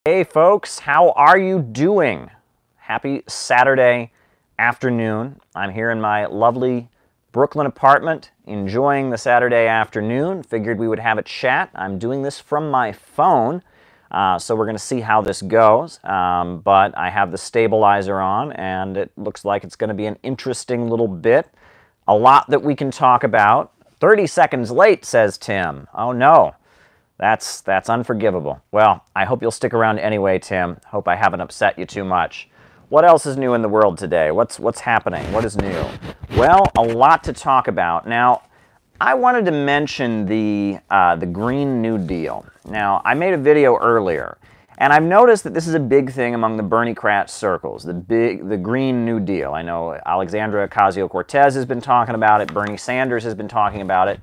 Hey folks, how are you doing? Happy Saturday afternoon. I'm here in my lovely Brooklyn apartment, enjoying the Saturday afternoon. Figured we would have a chat. I'm doing this from my phone, so we're going to see how this goes. But I have the stabilizer on, and it looks like it's going to be an interesting little bit. A lot that we can talk about. 30 seconds late, says Tim. Oh no. That's unforgivable. Well, I hope you'll stick around anyway, Tim. Hope I haven't upset you too much. What else is new in the world today? What's happening? What is new? Well, a lot to talk about. Now, I wanted to mention the Green New Deal. Now, I made a video earlier, and I've noticed that this is a big thing among the Bernie-crat circles, the Green New Deal. I know Alexandria Ocasio-Cortez has been talking about it. Bernie Sanders has been talking about it.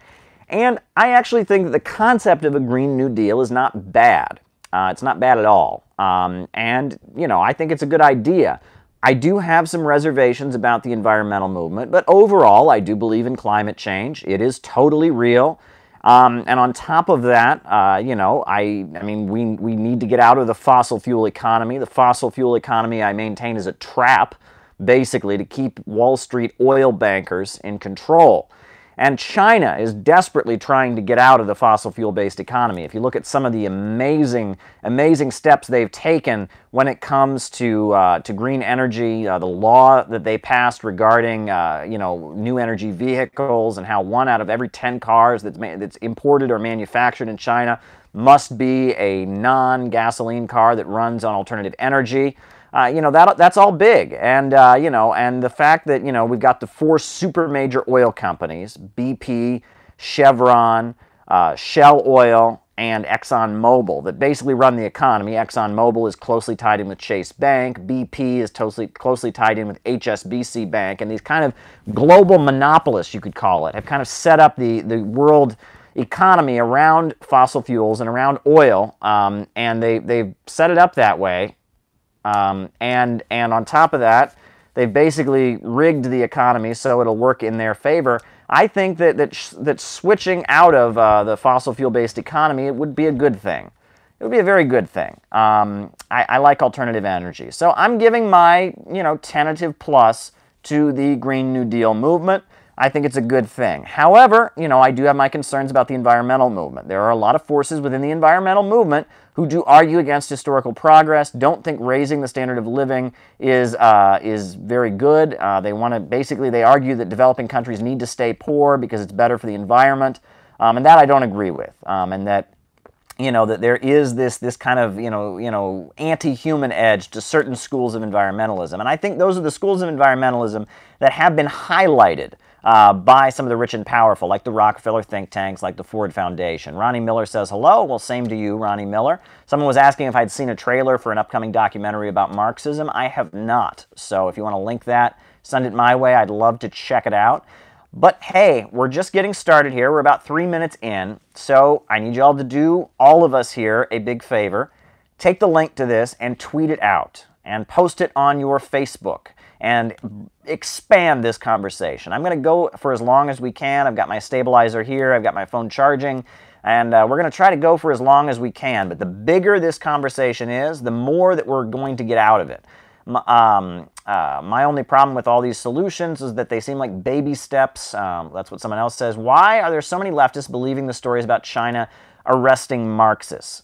And I actually think that the concept of a Green New Deal is not bad. It's not bad at all. And, you know, I think it's a good idea. I do have some reservations about the environmental movement, but overall, I do believe in climate change. It is totally real. And on top of that, you know, I mean, we need to get out of the fossil fuel economy. The fossil fuel economy, I maintain, is a trap, basically, to keep Wall Street oil bankers in control. And China is desperately trying to get out of the fossil fuel-based economy. If you look at some of the amazing steps they've taken when it comes to green energy, the law that they passed regarding you know, new energy vehicles, and how 1 out of every 10 cars that's imported or manufactured in China must be a non-gasoline car that runs on alternative energy. You know, that's all big, and you know, and the fact that, you know, we've got the 4 super major oil companies, BP, Chevron, Shell Oil, and ExxonMobil, that basically run the economy. ExxonMobil is closely tied in with Chase Bank, BP is closely tied in with HSBC Bank, and these kind of global monopolists, you could call it, have kind of set up the world economy around fossil fuels and around oil, and they've set it up that way. And on top of that, they've basically rigged the economy so it'll work in their favor. I think that switching out of the fossil fuel-based economy, it would be a good thing. It would be a very good thing. I like alternative energy. So I'm giving my, you know, tentative plus to the Green New Deal movement. I think it's a good thing. However, you know, I do have my concerns about the environmental movement. There are a lot of forces within the environmental movement who do argue against historical progress, don't think raising the standard of living is very good. They want to, basically, they argue that developing countries need to stay poor because it's better for the environment, and that I don't agree with, and that, you know, that there is this kind of, you know, anti-human edge to certain schools of environmentalism. And I think those are the schools of environmentalism that have been highlighted by some of the rich and powerful, like the Rockefeller think tanks, like the Ford Foundation. Ronnie Miller says, hello. Well, same to you, Ronnie Miller. Someone was asking if I'd seen a trailer for an upcoming documentary about Marxism. I have not. So if you want to link that, send it my way. I'd love to check it out. But hey, we're just getting started here. We're about 3 minutes in. So I need y'all to do, all of us here, a big favor. Take the link to this and tweet it out and post it on your Facebook and expand this conversation. I'm going to go for as long as we can. I've got my stabilizer here. I've got my phone charging. And we're going to try to go for as long as we can. But the bigger this conversation is, the more that we're going to get out of it. My only problem with all these solutions is that they seem like baby steps. That's what someone else says. Why are there so many leftists believing the stories about China arresting Marxists?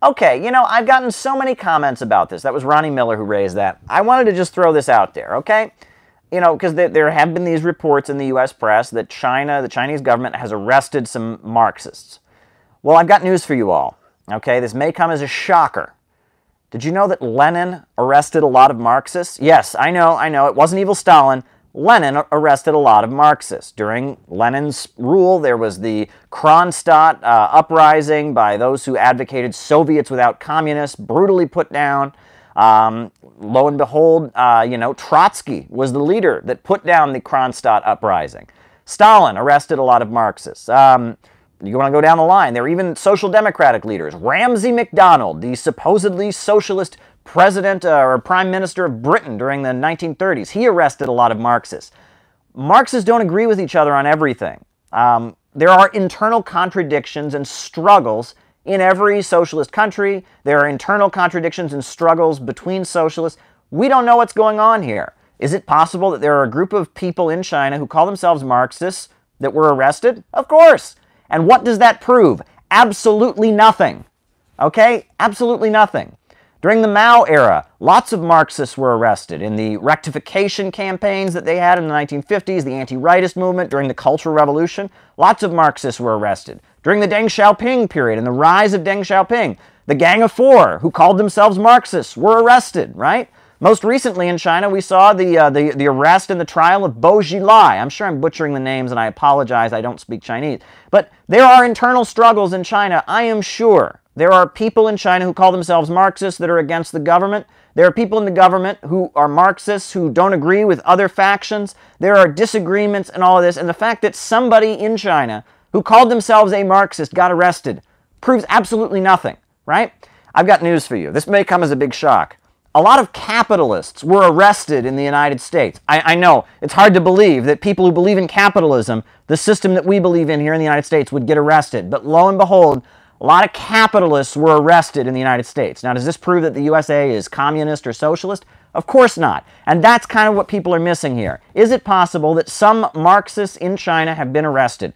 Okay, you know, I've gotten so many comments about this. That was Ronnie Miller who raised that. I wanted to just throw this out there, okay? You know, because there have been these reports in the U.S. press that the Chinese government has arrested some Marxists. Well, I've got news for you all, okay? This may come as a shocker. Did you know that Lenin arrested a lot of Marxists? Yes, I know. It wasn't evil Stalin. Lenin arrested a lot of Marxists. During Lenin's rule, there was the Kronstadt uprising by those who advocated Soviets without communists, brutally put down. Lo and behold, you know, Trotsky was the leader that put down the Kronstadt uprising. Stalin arrested a lot of Marxists. You want to go down the line. There were even social democratic leaders. Ramsay MacDonald, the supposedly socialist president or prime minister of Britain during the 1930s, he arrested a lot of Marxists. Marxists don't agree with each other on everything. There are internal contradictions and struggles in every socialist country. There are internal contradictions and struggles between socialists. We don't know what's going on here. Is it possible that there are a group of people in China who call themselves Marxists that were arrested? Of course. And what does that prove? Absolutely nothing. Okay? Absolutely nothing. During the Mao era, lots of Marxists were arrested in the rectification campaigns that they had in the 1950s, the anti-rightist movement, during the Cultural Revolution. Lots of Marxists were arrested. During the Deng Xiaoping period and the rise of Deng Xiaoping, the Gang of Four, who called themselves Marxists, were arrested, right? Most recently in China, we saw the arrest and the trial of Bo Xilai. I'm sure I'm butchering the names, and I apologize, I don't speak Chinese. But there are internal struggles in China, I am sure. There are people in China who call themselves Marxists that are against the government. There are people in the government who are Marxists who don't agree with other factions. There are disagreements and all of this. And the fact that somebody in China who called themselves a Marxist got arrested proves absolutely nothing, right? I've got news for you. This may come as a big shock. A lot of capitalists were arrested in the United States. I know, it's hard to believe that people who believe in capitalism, the system that we believe in here in the United States, would get arrested. But lo and behold, a lot of capitalists were arrested in the United States. Now, does this prove that the USA is communist or socialist? Of course not. And that's kind of what people are missing here. Is it possible that some Marxists in China have been arrested?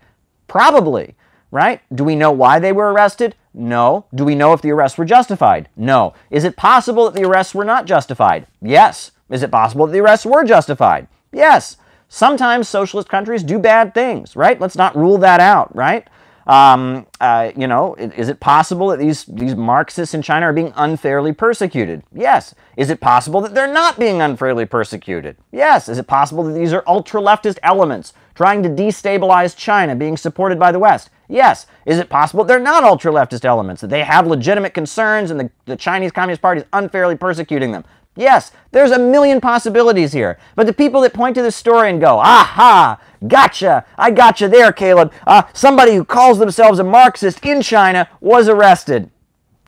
Probably, right? Do we know why they were arrested? No. Do we know if the arrests were justified? No. Is it possible that the arrests were not justified? Yes. Is it possible that the arrests were justified? Yes. Sometimes socialist countries do bad things, right? Let's not rule that out, right? You know, is it possible that these Marxists in China are being unfairly persecuted? Yes. Is it possible that they're not being unfairly persecuted? Yes. Is it possible that these are ultra-leftist elements trying to destabilize China, being supported by the West? Yes. Is it possible that they're not ultra-leftist elements, that they have legitimate concerns and the Chinese Communist Party is unfairly persecuting them? Yes, there's a million possibilities here. But the people that point to this story and go, aha, gotcha, I gotcha there, Caleb. Somebody who calls themselves a Marxist in China was arrested.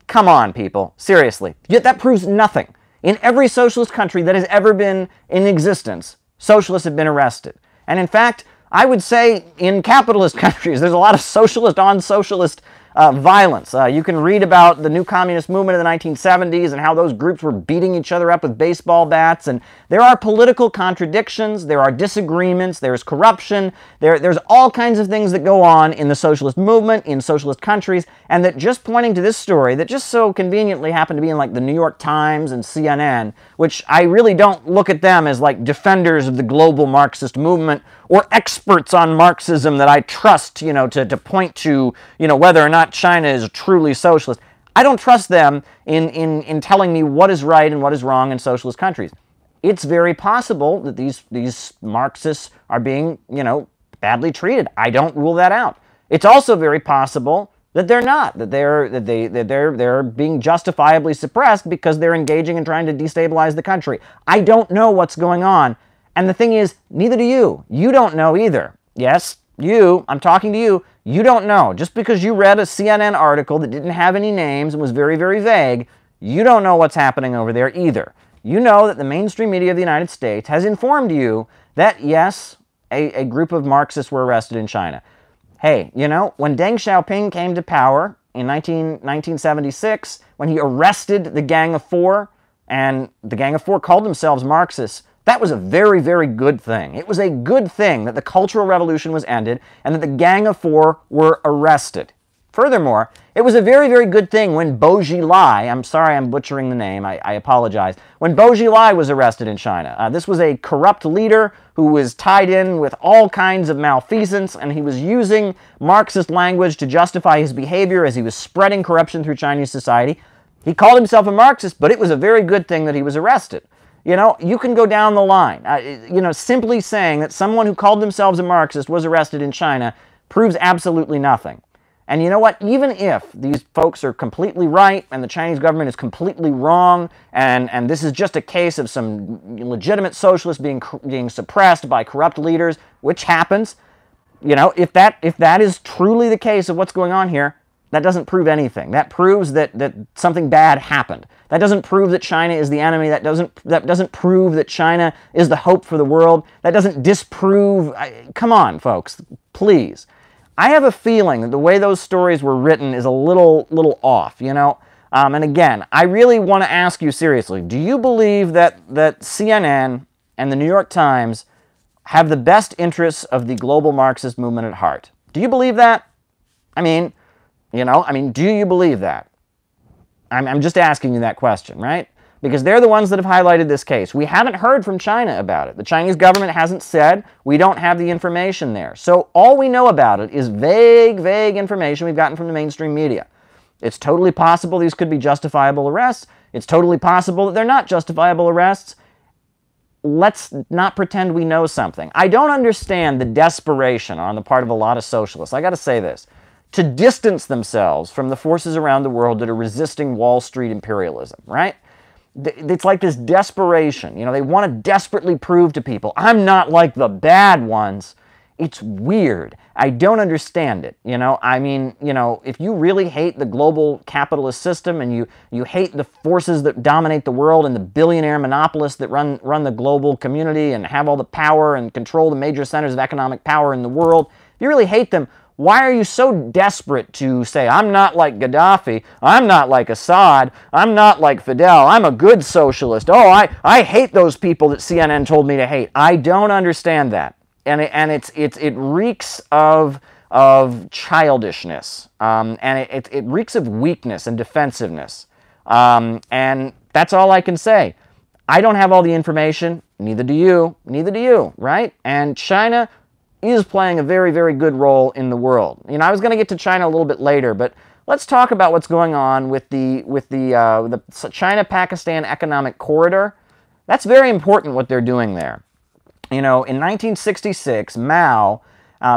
Come on, people. Seriously. Yet that proves nothing. In every socialist country that has ever been in existence, socialists have been arrested. And in fact, I would say in capitalist countries, there's a lot of socialist on socialist violence. You can read about the new communist movement in the 1970s and how those groups were beating each other up with baseball bats. And there are political contradictions, there are disagreements, there's corruption, there's all kinds of things that go on in the socialist movement, in socialist countries, and that just pointing to this story that just so conveniently happened to be in like the New York Times and CNN, which I really don't look at them as like defenders of the global Marxist movement or experts on Marxism that I trust, you know, to point to, you know, whether or not China is truly socialist. I don't trust them in telling me what is right and what is wrong in socialist countries. It's very possible that these Marxists are being, you know, badly treated. I don't rule that out. It's also very possible that they're not, that they're being justifiably suppressed because they're engaging in trying to destabilize the country. I don't know what's going on. And the thing is, neither do you. You don't know either. Yes, you, I'm talking to you, you don't know. Just because you read a CNN article that didn't have any names and was very, very vague, you don't know what's happening over there either. You know that the mainstream media of the United States has informed you that, yes, a group of Marxists were arrested in China. Hey, you know, when Deng Xiaoping came to power in 1976, when he arrested the Gang of Four, and the Gang of Four called themselves Marxists, that was a very, very good thing. It was a good thing that the Cultural Revolution was ended and that the Gang of Four were arrested. Furthermore, it was a very, very good thing when Bo Xilai, I'm sorry I'm butchering the name, I apologize, when Bo Xilai was arrested in China. This was a corrupt leader who was tied in with all kinds of malfeasance, and he was using Marxist language to justify his behavior as he was spreading corruption through Chinese society. He called himself a Marxist, but it was a very good thing that he was arrested. You know, you can go down the line. You know, simply saying that someone who called themselves a Marxist was arrested in China proves absolutely nothing. And you know what? Even if these folks are completely right and the Chinese government is completely wrong, and this is just a case of some legitimate socialists being suppressed by corrupt leaders, which happens, you know, if that is truly the case of what's going on here, that doesn't prove anything. That proves that something bad happened. That doesn't prove that China is the enemy. That doesn't prove that China is the hope for the world. That doesn't disprove... come on, folks. Please. I have a feeling that the way those stories were written is a little off, you know? And again, I really want to ask you seriously, do you believe that CNN and the New York Times have the best interests of the global Marxist movement at heart? Do you believe that? I mean, you know, do you believe that? I'm just asking you that question, right? Because they're the ones that have highlighted this case. We haven't heard from China about it. The Chinese government hasn't said. We don't have the information there. So all we know about it is vague information we've gotten from the mainstream media. It's totally possible these could be justifiable arrests. It's totally possible that they're not justifiable arrests. Let's not pretend we know something. I don't understand the desperation on the part of a lot of socialists. I got to say this. To distance themselves from the forces around the world that are resisting Wall Street imperialism, right? It's like this desperation. You know, they want to desperately prove to people, I'm not like the bad ones. It's weird. I don't understand it. You know, I mean, you know, if you really hate the global capitalist system and you hate the forces that dominate the world and the billionaire monopolists that run the global community and have all the power and control the major centers of economic power in the world, if you really hate them, why are you so desperate to say, I'm not like Gaddafi, I'm not like Assad, I'm not like Fidel, I'm a good socialist, oh, I hate those people that CNN told me to hate. I don't understand that. And it reeks of childishness, and it reeks of weakness and defensiveness. And that's all I can say. I don't have all the information, neither do you, right? And China is playing a very good role in the world. You know, I was going to get to China a little bit later, but let's talk about what's going on with the China-Pakistan economic corridor. That's very important what they're doing there. You know, in 1966, Mao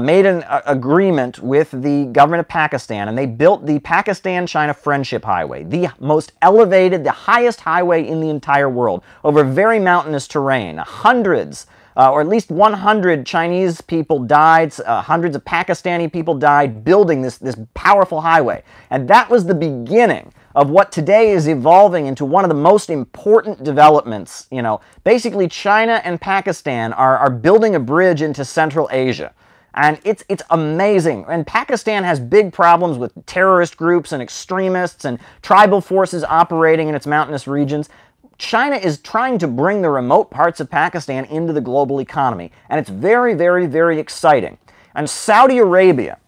made an agreement with the government of Pakistan, and they built the Pakistan-China Friendship Highway, the most elevated, the highest highway in the entire world, over very mountainous terrain. Hundreds, or at least 100 Chinese people died, hundreds of Pakistani people died building this powerful highway. And that was the beginning of what today is evolving into one of the most important developments. You know, basically China and Pakistan are building a bridge into Central Asia. And it's amazing. And Pakistan has big problems with terrorist groups and extremists and tribal forces operating in its mountainous regions. China is trying to bring the remote parts of Pakistan into the global economy. And it's very exciting. And Saudi Arabia,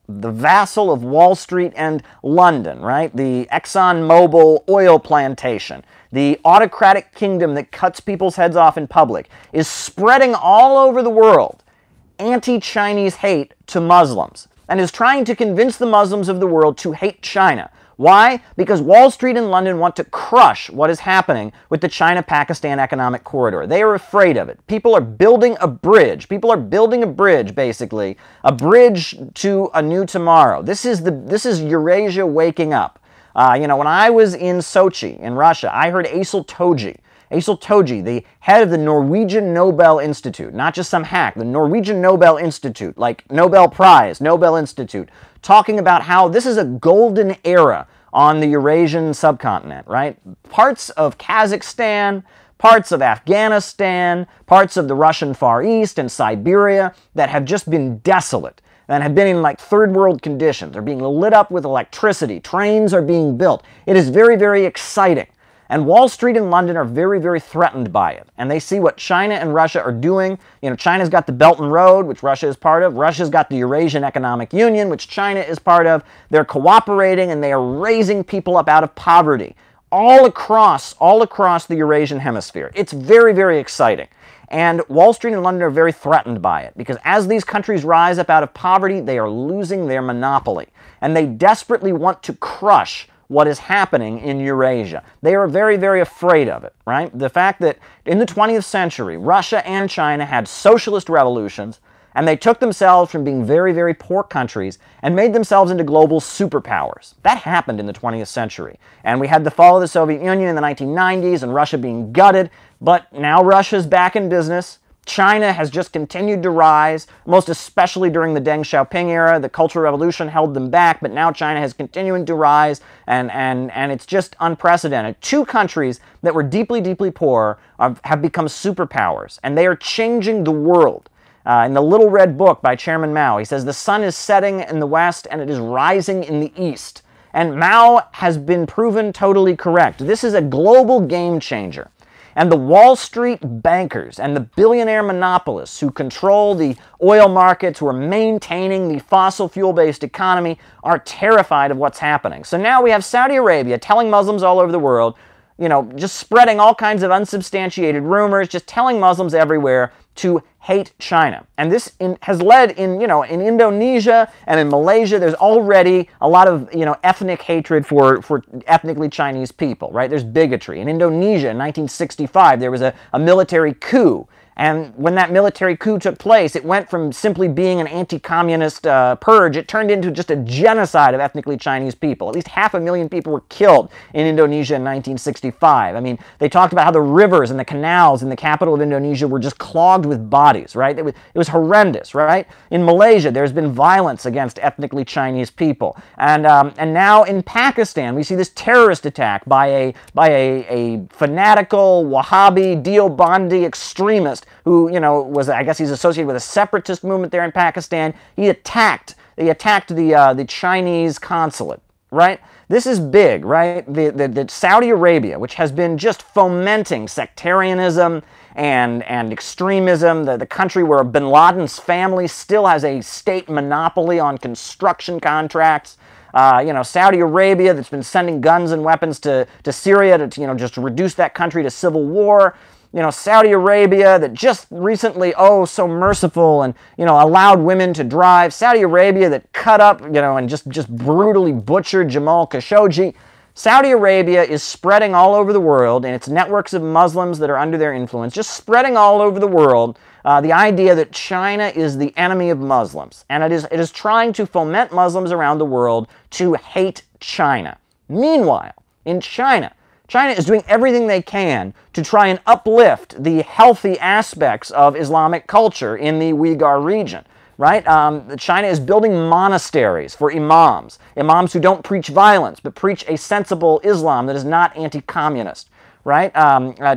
the vassal of Wall Street and London, right? The ExxonMobil oil plantation, the autocratic kingdom that cuts people's heads off in public, is spreading all over the world anti-Chinese hate to Muslims and is trying to convince the Muslims of the world to hate China. Why? Because Wall Street and London want to crush what is happening with the China-Pakistan economic corridor. They are afraid of it. People are building a bridge. Basically. A bridge to a new tomorrow. This is Eurasia waking up. You know, when I was in Sochi, in Russia, I heard Aysel Toji, the head of the Norwegian Nobel Institute, not just some hack, the Norwegian Nobel Institute, like Nobel Prize, Nobel Institute, talking about how this is a golden era on the Eurasian subcontinent, right? Parts of Kazakhstan, parts of Afghanistan, parts of the Russian Far East and Siberia that have just been desolate and have been in like third world conditions. They're being lit up with electricity. Trains are being built. It is very exciting. And Wall Street and London are very threatened by it. And they see what China and Russia are doing. You know, China's got the Belt and Road, which Russia is part of. Russia's got the Eurasian Economic Union, which China is part of. They're cooperating and they are raising people up out of poverty all across the Eurasian hemisphere. It's very exciting. And Wall Street and London are very threatened by it because as these countries rise up out of poverty, they are losing their monopoly. And they desperately want to crush what is happening in Eurasia. They are very afraid of it, right? The fact that in the 20th century, Russia and China had socialist revolutions, and they took themselves from being very poor countries and made themselves into global superpowers. That happened in the 20th century. And we had the fall of the Soviet Union in the 1990s and Russia being gutted, but now Russia's back in business. China has just continued to rise, most especially during the Deng Xiaoping era. The Cultural Revolution held them back, but now China has continued to rise, and it's just unprecedented. Two countries that were deeply poor have become superpowers, and they are changing the world. In the Little Red Book by Chairman Mao, he says, "The sun is setting in the west and it is rising in the east." And Mao has been proven totally correct. This is a global game changer. And the Wall Street bankers and the billionaire monopolists who control the oil markets, who are maintaining the fossil fuel-based economy, are terrified of what's happening. So now we have Saudi Arabia telling Muslims all over the world, you know, just spreading all kinds of unsubstantiated rumors, just telling Muslims everywhere to hate China. And this has led in Indonesia and in Malaysia, there's already a lot of, ethnic hatred for ethnically Chinese people, right? There's bigotry. In Indonesia in 1965, there was a military coup. And when that military coup took place, it went from simply being an anti-communist purge, it turned into just a genocide of ethnically Chinese people. At least 500,000 people were killed in Indonesia in 1965. I mean, they talked about how the rivers and the canals in the capital of Indonesia were just clogged with bodies, right? It was horrendous, right? In Malaysia, there's been violence against ethnically Chinese people. And now in Pakistan, we see this terrorist attack by a fanatical Wahhabi, Deobandi extremist who, I guess he's associated with a separatist movement there in Pakistan. He attacked the Chinese consulate, right? This is big, right? The Saudi Arabia, which has been just fomenting sectarianism and extremism, the country where bin Laden's family still has a state monopoly on construction contracts. Saudi Arabia that's been sending guns and weapons to Syria to, just reduce that country to civil war. Saudi Arabia that just recently, so merciful and, allowed women to drive. Saudi Arabia that cut up, and just brutally butchered Jamal Khashoggi. Saudi Arabia is spreading all over the world, and its networks of Muslims that are under their influence, just spreading all over the world, the idea that China is the enemy of Muslims. And it is trying to foment Muslims around the world to hate China. Meanwhile, in China is doing everything they can to try and uplift the healthy aspects of Islamic culture in the Uyghur region, right? China is building monasteries for imams who don't preach violence, but preach a sensible Islam that is not anti-communist, right?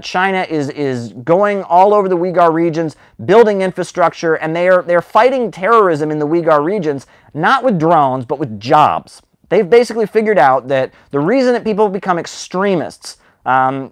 China is going all over the Uyghur regions, building infrastructure, and they're fighting terrorism in the Uyghur regions, not with drones, but with jobs. They've basically figured out that the reason that people become extremists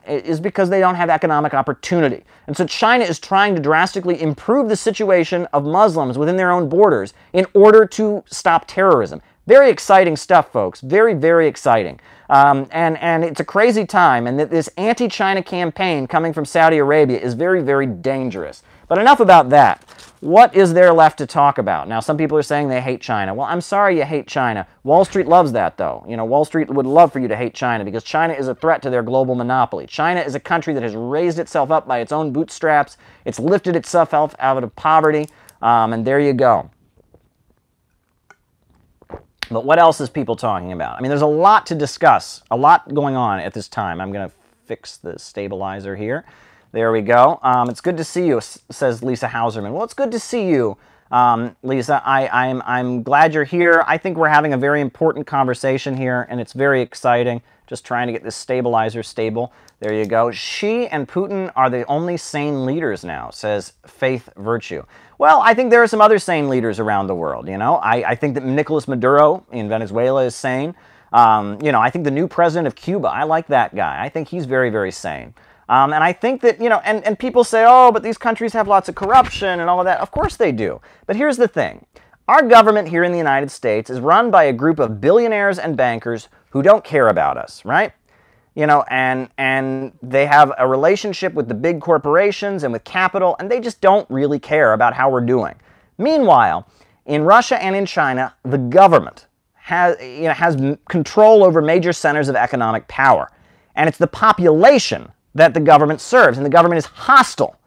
is because they don't have economic opportunity. And so China is trying to drastically improve the situation of Muslims within their own borders in order to stop terrorism. Very exciting stuff, folks. Very, very exciting. And it's a crazy time, and this anti-China campaign coming from Saudi Arabia is very, very dangerous. But enough about that. What is there left to talk about? Now, some people are saying they hate China. Well, I'm sorry you hate China. Wall Street loves that, though. Wall Street would love for you to hate China because China is a threat to their global monopoly. China is a country that has raised itself up by its own bootstraps. It's lifted itself out of poverty, and there you go. But what else is people talking about? I mean, there's a lot to discuss, a lot going on at this time. I'm going to fix the stabilizer here. There we go. It's good to see you, says Lisa Hauserman. Well, it's good to see you, Lisa. I'm glad you're here. I think we're having a very important conversation here, and it's very exciting. Just trying to get this stabilizer stable. There you go. Xi and Putin are the only sane leaders now, says Faith Virtue. Well, I think there are some other sane leaders around the world, I think that Nicolas Maduro in Venezuela is sane. I think the new president of Cuba, I like that guy. I think he's very, very sane. And I think that, and people say, oh, but these countries have lots of corruption and all of that. Of course they do. But here's the thing. Our government here in the United States is run by a group of billionaires and bankers who don't care about us, right? And they have a relationship with the big corporations and with capital, and they just don't really care about how we're doing. Meanwhile, in Russia and in China, the government has control over major centers of economic power. And it's the population that the government serves, and the government is hostile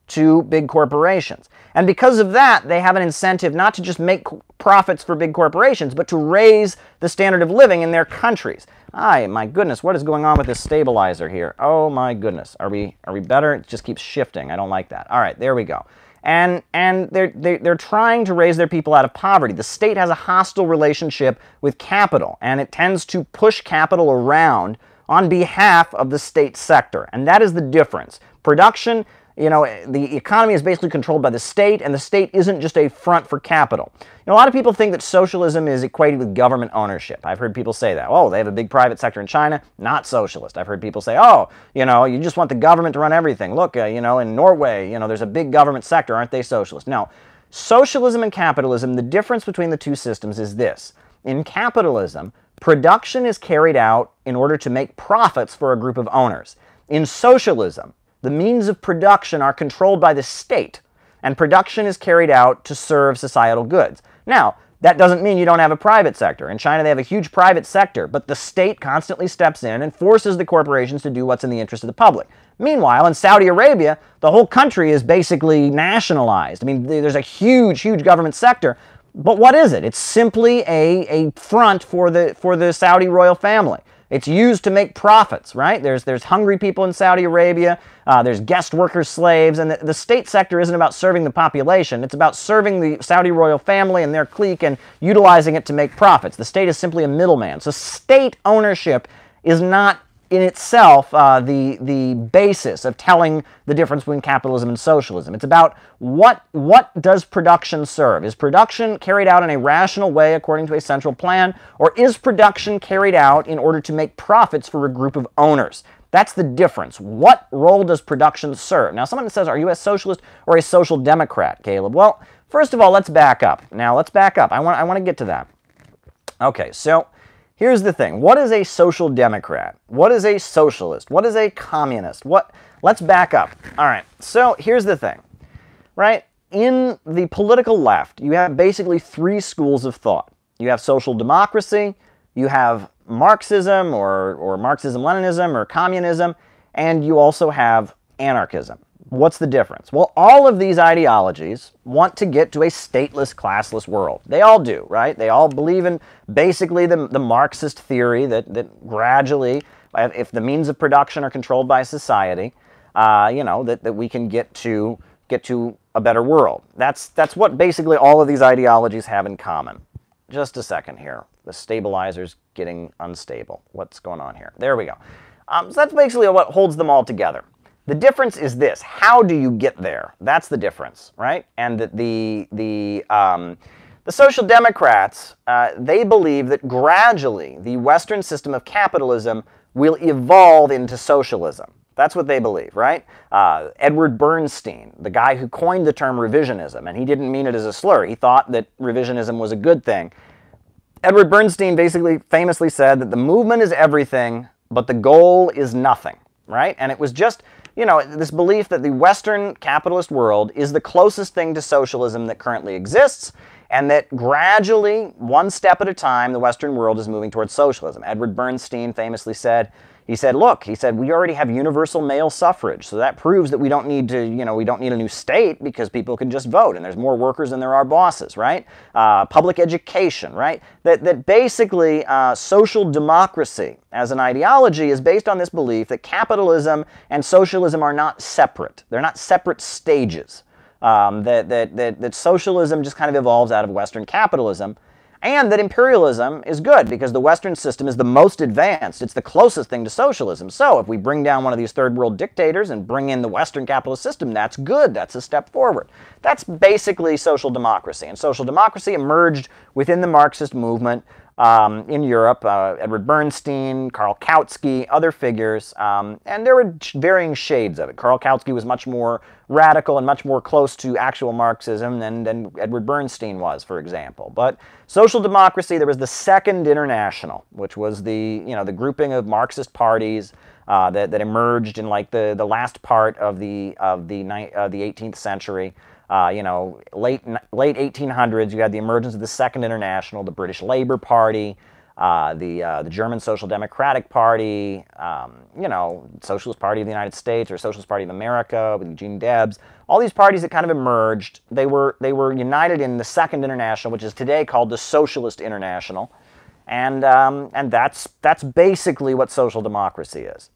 to big corporations. And because of that, they have an incentive not to just make profits for big corporations, but to raise the standard of living in their countries. My goodness, what is going on with this stabilizer here? Oh my goodness, are we better? It just keeps shifting. I don't like that. All right, there we go. And they're trying to raise their people out of poverty. The state has a hostile relationship with capital, and it tends to push capital around on behalf of the state sector. And that is the difference. Production the economy is basically controlled by the state, and the state isn't just a front for capital. A lot of people think that socialism is equated with government ownership. I've heard people say that. Oh, they have a big private sector in China, not socialist. I've heard people say, oh, you just want the government to run everything. Look, in Norway, there's a big government sector. Aren't they socialist? No. Socialism and capitalism, the difference between the two systems is this. In capitalism, production is carried out in order to make profits for a group of owners. In socialism, the means of production are controlled by the state, and production is carried out to serve societal goods. Now, that doesn't mean you don't have a private sector. In China, they have a huge private sector, but the state constantly steps in and forces the corporations to do what's in the interest of the public. Meanwhile, in Saudi Arabia, the whole country is basically nationalized. I mean, there's a huge, huge government sector, but what is it? It's simply a front for the Saudi royal family. It's used to make profits, right? There's hungry people in Saudi Arabia, there's guest workers, slaves, and the state sector isn't about serving the population. It's about serving the Saudi royal family and their clique and utilizing it to make profits. The state is simply a middleman. So state ownership is not in itself the basis of telling the difference between capitalism and socialism. It's about what does production serve? Is production carried out in a rational way according to a central plan, or is production carried out in order to make profits for a group of owners? That's the difference. What role does production serve? Now, someone says, are you a socialist or a social democrat, Caleb? Well, first of all, let's back up. Now, let's back up. I want to get to that. Okay, so here's the thing. What is a social democrat? What is a socialist? What is a communist? Let's back up. All right, so here's the thing, right? In the political left, you have basically three schools of thought. You have social democracy, you have Marxism or Marxism-Leninism or communism, and you also have anarchism. What's the difference? Well, all of these ideologies want to get to a stateless, classless world. They all do, right? They all believe in basically the Marxist theory that gradually, if the means of production are controlled by society, that we can get to a better world. That's what basically all of these ideologies have in common. Just a second here. The stabilizer's getting unstable. What's going on here? There we go. So that's basically what holds them all together. The difference is this: how do you get there? That's the difference, right? And that the Social Democrats, they believe that gradually the Western system of capitalism will evolve into socialism. That's what they believe, right? Edward Bernstein, the guy who coined the term revisionism, and he didn't mean it as a slur. He thought that revisionism was a good thing. Edward Bernstein basically famously said that the movement is everything, but the goal is nothing, right? And it was just, this belief that the Western capitalist world is the closest thing to socialism that currently exists, and that gradually, one step at a time, the Western world is moving towards socialism. Edward Bernstein famously said, look, we already have universal male suffrage, so that proves that we don't need to, we don't need a new state because people can just vote, and there's more workers than there are bosses, right? Public education, right? That basically social democracy as an ideology is based on this belief that capitalism and socialism are not separate. They're not separate stages. That socialism just kind of evolves out of Western capitalism, and that imperialism is good because the Western system is the most advanced. It's the closest thing to socialism. So if we bring down one of these third world dictators and bring in the Western capitalist system, that's good. That's a step forward. That's basically social democracy. And social democracy emerged within the Marxist movement in Europe. Edward Bernstein, Karl Kautsky, other figures, and there were varying shades of it. Karl Kautsky was much more radical and much more close to actual Marxism than Edward Bernstein was, for example. But social democracy, there was the Second International, which was the grouping of Marxist parties that emerged in like the last part of the 18th century. Late 1800s, you had the emergence of the Second International, the British Labour Party, the German Social Democratic Party, Socialist Party of the United States or Socialist Party of America with Eugene Debs. All these parties that kind of emerged, they were united in the Second International, which is today called the Socialist International, and that's basically what social democracy is.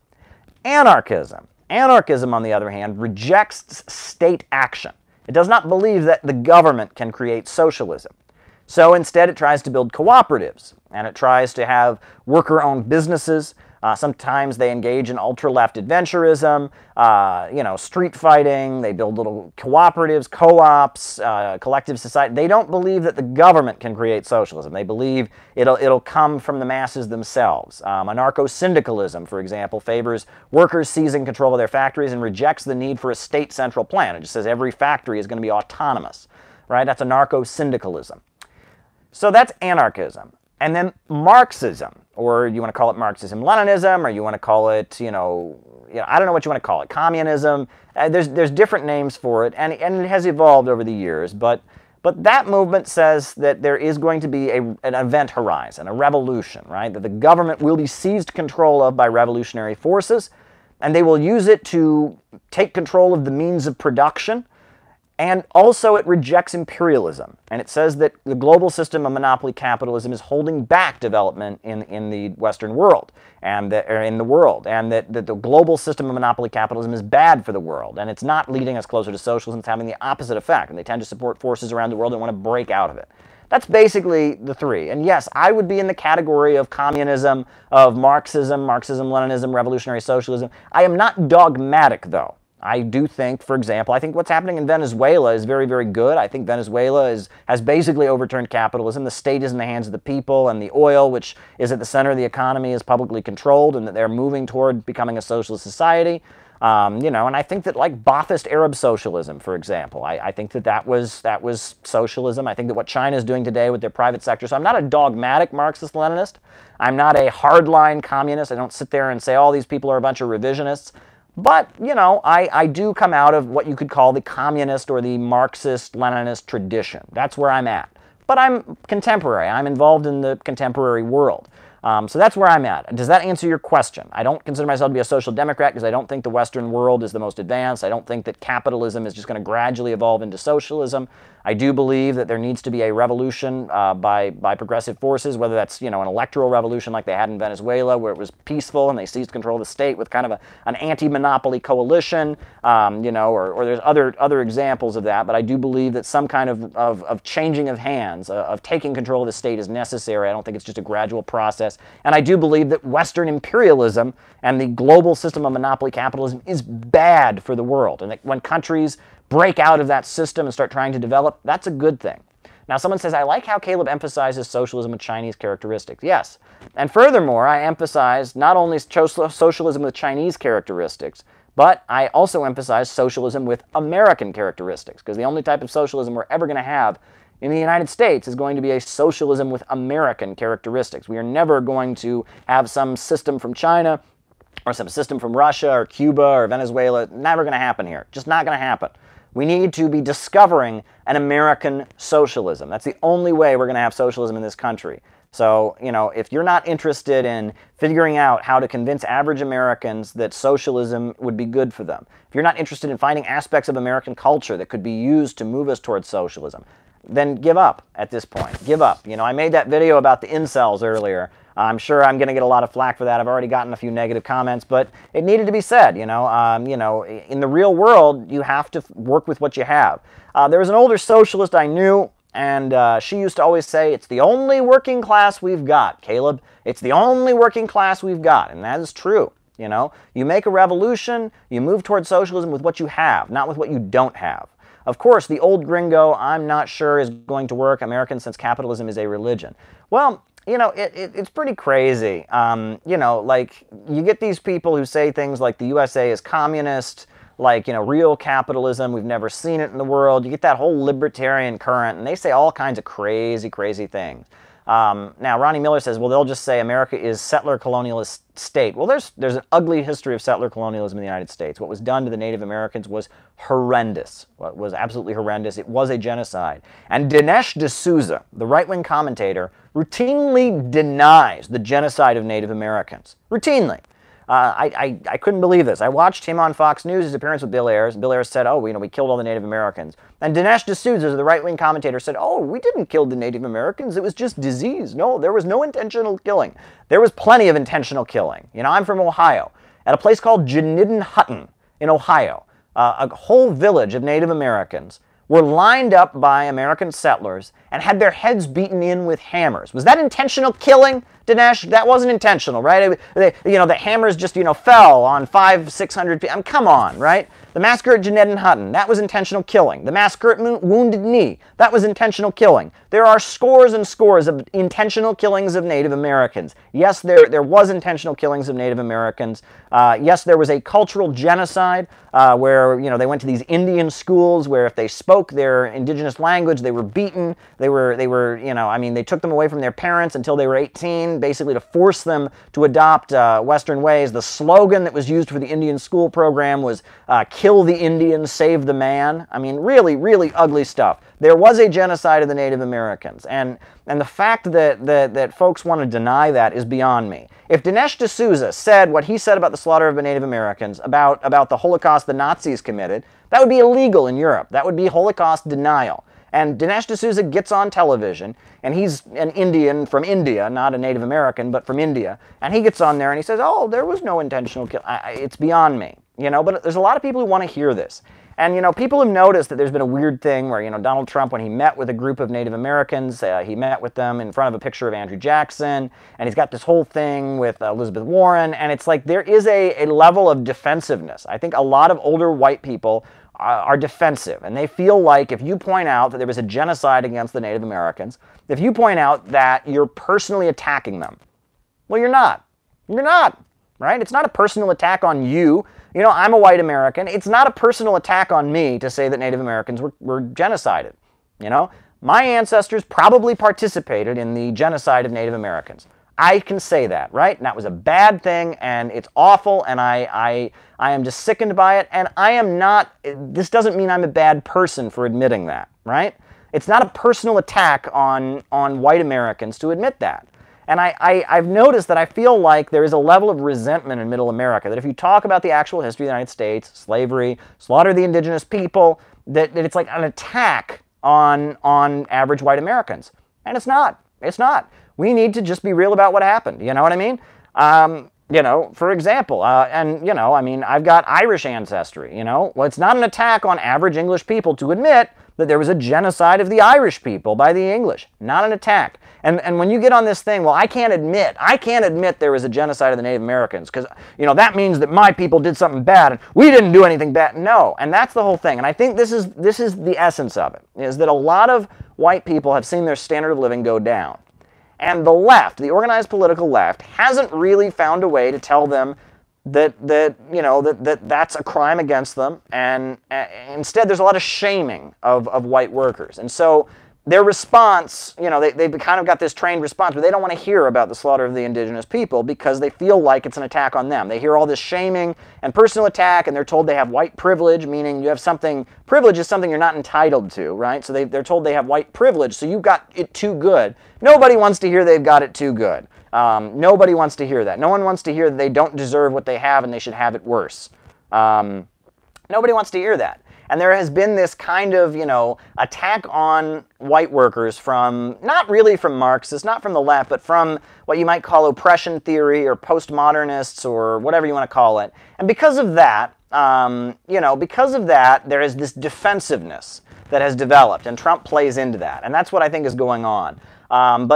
Anarchism, on the other hand, rejects state action. It does not believe that the government can create socialism. So instead it tries to build cooperatives, and it tries to have worker-owned businesses. Sometimes they engage in ultra-left adventurism, street fighting. They build little cooperatives, co-ops, collective society. They don't believe that the government can create socialism. They believe it'll come from the masses themselves. Anarcho-syndicalism, for example, favors workers seizing control of their factories and rejects the need for a state central plan. It just says every factory is going to be autonomous, right? That's anarcho-syndicalism. So that's anarchism. And then Marxism, or you want to call it Marxism-Leninism, or you want to call it, I don't know what you want to call it, communism. There's different names for it, and it has evolved over the years. But that movement says that there is going to be an event horizon, a revolution, right? That the government will be seized control of by revolutionary forces, and they will use it to take control of the means of production. And also it rejects imperialism, and it says that the global system of monopoly capitalism is holding back development in the Western world, and that the global system of monopoly capitalism is bad for the world, and it's not leading us closer to socialism. It's having the opposite effect, and they tend to support forces around the world that want to break out of it. That's basically the three. And yes, I would be in the category of communism, of Marxism, Marxism-Leninism, revolutionary socialism. I am not dogmatic, though. I do think, for example, I think what's happening in Venezuela is very, very good. I think Venezuela has basically overturned capitalism. The state is in the hands of the people, and the oil, which is at the center of the economy, is publicly controlled, and that they're moving toward becoming a socialist society. And I think that, like Ba'athist Arab socialism, for example, I think that was socialism. I think that what China is doing today with their private sector. So I'm not a dogmatic Marxist-Leninist. I'm not a hardline communist. I don't sit there and say all these people are a bunch of revisionists. But, I do come out of what you could call the communist or the Marxist-Leninist tradition. That's where I'm at. But I'm contemporary. I'm involved in the contemporary world. So that's where I'm at. Does that answer your question? I don't consider myself to be a social democrat because I don't think the Western world is the most advanced. I don't think that capitalism is just going to gradually evolve into socialism. I do believe that there needs to be a revolution by progressive forces, whether that's an electoral revolution like they had in Venezuela, where it was peaceful and they seized control of the state with kind of an anti-monopoly coalition, or there's other examples of that. But I do believe that some kind of changing of hands, of taking control of the state is necessary. I don't think it's just a gradual process. And I do believe that Western imperialism and the global system of monopoly capitalism is bad for the world, and that when countries break out of that system and start trying to develop, that's a good thing. Now, someone says, I like how Caleb emphasizes socialism with Chinese characteristics. Yes. And furthermore, I emphasize not only socialism with Chinese characteristics, but I also emphasize socialism with American characteristics, because the only type of socialism we're ever going to have in the United States is going to be a socialism with American characteristics. We are never going to have some system from China or some system from Russia or Cuba or Venezuela. Never going to happen here. Just not going to happen. We need to be discovering an American socialism. That's the only way we're going to have socialism in this country. So, if you're not interested in figuring out how to convince average Americans that socialism would be good for them, if you're not interested in finding aspects of American culture that could be used to move us towards socialism, then give up at this point. Give up. I made that video about the incels earlier. I'm sure I'm going to get a lot of flack for that. I've already gotten a few negative comments, but it needed to be said. In the real world, you have to work with what you have. There was an older socialist I knew, and she used to always say, it's the only working class we've got, Caleb. It's the only working class we've got, and that is true. You make a revolution, you move towards socialism with what you have, not with what you don't have. Of course, the old gringo, I'm not sure is going to work, American since capitalism is a religion. Well, it's pretty crazy. Like, you get these people who say things like the USA is communist, like, real capitalism, we've never seen it in the world. You get that whole libertarian current, and they say all kinds of crazy, crazy things. Now, Ronnie Miller says, well, they'll just say America is settler colonialist state. Well, there's an ugly history of settler colonialism in the United States. What was done to the Native Americans was horrendous. What was absolutely horrendous. It was a genocide. And Dinesh D'Souza, the right-wing commentator, routinely denies the genocide of Native Americans. Routinely. I couldn't believe this. I watched him on Fox News, his appearance with Bill Ayers. Bill Ayers said, we killed all the Native Americans. And Dinesh D'Souza, the right-wing commentator, said, we didn't kill the Native Americans. It was just disease. No, there was no intentional killing. There was plenty of intentional killing. I'm from Ohio. At a place called Janidan-Hutton in Ohio, a whole village of Native Americans were lined up by American settlers and had their heads beaten in with hammers. Was that intentional killing? Dinesh, that wasn't intentional, right? The hammers just, fell on 500-600 people. I mean, come on, right? The massacre at Jeanette Hutton, that was intentional killing. The massacre at Wounded Knee, that was intentional killing. There are scores and scores of intentional killings of Native Americans. Yes, there was intentional killings of Native Americans. Yes, there was a cultural genocide where, they went to these Indian schools where if they spoke their indigenous language, they were beaten. They took them away from their parents until they were 18, basically to force them to adopt Western ways. The slogan that was used for the Indian school program was kill the Indian, save the man. I mean, really, really ugly stuff. There was a genocide of the Native Americans, and the fact that folks want to deny that is beyond me. If Dinesh D'Souza said what he said about the slaughter of the Native Americans, about the Holocaust the Nazis committed, that would be illegal in Europe. That would be Holocaust denial. And Dinesh D'Souza gets on television, and he's an Indian from India, not a Native American, but from India, and he gets on there and he says, oh, there was no intentional kill. It's beyond me, but there's a lot of people who want to hear this. And, people have noticed that there's been a weird thing where, Donald Trump, when he met with a group of Native Americans, he met with them in front of a picture of Andrew Jackson, and he's got this whole thing with Elizabeth Warren, and it's like there is a level of defensiveness. I think a lot of older white people are defensive, and they feel like if you point out that there was a genocide against the Native Americans, if you point out that you're personally attacking them, well, you're not. You're not, right? It's not a personal attack on you. I'm a white American. It's not a personal attack on me to say that Native Americans were genocided. My ancestors probably participated in the genocide of Native Americans. I can say that, right? And that was a bad thing, and it's awful, and I am just sickened by it, and I am not, this doesn't mean I'm a bad person for admitting that, right? It's not a personal attack on white Americans to admit that. And I've noticed that I feel like there is a level of resentment in Middle America, that if you talk about the actual history of the United States, slavery, slaughter of the indigenous people, that it's like an attack on average white Americans. And it's not. It's not. We need to just be real about what happened. You know what I mean? For example, I've got Irish ancestry, Well, it's not an attack on average English people to admit that there was a genocide of the Irish people by the English. Not an attack. And when you get on this thing, well, I can't admit there was a genocide of the Native Americans because, that means that my people did something bad and we didn't do anything bad. No, and that's the whole thing. And I think this is the essence of it, is that a lot of white people have seen their standard of living go down. And the left, the organized political left, hasn't really found a way to tell them that that's a crime against them, and instead there's a lot of shaming of white workers. And so their response, they've kind of got this trained response, but they don't want to hear about the slaughter of the indigenous people because they feel like it's an attack on them. They hear all this shaming and personal attack, and they're told they have white privilege, meaning you have something, privilege is something you're not entitled to, right? So they're told they have white privilege, so you've got it too good. Nobody wants to hear they've got it too good. Nobody wants to hear that. No one wants to hear that they don't deserve what they have and they should have it worse. Nobody wants to hear that. And there has been this kind of, attack on white workers from, not really from Marxists, not from the left, but from what you might call oppression theory or postmodernists or whatever you want to call it. And because of that, there is this defensiveness that has developed, and Trump plays into that. And that's what I think is going on. And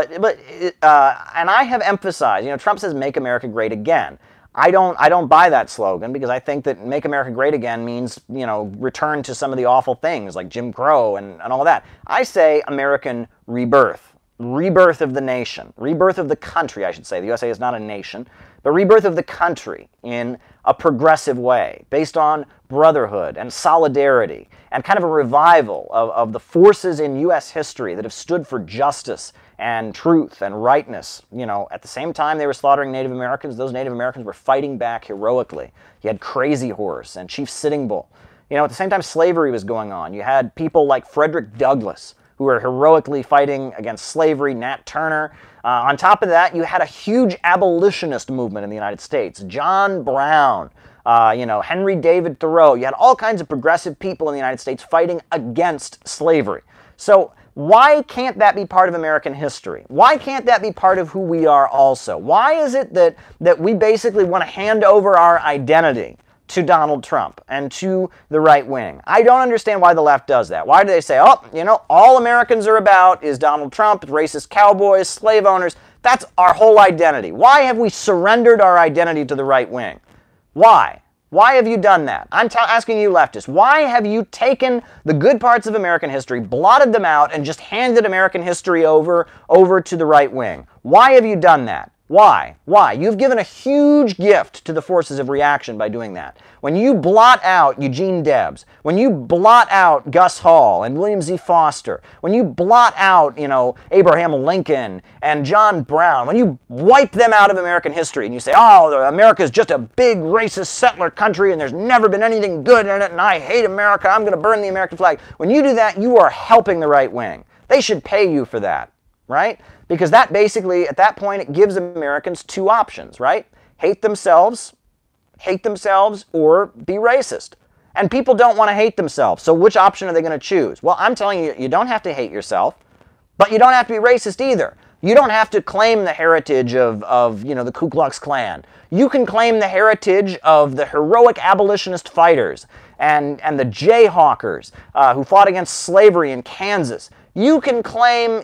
I have emphasized, Trump says, "Make America Great Again." I don't buy that slogan because I think that "Make America Great Again" means, return to some of the awful things like Jim Crow and all that. I say American rebirth. Rebirth of the nation. Rebirth of the country, I should say. The USA is not a nation. But rebirth of the country in a progressive way, based on brotherhood and solidarity, and kind of a revival of the forces in U.S. history that have stood for justice and truth and rightness. At the same time they were slaughtering Native Americans, those Native Americans were fighting back heroically. You had Crazy Horse and Chief Sitting Bull. At the same time slavery was going on, you had people like Frederick Douglass, who were heroically fighting against slavery, Nat Turner. On top of that, you had a huge abolitionist movement in the United States. John Brown, Henry David Thoreau. You had all kinds of progressive people in the United States fighting against slavery. So why can't that be part of American history? Why can't that be part of who we are also? Why is it that we basically want to hand over our identity to Donald Trump and to the right wing? I don't understand why the left does that. Why do they say, all Americans are about is Donald Trump, racist cowboys, slave owners? That's our whole identity. Why have we surrendered our identity to the right wing? Why? Why have you done that? I'm asking you leftists, why have you taken the good parts of American history, blotted them out, and just handed American history over to the right wing? Why have you done that? Why? Why? You've given a huge gift to the forces of reaction by doing that. When you blot out Eugene Debs, when you blot out Gus Hall and William Z. Foster, when you blot out, Abraham Lincoln and John Brown, when you wipe them out of American history and you say, oh, America's just a big racist settler country and there's never been anything good in it and I hate America, I'm going to burn the American flag. When you do that, you are helping the right wing. They should pay you for that, right? Because that basically, at that point, it gives Americans two options, right? Hate themselves, or be racist. And people don't want to hate themselves. So which option are they going to choose? Well, I'm telling you, you don't have to hate yourself, but you don't have to be racist either. You don't have to claim the heritage of the Ku Klux Klan. You can claim the heritage of the heroic abolitionist fighters and the Jayhawkers who fought against slavery in Kansas. You can claim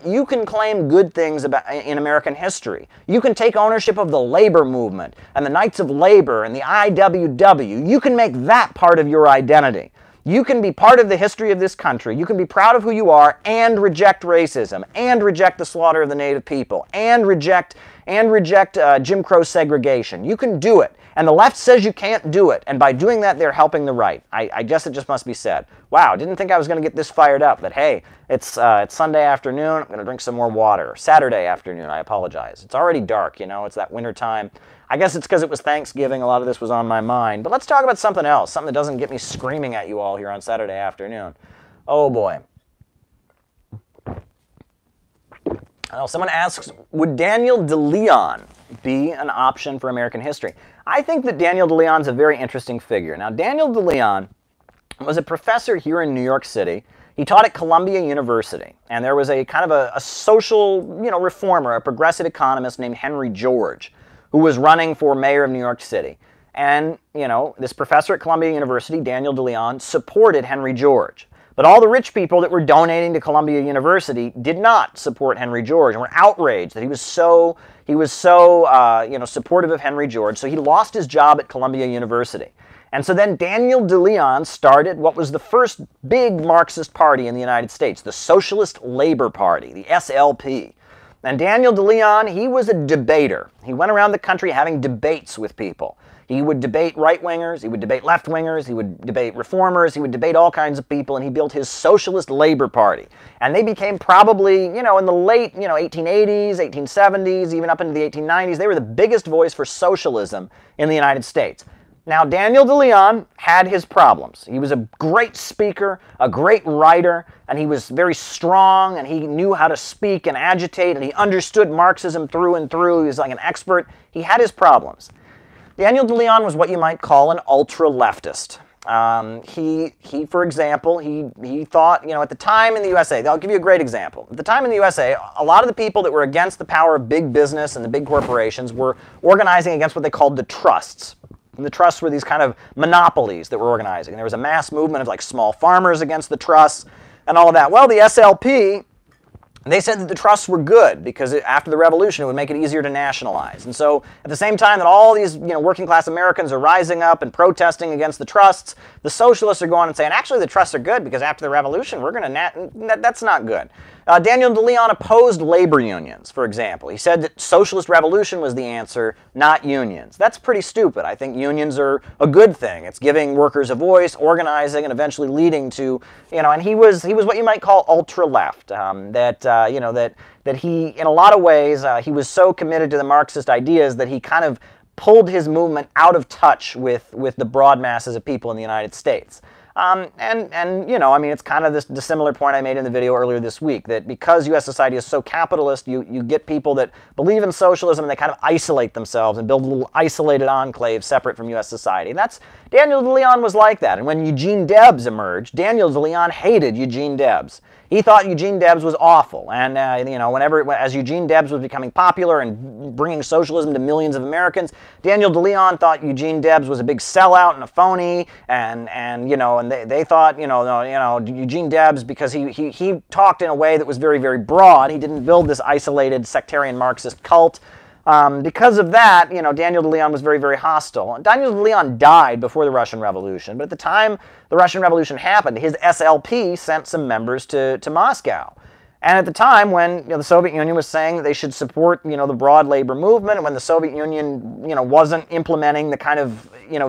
good things in American history. You can take ownership of the labor movement and the Knights of Labor and the IWW. You can make that part of your identity. You can be part of the history of this country. You can be proud of who you are and reject racism and reject the slaughter of the Native people and reject Jim Crow segregation. You can do it. And the left says you can't do it. And by doing that, they're helping the right. I guess it just must be said. Wow, didn't think I was going to get this fired up. But hey, it's Sunday afternoon. I'm going to drink some more water. Saturday afternoon, I apologize. It's already dark, It's that winter time. I guess it's because it was Thanksgiving. A lot of this was on my mind. But let's talk about something else. Something that doesn't get me screaming at you all here on Saturday afternoon. Oh, boy. Someone asks, would Daniel DeLeon be an option for American history? I think that Daniel DeLeon's a very interesting figure. Now, Daniel DeLeon was a professor here in New York City. He taught at Columbia University, and there was a kind of a social, reformer, a progressive economist named Henry George, who was running for mayor of New York City. And, this professor at Columbia University, Daniel DeLeon, supported Henry George. But all the rich people that were donating to Columbia University did not support Henry George and were outraged that he was so supportive of Henry George. So he lost his job at Columbia University. And so then Daniel DeLeon started what was the first big Marxist party in the United States, the Socialist Labor Party, the SLP. And Daniel DeLeon, he was a debater. He went around the country having debates with people. He would debate right-wingers, he would debate left-wingers, he would debate reformers, he would debate all kinds of people, and he built his Socialist Labor Party. And they became probably, in the late, 1880s, 1870s, even up into the 1890s, they were the biggest voice for socialism in the United States. Now, Daniel DeLeon had his problems. He was a great speaker, a great writer, and he was very strong, and he knew how to speak and agitate, and he understood Marxism through and through. He was like an expert. He had his problems. Daniel DeLeon was what you might call an ultra-leftist. He, for example, he thought, at the time in the USA, I'll give you a great example. At the time in the USA, a lot of the people that were against the power of big business and the big corporations were organizing against what they called the trusts. And the trusts were these kind of monopolies that were organizing. And there was a mass movement of small farmers against the trusts and all of that. Well, the SLP, they said that the trusts were good because after the revolution it would make it easier to nationalize. And so at the same time that all these working class Americans are rising up and protesting against the trusts, the socialists are going and saying, actually the trusts are good because after the revolution we're going to that's not good. Daniel DeLeon opposed labor unions, for example. He said that socialist revolution was the answer, not unions. That's pretty stupid. I think unions are a good thing. It's giving workers a voice, organizing, and eventually leading to, and he was what you might call ultra-left. That he, in a lot of ways, he was so committed to the Marxist ideas that he kind of pulled his movement out of touch with the broad masses of people in the United States. It's kind of the similar point I made in the video earlier this week, that because U.S. society is so capitalist, you get people that believe in socialism and they kind of isolate themselves and build a little isolated enclave separate from U.S. society. And Daniel DeLeon was like that. And when Eugene Debs emerged, Daniel DeLeon hated Eugene Debs. He thought Eugene Debs was awful, and as Eugene Debs was becoming popular and bringing socialism to millions of Americans, Daniel DeLeon thought Eugene Debs was a big sellout and a phony, and they thought Eugene Debs, because he talked in a way that was very, very broad. He didn't build this isolated sectarian Marxist cult. Because of that, Daniel DeLeon was very, very hostile. Daniel DeLeon died before the Russian Revolution, but at the time the Russian Revolution happened, his SLP sent some members to Moscow. And at the time when the Soviet Union was saying that they should support the broad labor movement, and when the Soviet Union wasn't implementing the kind of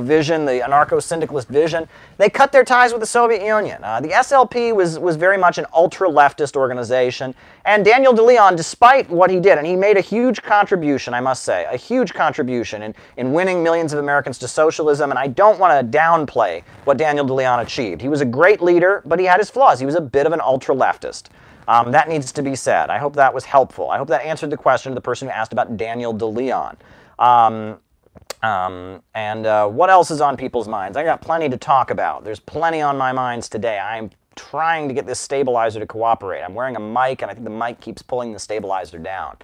vision, the anarcho-syndicalist vision, they cut their ties with the Soviet Union. The SLP was very much an ultra-leftist organization, and Daniel DeLeon, despite what he did, and he made a huge contribution, I must say, a huge contribution in winning millions of Americans to socialism, and I don't want to downplay what Daniel DeLeon achieved. He was a great leader, but he had his flaws. He was a bit of an ultra-leftist. That needs to be said. I hope that was helpful. I hope that answered the question of the person who asked about Daniel DeLeon. What else is on people's minds? I got plenty to talk about. There's plenty on my minds today. I'm trying to get this stabilizer to cooperate. I'm wearing a mic, and I think the mic keeps pulling the stabilizer down.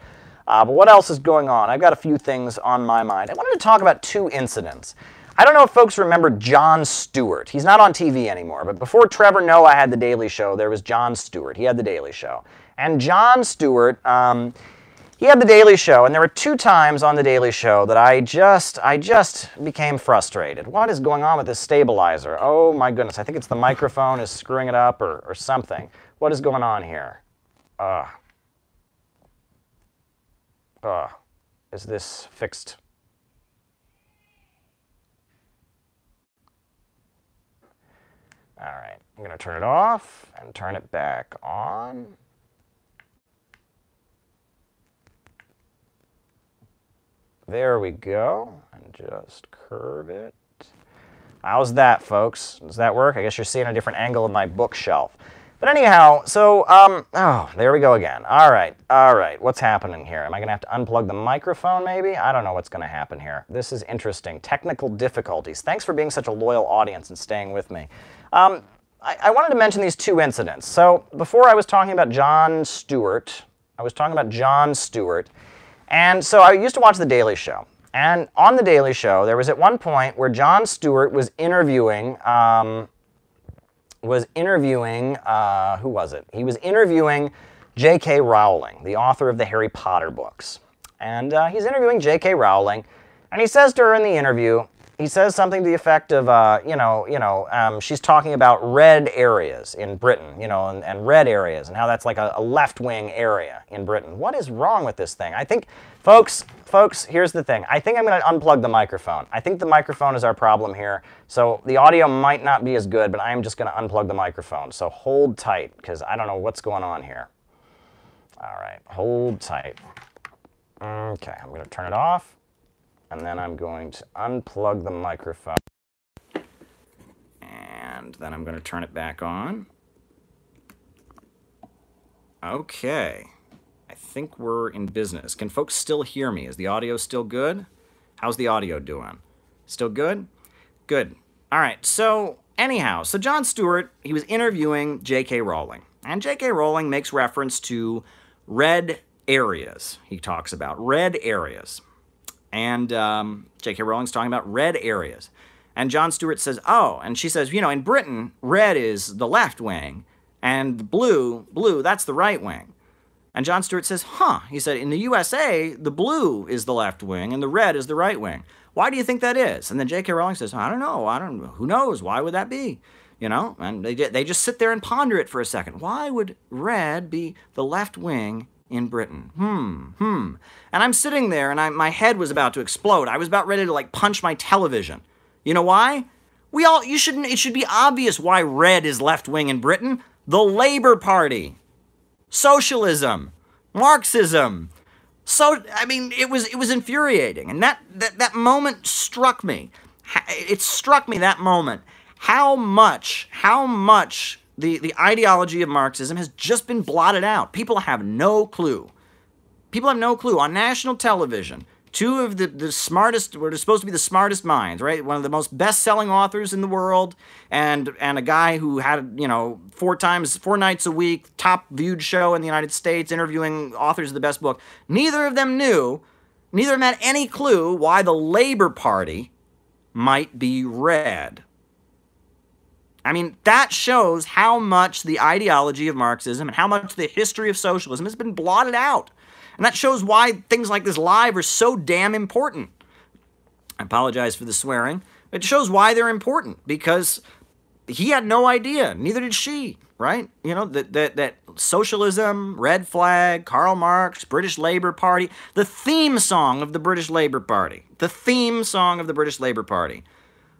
But what else is going on? I've got a few things on my mind. I wanted to talk about two incidents. I don't know if folks remember Jon Stewart. He's not on TV anymore, but before Trevor Noah had The Daily Show, there was Jon Stewart. He had The Daily Show. And Jon Stewart, he had The Daily Show, and there were two times on The Daily Show that I just became frustrated. What is going on with this stabilizer? Oh my goodness, I think it's the microphone is screwing it up or something. What is going on here? Is this fixed? All right, I'm going to turn it off and turn it back on. There we go, and just curve it. How's that, folks? Does that work? I guess you're seeing a different angle of my bookshelf. But anyhow, so, there we go again. All right, what's happening here? Am I going to have to unplug the microphone, maybe? I don't know what's going to happen here. This is interesting. Technical difficulties. Thanks for being such a loyal audience and staying with me. I wanted to mention these two incidents. So, before I was talking about Jon Stewart, and so I used to watch The Daily Show. And on The Daily Show, there was at one point where Jon Stewart was interviewing, who was it? He was interviewing J.K. Rowling, the author of the Harry Potter books. And he's interviewing J.K. Rowling, and he says to her in the interview, he says something to the effect of, she's talking about red areas in Britain, and red areas, and how that's like a left-wing area in Britain. What is wrong with this thing? I think, folks, here's the thing. I think I'm going to unplug the microphone. I think the microphone is our problem here. So the audio might not be as good, but I am just going to unplug the microphone. So hold tight, because I don't know what's going on here. All right, hold tight. Okay, I'm going to turn it off. And then I'm going to unplug the microphone. And then I'm going to turn it back on. Okay. I think we're in business. Can folks still hear me? Is the audio still good? How's the audio doing? Still good? Good. All right. So anyhow, so Jon Stewart, he was interviewing J.K. Rowling. And J.K. Rowling makes reference to red areas. He talks about red areas. And J.K. Rowling's talking about red areas. And Jon Stewart says, oh, and she says, in Britain, red is the left wing, and blue, that's the right wing. And Jon Stewart says, he said, in the USA, the blue is the left wing, and the red is the right wing. Why do you think that is? And then J.K. Rowling says, I don't know, who knows, why would that be? And they just sit there and ponder it for a second. Why would red be the left wing in Britain? And I'm sitting there, and my head was about to explode. I was about ready to, punch my television. You know why? It should be obvious why red is left-wing in Britain. The Labour Party. Socialism. Marxism. It was infuriating. And that moment struck me. It struck me, that moment, how much the ideology of Marxism has just been blotted out. People have no clue. People have no clue. On national television, Two of the smartest, what are supposed to be the smartest minds, right? One of the most best-selling authors in the world, and a guy who had, you know, 4 nights a week, top viewed show in the United States, interviewing authors of the best book. Neither of them had any clue why the Labor Party might be red. I mean, that shows how much the ideology of Marxism and how much the history of socialism has been blotted out. And that shows why things like this live are so damn important. I apologize for the swearing. It shows why they're important, because he had no idea. Neither did she, right? You know, that socialism, red flag, Karl Marx, British Labour Party, the theme song of the British Labour Party. The theme song of the British Labour Party.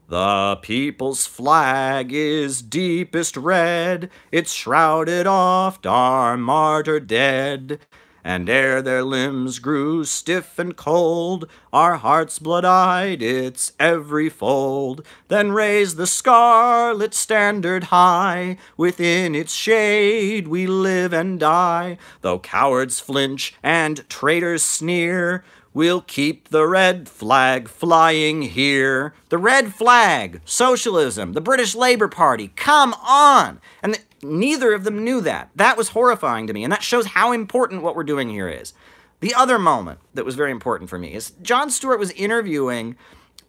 The people's flag is deepest red. It's shrouded oft our martyr dead. And ere their limbs grew stiff and cold, our hearts blood-eyed its every fold. Then raised the scarlet standard high, within its shade we live and die. Though cowards flinch and traitors sneer, we'll keep the red flag flying here. The red flag, socialism, the British Labour Party, come on! And neither of them knew that. That was horrifying to me, and that shows how important what we're doing here is. The other moment that was very important for me is Jon Stewart was interviewing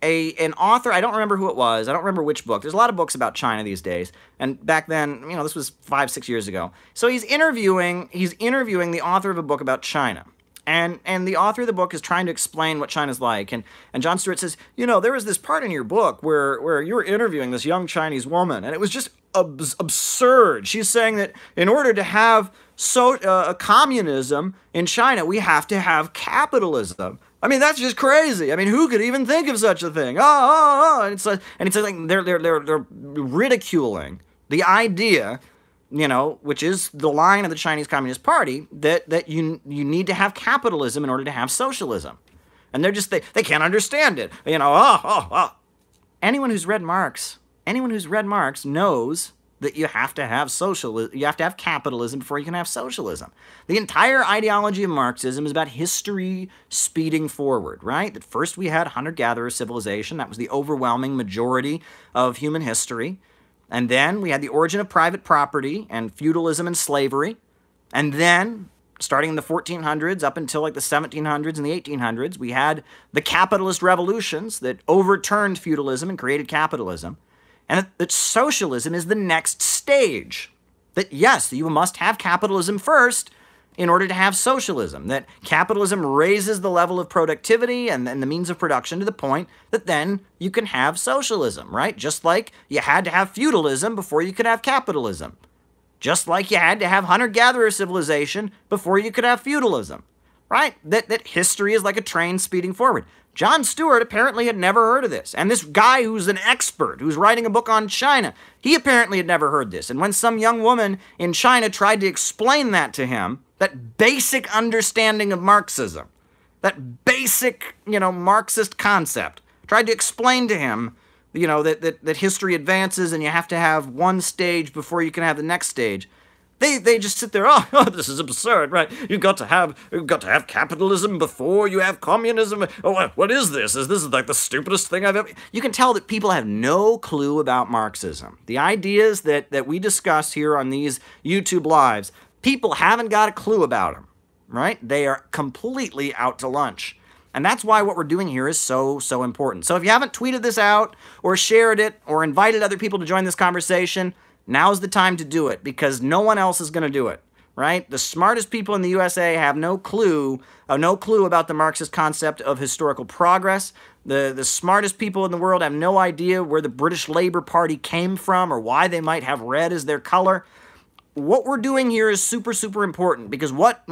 an author. I don't remember who it was. I don't remember which book. There's a lot of books about China these days, and back then, you know, this was 5-6 years ago. So he's interviewing the author of a book about China. And the author of the book is trying to explain what China's like. And Jon Stewart says, you know, there was this part in your book where you were interviewing this young Chinese woman, and it was just absurd. She's saying that in order to have communism in China, we have to have capitalism. I mean, that's just crazy. I mean, who could even think of such a thing? And it's like they're ridiculing the idea, you know, which is the line of the Chinese Communist Party, that you need to have capitalism in order to have socialism. And they're just, they can't understand it. You know, Anyone who's read Marx knows that you have to have capitalism before you can have socialism. The entire ideology of Marxism is about history speeding forward, right? That first we had hunter-gatherer civilization. That was the overwhelming majority of human history. And then we had the origin of private property and feudalism and slavery. And then, starting in the 1400s up until like the 1700s and the 1800s, we had the capitalist revolutions that overturned feudalism and created capitalism. And that socialism is the next stage. That yes, you must have capitalism first in order to have socialism. That capitalism raises the level of productivity and the means of production to the point that then you can have socialism, right? Just like you had to have feudalism before you could have capitalism. Just like you had to have hunter-gatherer civilization before you could have feudalism, right? That history is like a train speeding forward. Jon Stewart apparently had never heard of this. And this guy who's an expert, who's writing a book on China, he apparently had never heard this. And when some young woman in China tried to explain that to him, that basic understanding of Marxism, that basic, you know, Marxist concept, tried to explain to him, you know, that history advances and you have to have one stage before you can have the next stage. They just sit there, oh, this is absurd, right? You've got to have capitalism before you have communism. Oh, what is this? Is this like the stupidest thing I've ever... You can tell that people have no clue about Marxism. The ideas that we discuss here on these YouTube lives, people haven't got a clue about them, right? They are completely out to lunch. And that's why what we're doing here is so important. So if you haven't tweeted this out or shared it or invited other people to join this conversation, now's the time to do it, because no one else is going to do it, right? The smartest people in the USA have no clue about the Marxist concept of historical progress. The smartest people in the world have no idea where the British Labour Party came from or why they might have red as their color. What we're doing here is super important, because what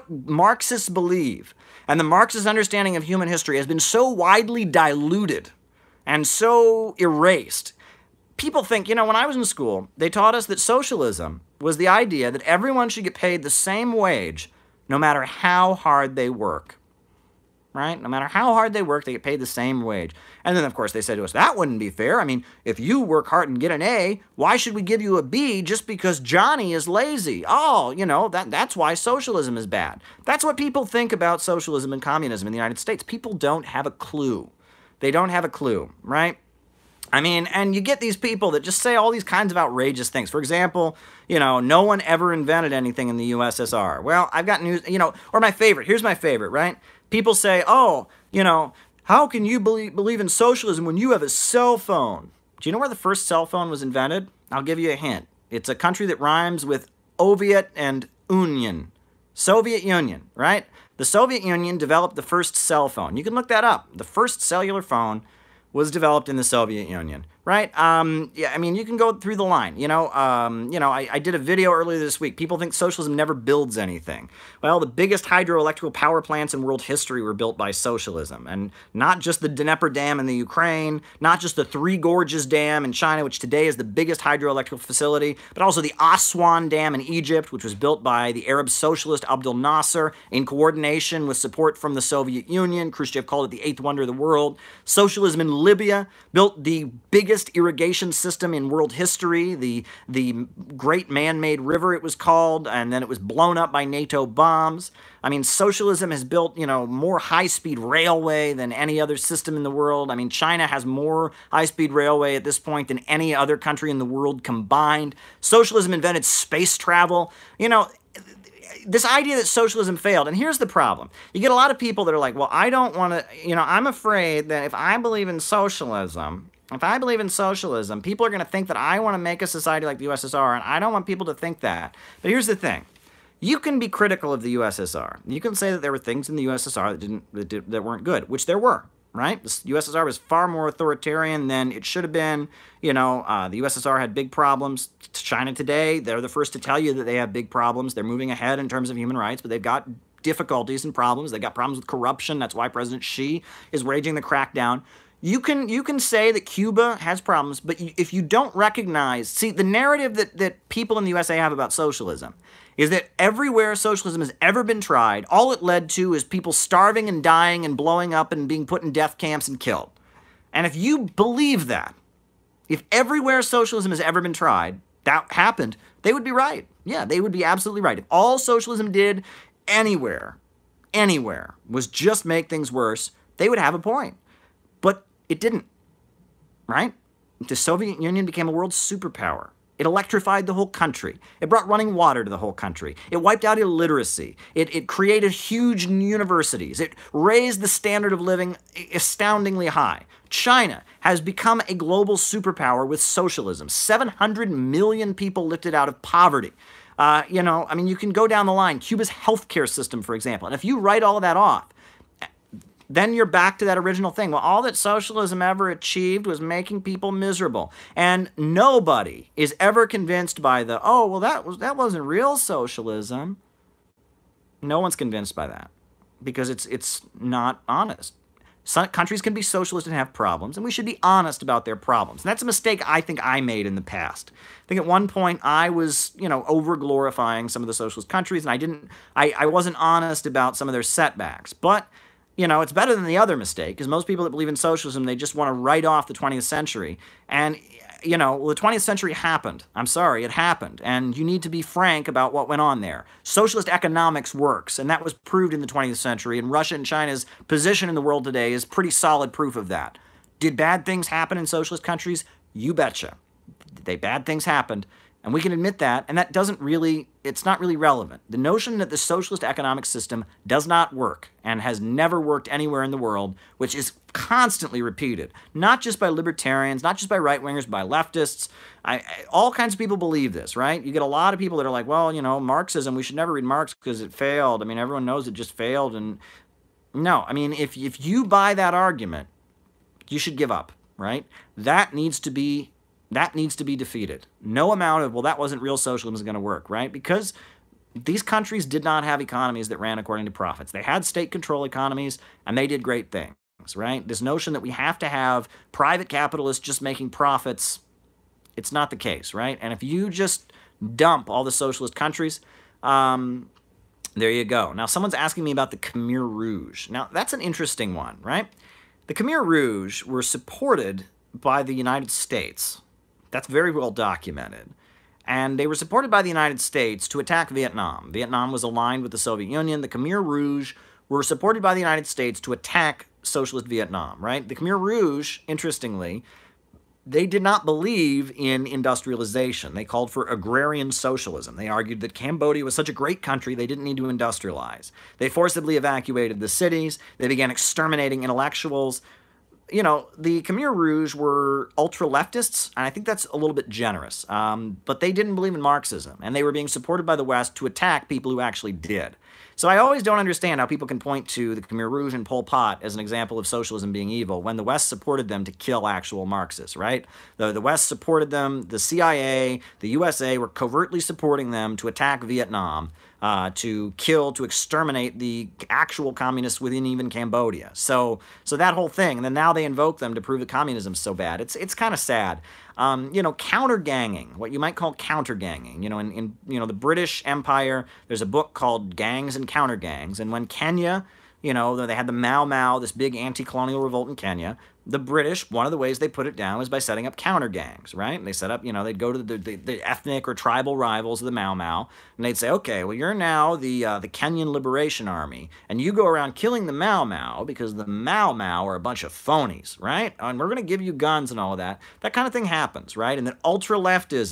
Marxists believe and the Marxist understanding of human history has been so widely diluted and so erased. People think, you know, when I was in school, they taught us that socialism was the idea that everyone should get paid the same wage no matter how hard they work. right? No matter how hard they work, they get paid the same wage. And then, of course, they said to us, that wouldn't be fair. I mean, if you work hard and get an A, why should we give you a B just because Johnny is lazy? Oh, you know, that's why socialism is bad. That's what people think about socialism and communism in the United States. People don't have a clue. They don't have a clue, right? I mean, and you get these people that just say all these kinds of outrageous things. For example, you know, no one ever invented anything in the USSR. Well, I've got news, you know, or my favorite. Here's my favorite, right? People say, oh, you know, how can you believe in socialism when you have a cell phone? Do you know where the first cell phone was invented? I'll give you a hint. It's a country that rhymes with Oviet and Union. Soviet Union, right? The Soviet Union developed the first cell phone. You can look that up. The first cellular phone was developed in the Soviet Union, right? Yeah, I mean, you can go through the line. I did a video earlier this week. People think socialism never builds anything. Well, the biggest hydroelectric power plants in world history were built by socialism, and not just the Dnieper Dam in the Ukraine, not just the Three Gorges Dam in China, which today is the biggest hydroelectric facility, but also the Aswan Dam in Egypt, which was built by the Arab socialist Abdel Nasser in coordination with support from the Soviet Union. Khrushchev called it the eighth wonder of the world. Socialism in Libya built the biggest irrigation system in world history, the Great Man-Made River it was called, and then it was blown up by NATO bombs. I mean, socialism has built, more high-speed railway than any other system in the world. I mean, China has more high-speed railway at this point than any other country in the world combined. Socialism invented space travel. This idea that socialism failed, and here's the problem. You get a lot of people that are like, well, I don't want to, I'm afraid that if I believe in socialism, people are going to think that I want to make a society like the USSR, and I don't want people to think that. But here's the thing. You can be critical of the USSR. You can say that there were things in the USSR that weren't good, which there were. Right? The USSR was far more authoritarian than it should have been. The USSR had big problems. China today, they're the first to tell you that they have big problems. They're moving ahead in terms of human rights, but they've got difficulties and problems. They've got problems with corruption. That's why President Xi is waging the crackdown. You can say that Cuba has problems, but if you don't recognize... See, the narrative that people in the USA have about socialism is that everywhere socialism has ever been tried, all it led to is people starving and dying and blowing up and being put in death camps and killed. And if you believe that, if everywhere socialism has ever been tried, that happened, they would be right. Yeah, they would be absolutely right. If all socialism did anywhere, was just make things worse, they would have a point. But it didn't, right? The Soviet Union became a world superpower. It electrified the whole country. It brought running water to the whole country. It wiped out illiteracy. It created huge universities. It raised the standard of living astoundingly high. China has become a global superpower with socialism. 700 million people lifted out of poverty. You can go down the line. Cuba's healthcare system, for example. And if you write all of that off, then you're back to that original thing. Well, all that socialism ever achieved was making people miserable. And nobody is ever convinced by that wasn't real socialism. No one's convinced by that because it's not honest. Some countries can be socialist and have problems, and we should be honest about their problems. And that's a mistake I think I made in the past. I think at one point I was, over-glorifying some of the socialist countries, and I wasn't honest about some of their setbacks. But it's better than the other mistake, because most people that believe in socialism, they just want to write off the 20th century. And, the 20th century happened. I'm sorry, it happened. And you need to be frank about what went on there. Socialist economics works, and that was proved in the 20th century. And Russia and China's position in the world today is pretty solid proof of that. Did bad things happen in socialist countries? You betcha. Bad things happened. And we can admit that, and that it's not really relevant. The notion that the socialist economic system does not work and has never worked anywhere in the world, which is constantly repeated, not just by libertarians, not just by right-wingers, by leftists. All kinds of people believe this, right? You get a lot of people that are like, well, Marxism, we should never read Marx because it failed. I mean, everyone knows it just failed. And no, I mean, if you buy that argument, you should give up, right? That needs to be defeated. No amount of, well, that wasn't real socialism is going to work, right? Because these countries did not have economies that ran according to profits. They had state-control economies, and they did great things, right? This notion that we have to have private capitalists just making profits, it's not the case, right? And if you just dump all the socialist countries, There you go. Now, someone's asking me about the Khmer Rouge. Now, that's an interesting one, right? The Khmer Rouge were supported by the United States. That's very well documented. And they were supported by the United States to attack Vietnam. Vietnam was aligned with the Soviet Union. The Khmer Rouge were supported by the United States to attack socialist Vietnam, right? The Khmer Rouge, interestingly, they did not believe in industrialization. They called for agrarian socialism. They argued that Cambodia was such a great country, they didn't need to industrialize. They forcibly evacuated the cities. They began exterminating intellectuals. You know, the Khmer Rouge were ultra-leftists, and I think that's a little bit generous. But they didn't believe in Marxism, and they were being supported by the West to attack people who actually did. So I always don't understand how people can point to the Khmer Rouge and Pol Pot as an example of socialism being evil when the West supported them to kill actual Marxists, right? The West supported them, the CIA, the USA were covertly supporting them to attack Vietnam, to kill, to exterminate the actual communists within even Cambodia. So that whole thing, and then now they invoke them to prove that communism's so bad. It's kind of sad. You know, counter-ganging, what you might call counter-ganging. You know, in the British Empire, there's a book called Gangs and Counter-Gangs, and when Kenya, you know, they had the Mau Mau, this big anti-colonial revolt in Kenya, the British, one of the ways they put it down was by setting up counter-gangs, right? They set up, you know, they'd go to the ethnic or tribal rivals of the Mau Mau, and they'd say, okay, well, you're now the Kenyan Liberation Army, and you go around killing the Mau Mau because the Mau Mau are a bunch of phonies, right? And we're going to give you guns and all of that. That kind of thing happens, right? And that ultra-leftists,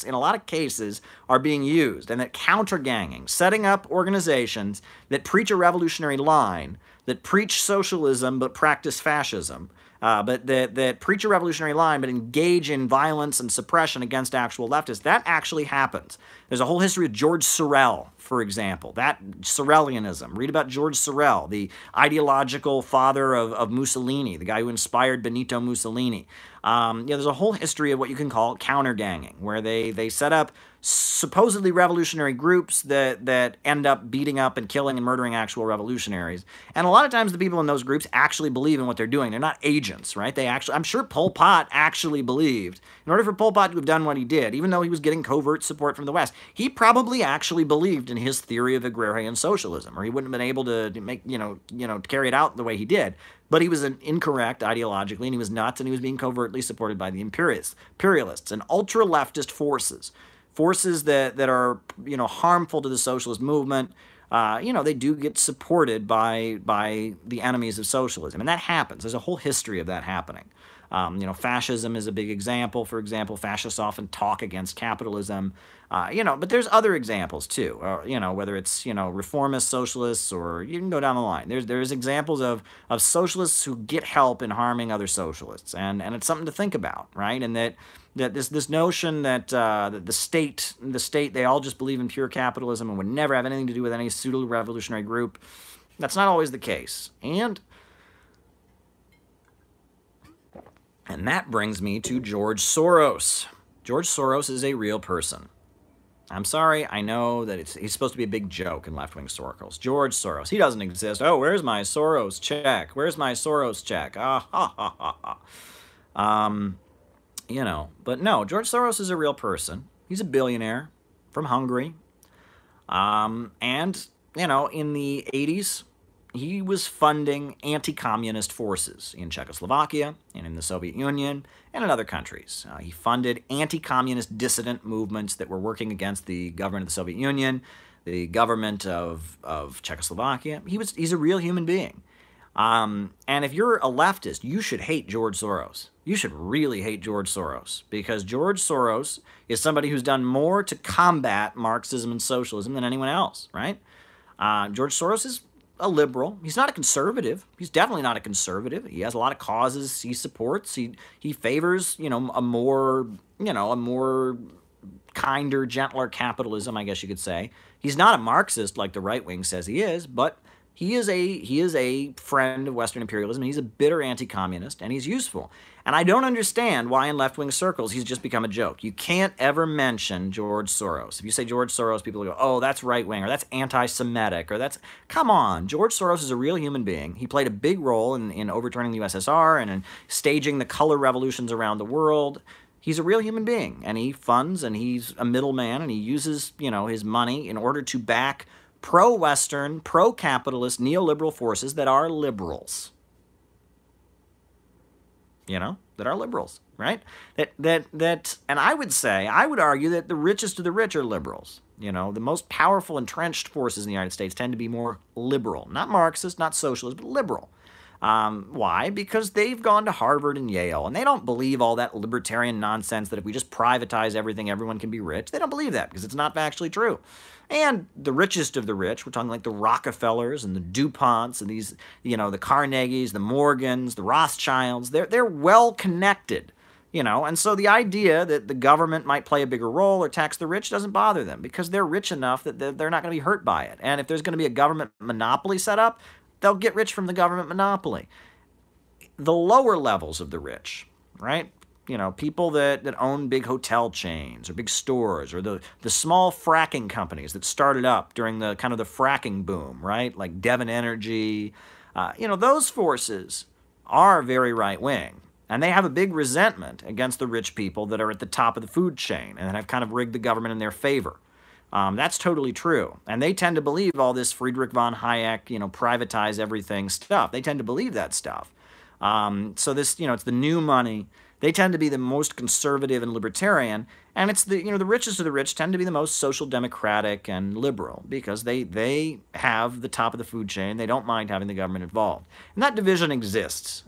in a lot of cases, are being used, and that counter-ganging, setting up organizations that preach a revolutionary line, that preach socialism but practice fascism, but that preach a revolutionary line but engage in violence and suppression against actual leftists. That actually happens. There's a whole history of George Sorel, for example. That Sorelianism. Read about George Sorel, the ideological father of Mussolini, the guy who inspired Benito Mussolini. There's a whole history of what you can call counter-ganging, where they set up supposedly revolutionary groups that end up beating up and killing and murdering actual revolutionaries. And a lot of times the people in those groups actually believe in what they're doing. They're not agents, right? I'm sure Pol Pot actually believed, in order for Pol Pot to have done what he did, even though he was getting covert support from the West, he probably actually believed in his theory of agrarian socialism, or he wouldn't have been able to make, carry it out the way he did. But he was incorrect ideologically, and he was nuts, and he was being covertly supported by the imperialists and ultra-leftist forces that are, harmful to the socialist movement. They do get supported by the enemies of socialism, and that happens. There's a whole history of that happening. Fascism is a big example. For example, fascists often talk against capitalism. But there's other examples too. Whether it's reformist socialists, or you can go down the line. There's examples of socialists who get help in harming other socialists, and it's something to think about, right? And that this notion that the state they all just believe in pure capitalism and would never have anything to do with any pseudo-revolutionary group. That's not always the case, and that brings me to George Soros. George Soros is a real person. I'm sorry, I know that he's supposed to be a big joke in left-wing circles. George Soros, he doesn't exist. Oh, where's my Soros check? Where's my Soros check? Ah, ha, ha, ha, ha. But no, George Soros is a real person. He's a billionaire from Hungary. In the 80s, he was funding anti-communist forces in Czechoslovakia and in the Soviet Union and in other countries. He funded anti-communist dissident movements that were working against the government of the Soviet Union, the government of Czechoslovakia. He's a real human being. And if you're a leftist, you should hate George Soros. You should really hate George Soros, because George Soros is somebody who's done more to combat Marxism and socialism than anyone else, right? George Soros is a liberal. He's not a conservative. He's definitely not a conservative. He has a lot of causes he supports. He favors, a more kinder, gentler capitalism, I guess you could say. He's not a Marxist like the right wing says he is, but he is a friend of Western imperialism. He's a bitter anti-communist, and he's useful. And I don't understand why in left-wing circles he's just become a joke. You can't ever mention George Soros. If you say George Soros, people go, oh, that's right-wing, or that's anti-Semitic, or that's... Come on, George Soros is a real human being. He played a big role in overturning the USSR and in staging the color revolutions around the world. He's a real human being, and he funds, and he's a middleman, and he uses, his money in order to back pro-Western, pro-capitalist, neoliberal forces that are liberals. That are liberals, right? And I would argue that the richest of the rich are liberals. The most powerful entrenched forces in the United States tend to be more liberal, not Marxist, not socialist, but liberal. Why? Because they've gone to Harvard and Yale, and they don't believe all that libertarian nonsense that if we just privatize everything, everyone can be rich. They don't believe that because it's not factually true. And the richest of the rich, we're talking like the Rockefellers and the DuPonts and these, the Carnegies, the Morgans, the Rothschilds, they're well connected, and so the idea that the government might play a bigger role or tax the rich doesn't bother them because they're rich enough that they're not going to be hurt by it. And if there's going to be a government monopoly set up, they'll get rich from the government monopoly. The lower levels of the rich, right? People that own big hotel chains or big stores or the small fracking companies that started up during the kind of the fracking boom, right? Like Devon Energy, those forces are very right-wing. And they have a big resentment against the rich people that are at the top of the food chain and have kind of rigged the government in their favor. That's totally true. And they tend to believe all this Friedrich von Hayek, privatize everything stuff. They tend to believe that stuff. So this, it's the new money. They tend to be the most conservative and libertarian. And it's the richest of the rich tend to be the most social democratic and liberal because they have the top of the food chain. They don't mind having the government involved. And that division exists.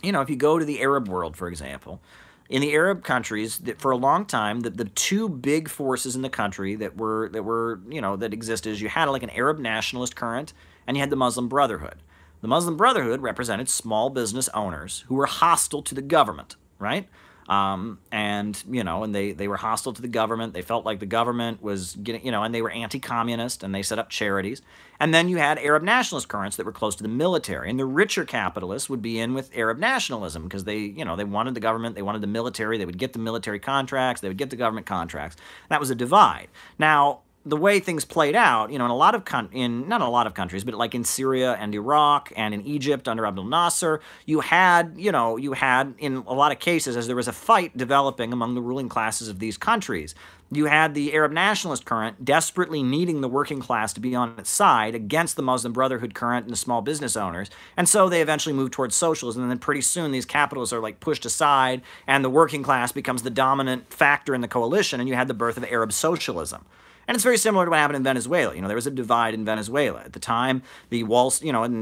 If you go to the Arab world, for example, in the Arab countries, for a long time, the two big forces in the country that existed is you had like an Arab nationalist current and you had the Muslim Brotherhood. The Muslim Brotherhood represented small business owners who were hostile to the government, right? And they were hostile to the government. They felt like the government was getting, and they were anti-communist, and they set up charities. And then you had Arab nationalist currents that were close to the military. And the richer capitalists would be in with Arab nationalism because they wanted the government, they wanted the military, they would get the military contracts, they would get the government contracts. That was a divide. Now, the way things played out, in a lot of not a lot of countries, but like in Syria and Iraq and in Egypt under Abdel Nasser, you had in a lot of cases, as there was a fight developing among the ruling classes of these countries, you had the Arab nationalist current desperately needing the working class to be on its side against the Muslim Brotherhood current and the small business owners. And so they eventually moved towards socialism. And then pretty soon these capitalists are like pushed aside and the working class becomes the dominant factor in the coalition. And you had the birth of Arab socialism. And it's very similar to what happened in Venezuela. There was a divide in Venezuela. At the time, in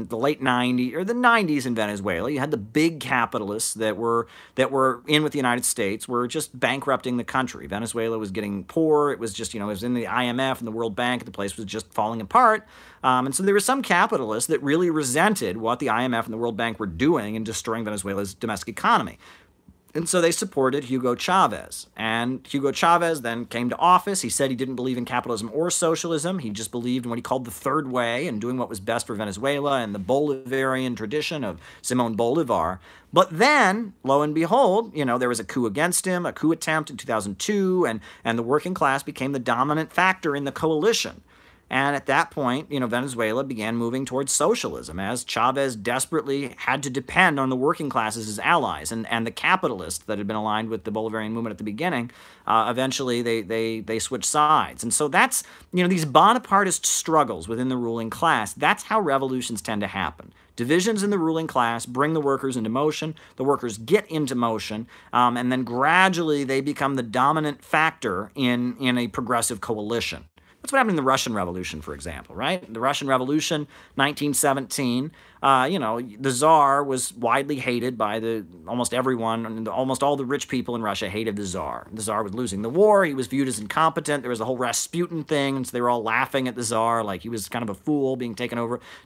the late 90s, or the 90s in Venezuela, you had the big capitalists that were in with the United States were just bankrupting the country. Venezuela was getting poor. It was just, it was in the IMF and the World Bank. The place was just falling apart. And so there were some capitalists that really resented what the IMF and the World Bank were doing in destroying Venezuela's domestic economy. And so they supported Hugo Chavez. And Hugo Chavez then came to office. He said he didn't believe in capitalism or socialism. He just believed in what he called the third way and doing what was best for Venezuela and the Bolivarian tradition of Simón Bolívar. But then, lo and behold, there was a coup against him, a coup attempt in 2002, and the working class became the dominant factor in the coalition. And at that point, Venezuela began moving towards socialism as Chavez desperately had to depend on the working classes as allies. And the capitalists that had been aligned with the Bolivarian movement at the beginning, eventually they switched sides. And so that's, these Bonapartist struggles within the ruling class, that's how revolutions tend to happen. Divisions in the ruling class bring the workers into motion, the workers get into motion, and then gradually they become the dominant factor in a progressive coalition. That's what happened in the Russian Revolution, for example, right? The Russian Revolution, 1917, the Tsar was widely hated by almost everyone, and almost all the rich people in Russia hated the Tsar. The Tsar was losing the war, he was viewed as incompetent, there was a whole Rasputin thing, and so they were all laughing at the Tsar, like he was kind of a fool being taken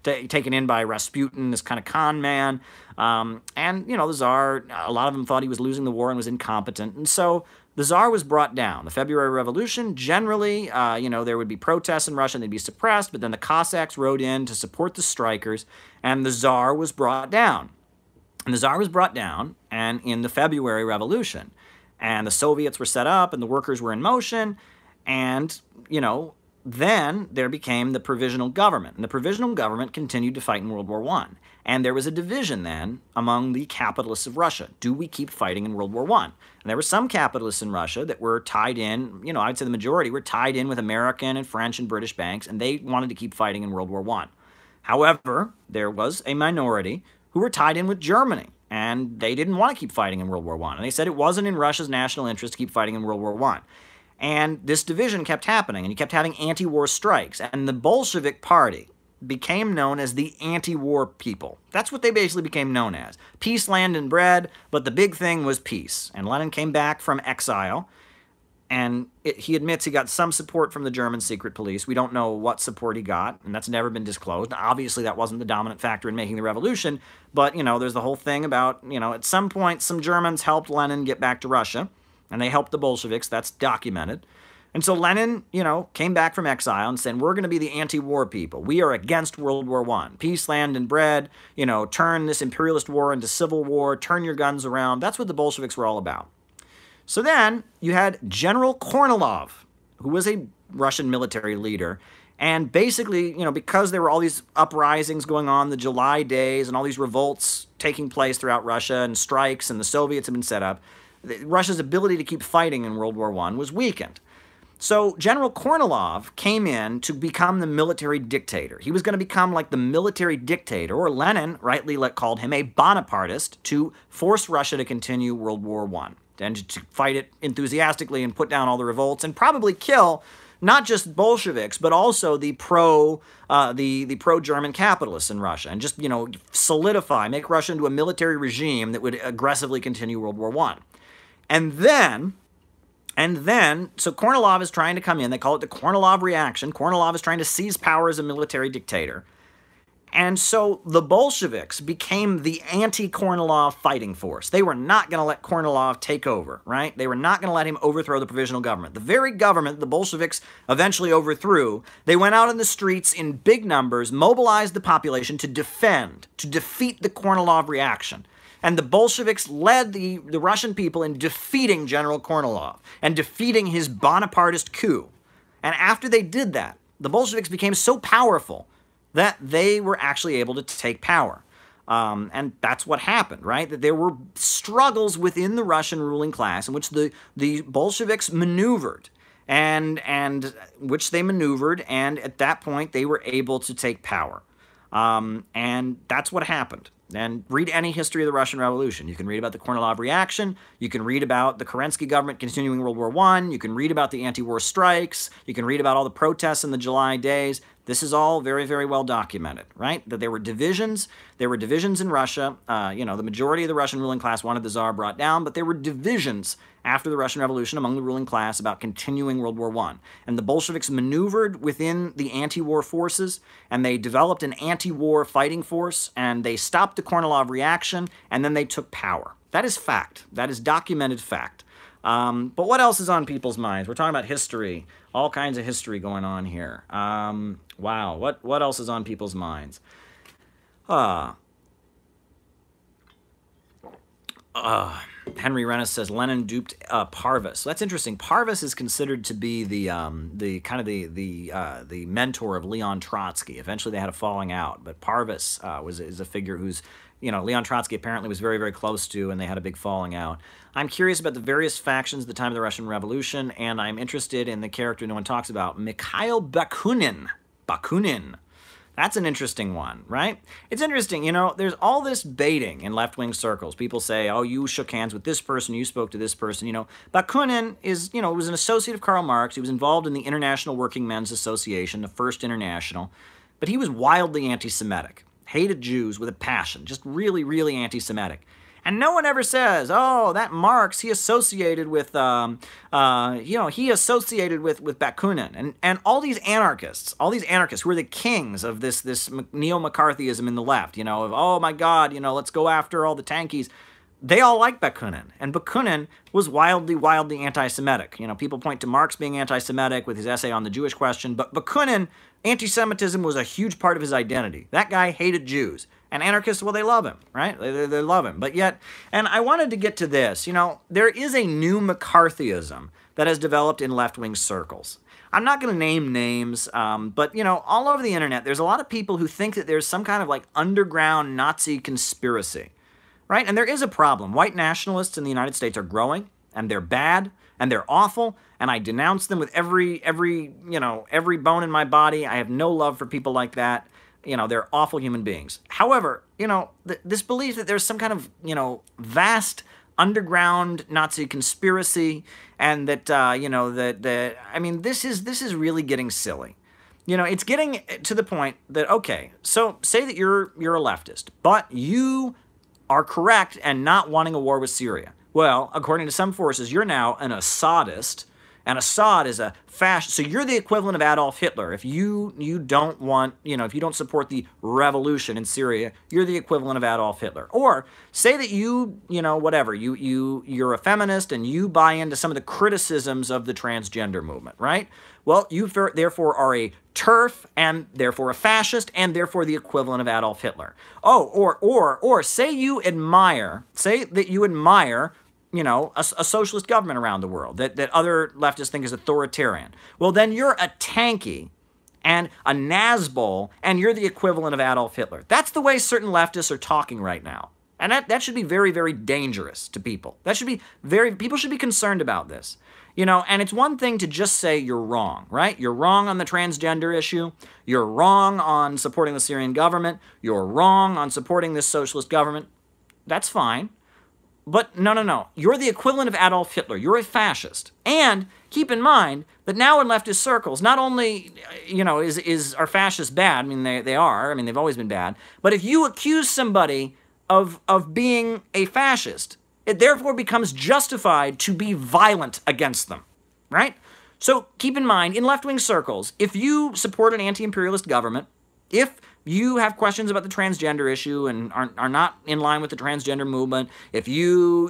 in by Rasputin, this kind of con man. The Tsar, a lot of them thought he was losing the war and was incompetent, and so the Tsar was brought down. The February Revolution, generally, there would be protests in Russia and they'd be suppressed, but then the Cossacks rode in to support the strikers, and the Tsar was brought down. And the Tsar was brought down in the February Revolution. And the Soviets were set up, and the workers were in motion, and, then there became the Provisional Government, and the Provisional Government continued to fight in World War I. And there was a division then among the capitalists of Russia. Do we keep fighting in World War I? And there were some capitalists in Russia that were tied in, I'd say the majority were tied in with American and French and British banks, and they wanted to keep fighting in World War I. However, there was a minority who were tied in with Germany, and they didn't want to keep fighting in World War I. And they said it wasn't in Russia's national interest to keep fighting in World War I. And this division kept happening, and you kept having anti-war strikes. And the Bolshevik Party became known as the anti-war people. That's what they basically became known as. Peace, land, and bread, but the big thing was peace. And Lenin came back from exile, and he admits he got some support from the German secret police. We don't know what support he got, and that's never been disclosed. Obviously, that wasn't the dominant factor in making the revolution, but, there's the whole thing about, at some point, some Germans helped Lenin get back to Russia, and they helped the Bolsheviks. That's documented. And so Lenin, came back from exile and said, we're going to be the anti-war people. We are against World War I. Peace, land, and bread, turn this imperialist war into civil war, turn your guns around. That's what the Bolsheviks were all about. So then you had General Kornilov, who was a Russian military leader. And basically, because there were all these uprisings going on, the July days, and all these revolts taking place throughout Russia, and strikes, and the Soviets had been set up, Russia's ability to keep fighting in World War I was weakened. So General Kornilov came in to become the military dictator. He was going to become like the military dictator, or Lenin rightly called him a Bonapartist, to force Russia to continue World War I and to fight it enthusiastically and put down all the revolts and probably kill not just Bolsheviks, but also the pro-German capitalists in Russia, and just, solidify, make Russia into a military regime that would aggressively continue World War I. And then, so Kornilov is trying to come in. They call it the Kornilov reaction. Kornilov is trying to seize power as a military dictator. And so the Bolsheviks became the anti-Kornilov fighting force. They were not going to let Kornilov take over, right? They were not going to let him overthrow the provisional government. The very government the Bolsheviks eventually overthrew, they went out in the streets in big numbers, mobilized the population to defeat the Kornilov reaction. And the Bolsheviks led the Russian people in defeating General Kornilov and defeating his Bonapartist coup. And after they did that, the Bolsheviks became so powerful that they were actually able to take power. And that's what happened, right? That there were struggles within the Russian ruling class in which the Bolsheviks maneuvered, and at that point they were able to take power. And that's what happened. And read any history of the Russian Revolution. You can read about the Kornilov reaction. You can read about the Kerensky government continuing World War I. You can read about the anti-war strikes. You can read about all the protests in the July days. This is all very, very well documented, right? That there were divisions. There were divisions in Russia. The majority of the Russian ruling class wanted the Tsar brought down, but there were divisions after the Russian Revolution among the ruling class about continuing World War I. And the Bolsheviks maneuvered within the anti-war forces, and they developed an anti-war fighting force, and they stopped the Kornilov reaction, and then they took power. That is fact. That is documented fact. But what else is on people's minds? We're talking about history. All kinds of history going on here. Wow. What else is on people's minds? Henry Rennes says Lenin duped Parvus. So that's interesting. Parvus is considered to be the mentor of Leon Trotsky. Eventually, they had a falling out, but Parvus is a figure who's Leon Trotsky apparently was very, very close to, and they had a big falling out. I'm curious about the various factions at the time of the Russian Revolution, and I'm interested in the character no one talks about, Mikhail Bakunin. Bakunin. That's an interesting one, right? It's interesting, there's all this baiting in left-wing circles. People say, oh, you shook hands with this person, you spoke to this person, Bakunin was an associate of Karl Marx. He was involved in the International Working Men's Association, the First International, but he was wildly anti-Semitic, hated Jews with a passion, just really, really anti-Semitic. And no one ever says, oh, that Marx, he associated with, Bakunin. And all these anarchists who are the kings of this neo-McCarthyism in the left, of, oh my God, let's go after all the tankies. they all like Bakunin, and Bakunin was wildly, wildly anti-Semitic. You know, people point to Marx being anti-Semitic with his essay on the Jewish question, but Bakunin, anti-Semitism was a huge part of his identity. That guy hated Jews. And anarchists, well, they love him, right? They love him. But yet, and I wanted to get to this, you know, there is a new McCarthyism that has developed in left-wing circles. I'm not going to name names, but, you know, all over the internet, there's a lot of people who think that there's some kind of like underground Nazi conspiracy. Right? And there is a problem. White nationalists in the United States are growing, and they're bad, and they're awful, and I denounce them with every bone in my body. I have no love for people like that. You know, they're awful human beings. However, you know, this belief that there's some kind of, you know, vast underground Nazi conspiracy, and that, I mean, this is really getting silly. You know, it's getting to the point that, okay, so say that you're a leftist, but you are correct and not wanting a war with Syria. Well, according to some forces, you're now an Assadist, and Assad is a fascist. So you're the equivalent of Adolf Hitler. If you don't want, you know, if you don't support the revolution in Syria, you're the equivalent of Adolf Hitler. Or say that you're a feminist and you buy into some of the criticisms of the transgender movement, right? Well, you therefore are a TERF, and therefore a fascist, and therefore the equivalent of Adolf Hitler. Oh, or say that you admire, you know, a socialist government around the world that other leftists think is authoritarian. Well, then you're a tanky and a Nazbol, and you're the equivalent of Adolf Hitler. That's the way certain leftists are talking right now. And that should be very, very dangerous to people. People should be concerned about this. You know, and it's one thing to just say you're wrong, right? You're wrong on the transgender issue. You're wrong on supporting the Syrian government. You're wrong on supporting this socialist government. That's fine. But no. You're the equivalent of Adolf Hitler. You're a fascist. And keep in mind that now in leftist circles, not only, you know, are fascists bad, I mean, they are, I mean, they've always been bad, but if you accuse somebody of being a fascist, it therefore becomes justified to be violent against them, right? So keep in mind, in left-wing circles, if you support an anti-imperialist government, if you have questions about the transgender issue and are not in line with the transgender movement, if you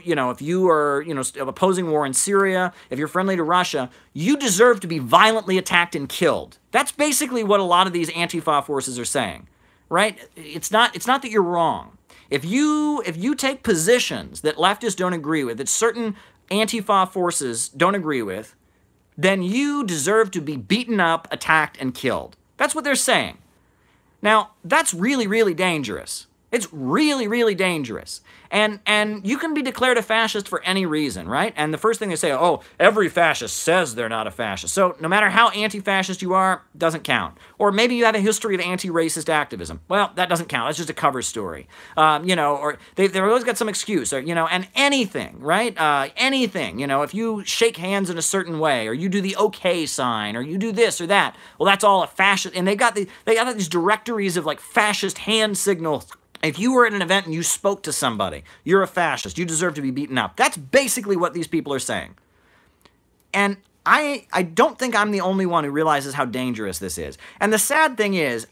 are, you know, opposing war in Syria, if you're friendly to Russia, you deserve to be violently attacked and killed. That's basically what a lot of these Antifa forces are saying, right? It's not that you're wrong. If you take positions that leftists don't agree with, that certain Antifa forces don't agree with, then you deserve to be beaten up, attacked, and killed. That's what they're saying. Now, that's really, really dangerous. It's really, really dangerous. And you can be declared a fascist for any reason, right? And the first thing they say, oh, every fascist says they're not a fascist. So no matter how anti-fascist you are, doesn't count. Or maybe you have a history of anti-racist activism. Well, that doesn't count. That's just a cover story. You know, or they've always got some excuse. Or, you know, and anything, right? Anything, you know, if you shake hands in a certain way, or you do the okay sign, or you do this or that, well, that's all a fascist. And they got these directories of like fascist hand signals. If you were at an event and you spoke to somebody, you're a fascist, you deserve to be beaten up. That's basically what these people are saying. And I don't think I'm the only one who realizes how dangerous this is. And the sad thing is,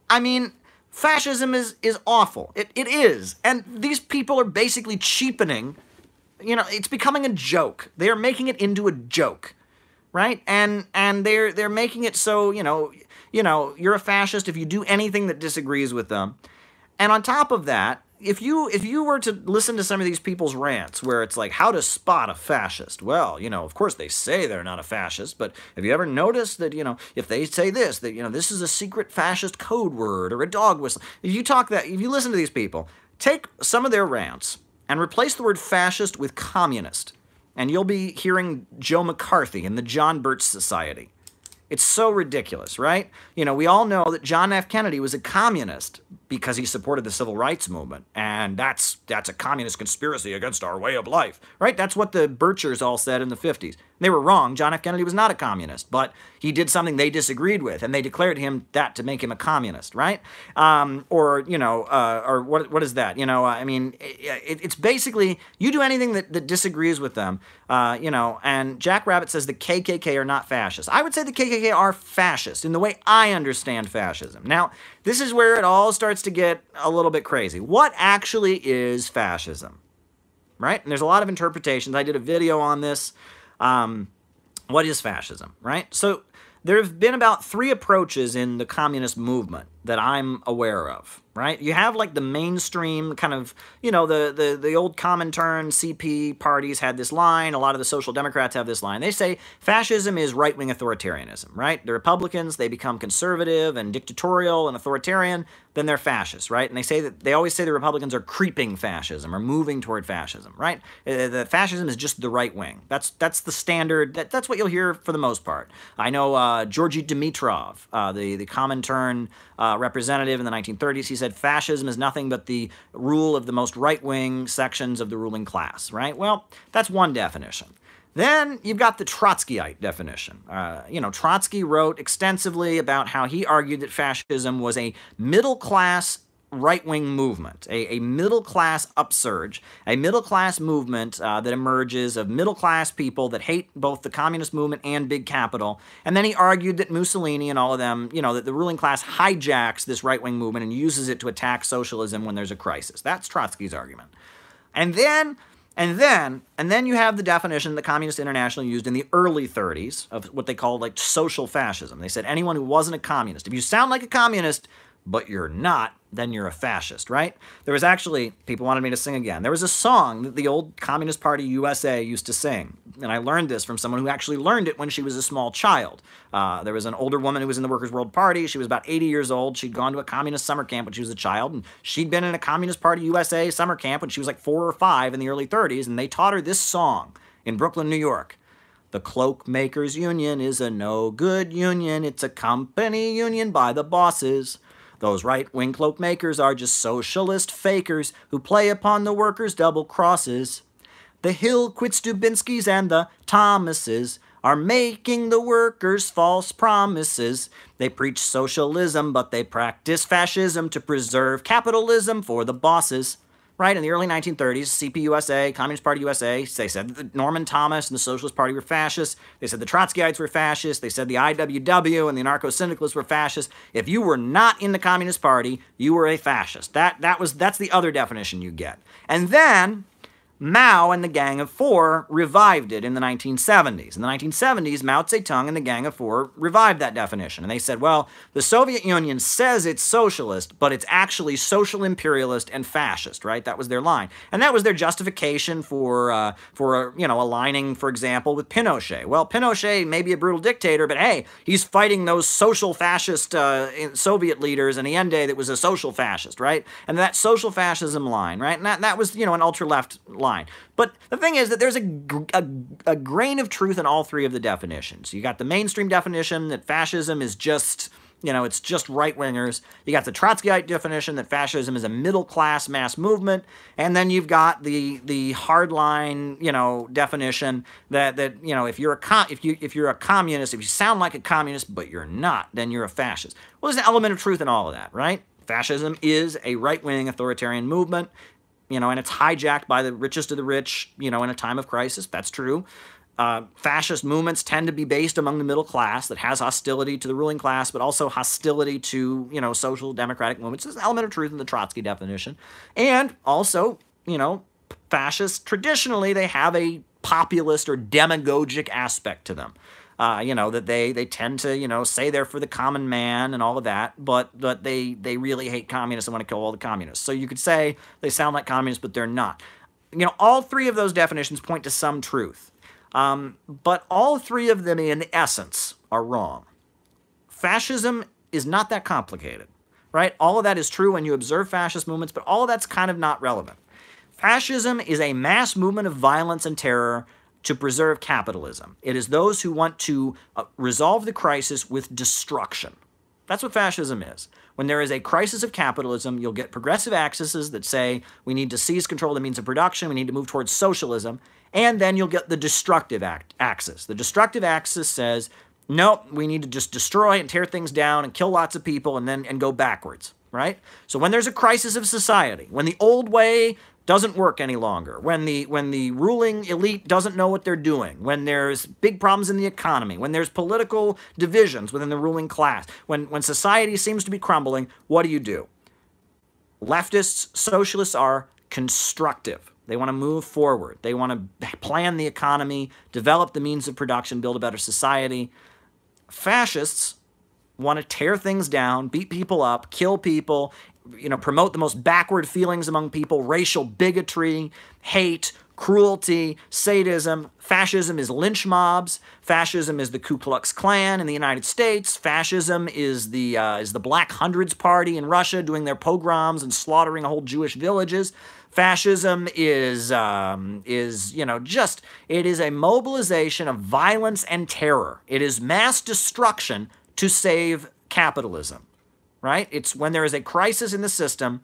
I mean, fascism is awful. It is. And these people are basically cheapening, you know, it's becoming a joke. They are making it into a joke, right? And they're making it so, you know, you're a fascist if you do anything that disagrees with them. And on top of that, if you were to listen to some of these people's rants where it's like, how to spot a fascist? Well, you know, of course they say they're not a fascist, but have you ever noticed that, you know, if they say this, that, you know, this is a secret fascist code word or a dog whistle. If you listen to these people, take some of their rants and replace the word fascist with communist, and you'll be hearing Joe McCarthy and the John Birch Society. It's so ridiculous, right? You know, we all know that John F. Kennedy was a communist because he supported the civil rights movement, and that's a communist conspiracy against our way of life, right? That's what the Birchers all said in the 50s. They were wrong. John F. Kennedy was not a communist, but he did something they disagreed with, and they declared him that to make him a communist, right? Or what is that? You know, I mean, it's basically, you do anything that disagrees with them, you know, and Jack Rabbit says the KKK are not fascist. I would say the KKK are fascist in the way I understand fascism. Now, this is where it all starts to get a little bit crazy. What actually is fascism? right? And there's a lot of interpretations. I did a video on this. What is fascism, right? So there have been about 3 approaches in the communist movement that I'm aware of, right? You have like the mainstream kind of, you know, the old Comintern CP parties had this line. A lot of the Social Democrats have this line. They say fascism is right-wing authoritarianism, right? The Republicans, they become conservative and dictatorial and authoritarian, then they're fascists, right? And they always say the Republicans are creeping fascism or moving toward fascism, right? The fascism is just the right wing. That's the standard. That's what you'll hear for the most part. I know Georgy Dimitrov, the Comintern representative in the 1930s, he said fascism is nothing but the rule of the most right-wing sections of the ruling class, right? Well, that's one definition. Then you've got the Trotskyite definition. You know, Trotsky wrote extensively about how he argued that fascism was a middle-class right-wing movement, a middle-class upsurge, a middle-class movement that emerges of middle-class people that hate both the communist movement and big capital. And then he argued that Mussolini and all of them, you know, that the ruling class hijacks this right-wing movement and uses it to attack socialism when there's a crisis. That's Trotsky's argument. And then you have the definition the Communist International used in the early 30s of what they called like social fascism. They said anyone who wasn't a communist. If you sound like a communist, but you're not, then you're a fascist, right? There was actually, people wanted me to sing again. There was a song that the old Communist Party USA used to sing, and I learned this from someone who actually learned it when she was a small child. There was an older woman who was in the Workers' World Party. She was about 80 years old. She'd gone to a communist summer camp when she was a child, and she'd been in a Communist Party USA summer camp when she was like 4 or 5 in the early 30s, and they taught her this song in Brooklyn, New York. The Cloak Makers Union is a no-good union. It's a company union by the bosses. Those right-wing cloak makers are just socialist fakers who play upon the workers' double crosses. The Hill Quitstubinskis and the Thomases are making the workers false promises. They preach socialism, but they practice fascism to preserve capitalism for the bosses. Right, in the early 1930s, CPUSA, Communist Party USA, they said that Norman Thomas and the Socialist Party were fascists. They said the Trotskyites were fascists. They said the IWW and the anarcho-syndicalists were fascists. If you were not in the Communist Party, you were a fascist. That's the other definition you get. And then Mao and the Gang of Four revived it in the 1970s. In the 1970s, Mao Zedong and the Gang of Four revived that definition. And they said, well, the Soviet Union says it's socialist, but it's actually social imperialist and fascist, right? That was their line. And that was their justification for aligning, for example, with Pinochet. Well, Pinochet may be a brutal dictator, but hey, he's fighting those social fascist Soviet leaders, and Allende that was a social fascist, right? And that social fascism line, right? And that was, an ultra-left line. But the thing is that there's a grain of truth in all 3 of the definitions. You got the mainstream definition that fascism is just, it's just right-wingers. You got the Trotskyite definition that fascism is a middle-class mass movement. And then you've got the hardline, definition that if you're a communist, if you sound like a communist but you're not, then you're a fascist. Well, there's an element of truth in all of that, right? Fascism is a right-wing authoritarian movement. And it's hijacked by the richest of the rich, in a time of crisis. That's true. Fascist movements tend to be based among the middle class that has hostility to the ruling class, but also hostility to, social democratic movements. There's an element of truth in the Trotsky definition. And also, fascists, traditionally, they have a populist or demagogic aspect to them. That they tend to, say they're for the common man and all of that, but they really hate communists and want to kill all the communists. So you could say they sound like communists, but they're not. All 3 of those definitions point to some truth. But all 3 of them, in essence, are wrong. Fascism is not that complicated, right? All of that is true when you observe fascist movements, but all of that's kind of not relevant. Fascism is a mass movement of violence and terror to preserve capitalism. It is those who want to resolve the crisis with destruction. That's what fascism is. When there is a crisis of capitalism, you'll get progressive axes that say we need to seize control of the means of production, we need to move towards socialism, and then you'll get the destructive axis. The destructive axis says, no, we need to just destroy and tear things down and kill lots of people and go backwards, right? So when there's a crisis of society, when the old way doesn't work any longer, when the ruling elite doesn't know what they're doing, when there's big problems in the economy, when there's political divisions within the ruling class, when society seems to be crumbling, what do? Leftists, socialists are constructive. They want to move forward. They want to plan the economy, develop the means of production, build a better society. Fascists want to tear things down, beat people up, kill people, promote the most backward feelings among people, racial bigotry, hate, cruelty, sadism. Fascism is lynch mobs. Fascism is the Ku Klux Klan in the United States. Fascism is the Black Hundreds Party in Russia doing their pogroms and slaughtering whole Jewish villages. Fascism is it is a mobilization of violence and terror. It is mass destruction to save capitalism, right? It's when there is a crisis in the system.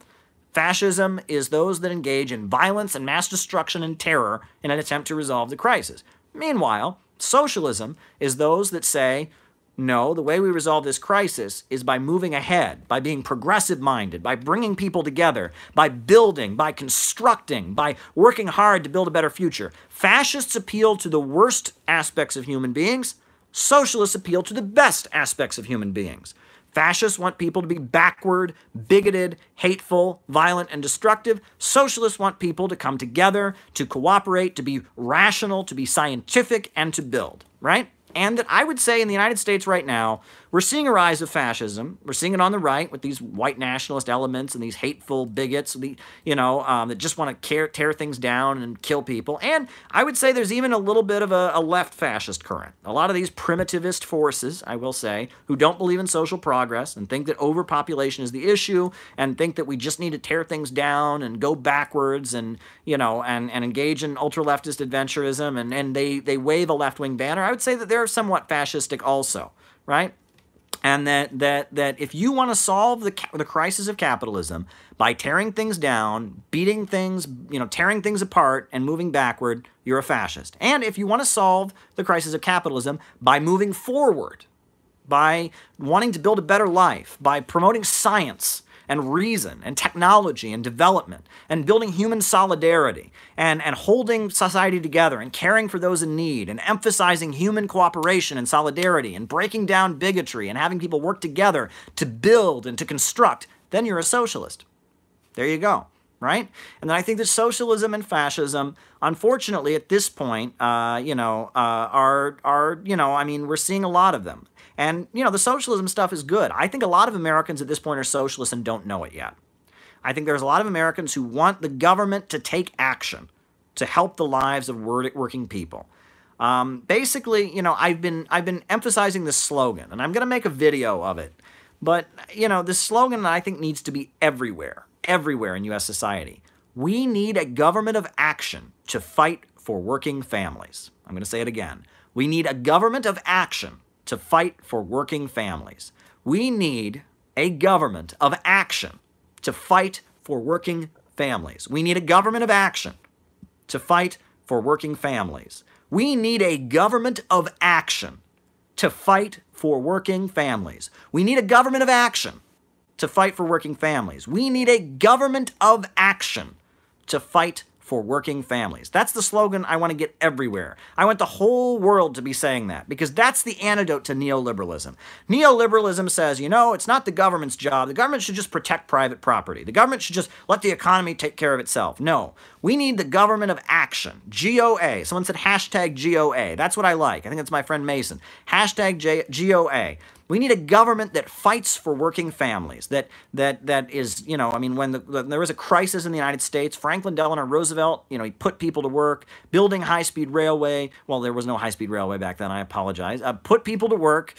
Fascism is those that engage in violence and mass destruction and terror in an attempt to resolve the crisis. Meanwhile, socialism is those that say, no, the way we resolve this crisis is by moving ahead, by being progressive-minded, by bringing people together, by building, by constructing, by working hard to build a better future. Fascists appeal to the worst aspects of human beings. Socialists appeal to the best aspects of human beings. Fascists want people to be backward, bigoted, hateful, violent, and destructive. Socialists want people to come together, to cooperate, to be rational, to be scientific, and to build, right? And that I would say in the United States right now, we're seeing a rise of fascism. We're seeing it on the right with these white nationalist elements and these hateful bigots, that just want to tear things down and kill people. And I would say there's even a little bit of a left fascist current. A lot of these primitivist forces, I will say, who don't believe in social progress and think that overpopulation is the issue and think that we just need to tear things down and go backwards and engage in ultra-leftist adventurism and they wave a left-wing banner. I would say that they're somewhat fascistic also, right? And that if you want to solve the crisis of capitalism by tearing things down, beating things, tearing things apart and moving backward, you're a fascist. And if you want to solve the crisis of capitalism by moving forward, by wanting to build a better life, by promoting science and reason and technology and development and building human solidarity and holding society together and caring for those in need and emphasizing human cooperation and solidarity and breaking down bigotry and having people work together to build and to construct, then you're a socialist. There you go, right? And then I think that socialism and fascism, unfortunately, at this point, we're seeing a lot of them. And, the socialism stuff is good. I think a lot of Americans at this point are socialists and don't know it yet. I think there's a lot of Americans who want the government to take action to help the lives of working people. Basically, I've been emphasizing this slogan, and I'm going to make a video of it. But, this slogan I think needs to be everywhere in U.S. society. We need a government of action to fight for working families. I'm going to say it again. We need a government of action to fight for working families. We need a government of action to fight for working families. We need a government of action to fight for working families. We need a government of action to fight for working families. We need a government of action to fight for working families. We need a government of action to fight for working families. That's the slogan I want to get everywhere. I want the whole world to be saying that because that's the antidote to neoliberalism. Neoliberalism says, it's not the government's job. The government should just protect private property. The government should just let the economy take care of itself. No, we need the government of action. GOA. Someone said hashtag GOA. That's what I like. I think that's my friend Mason. Hashtag GOA. We need a government that fights for working families, that is, when there was a crisis in the United States, Franklin Delano Roosevelt, he put people to work, building high-speed railway. Well, there was no high-speed railway back then, I apologize. Put people to work,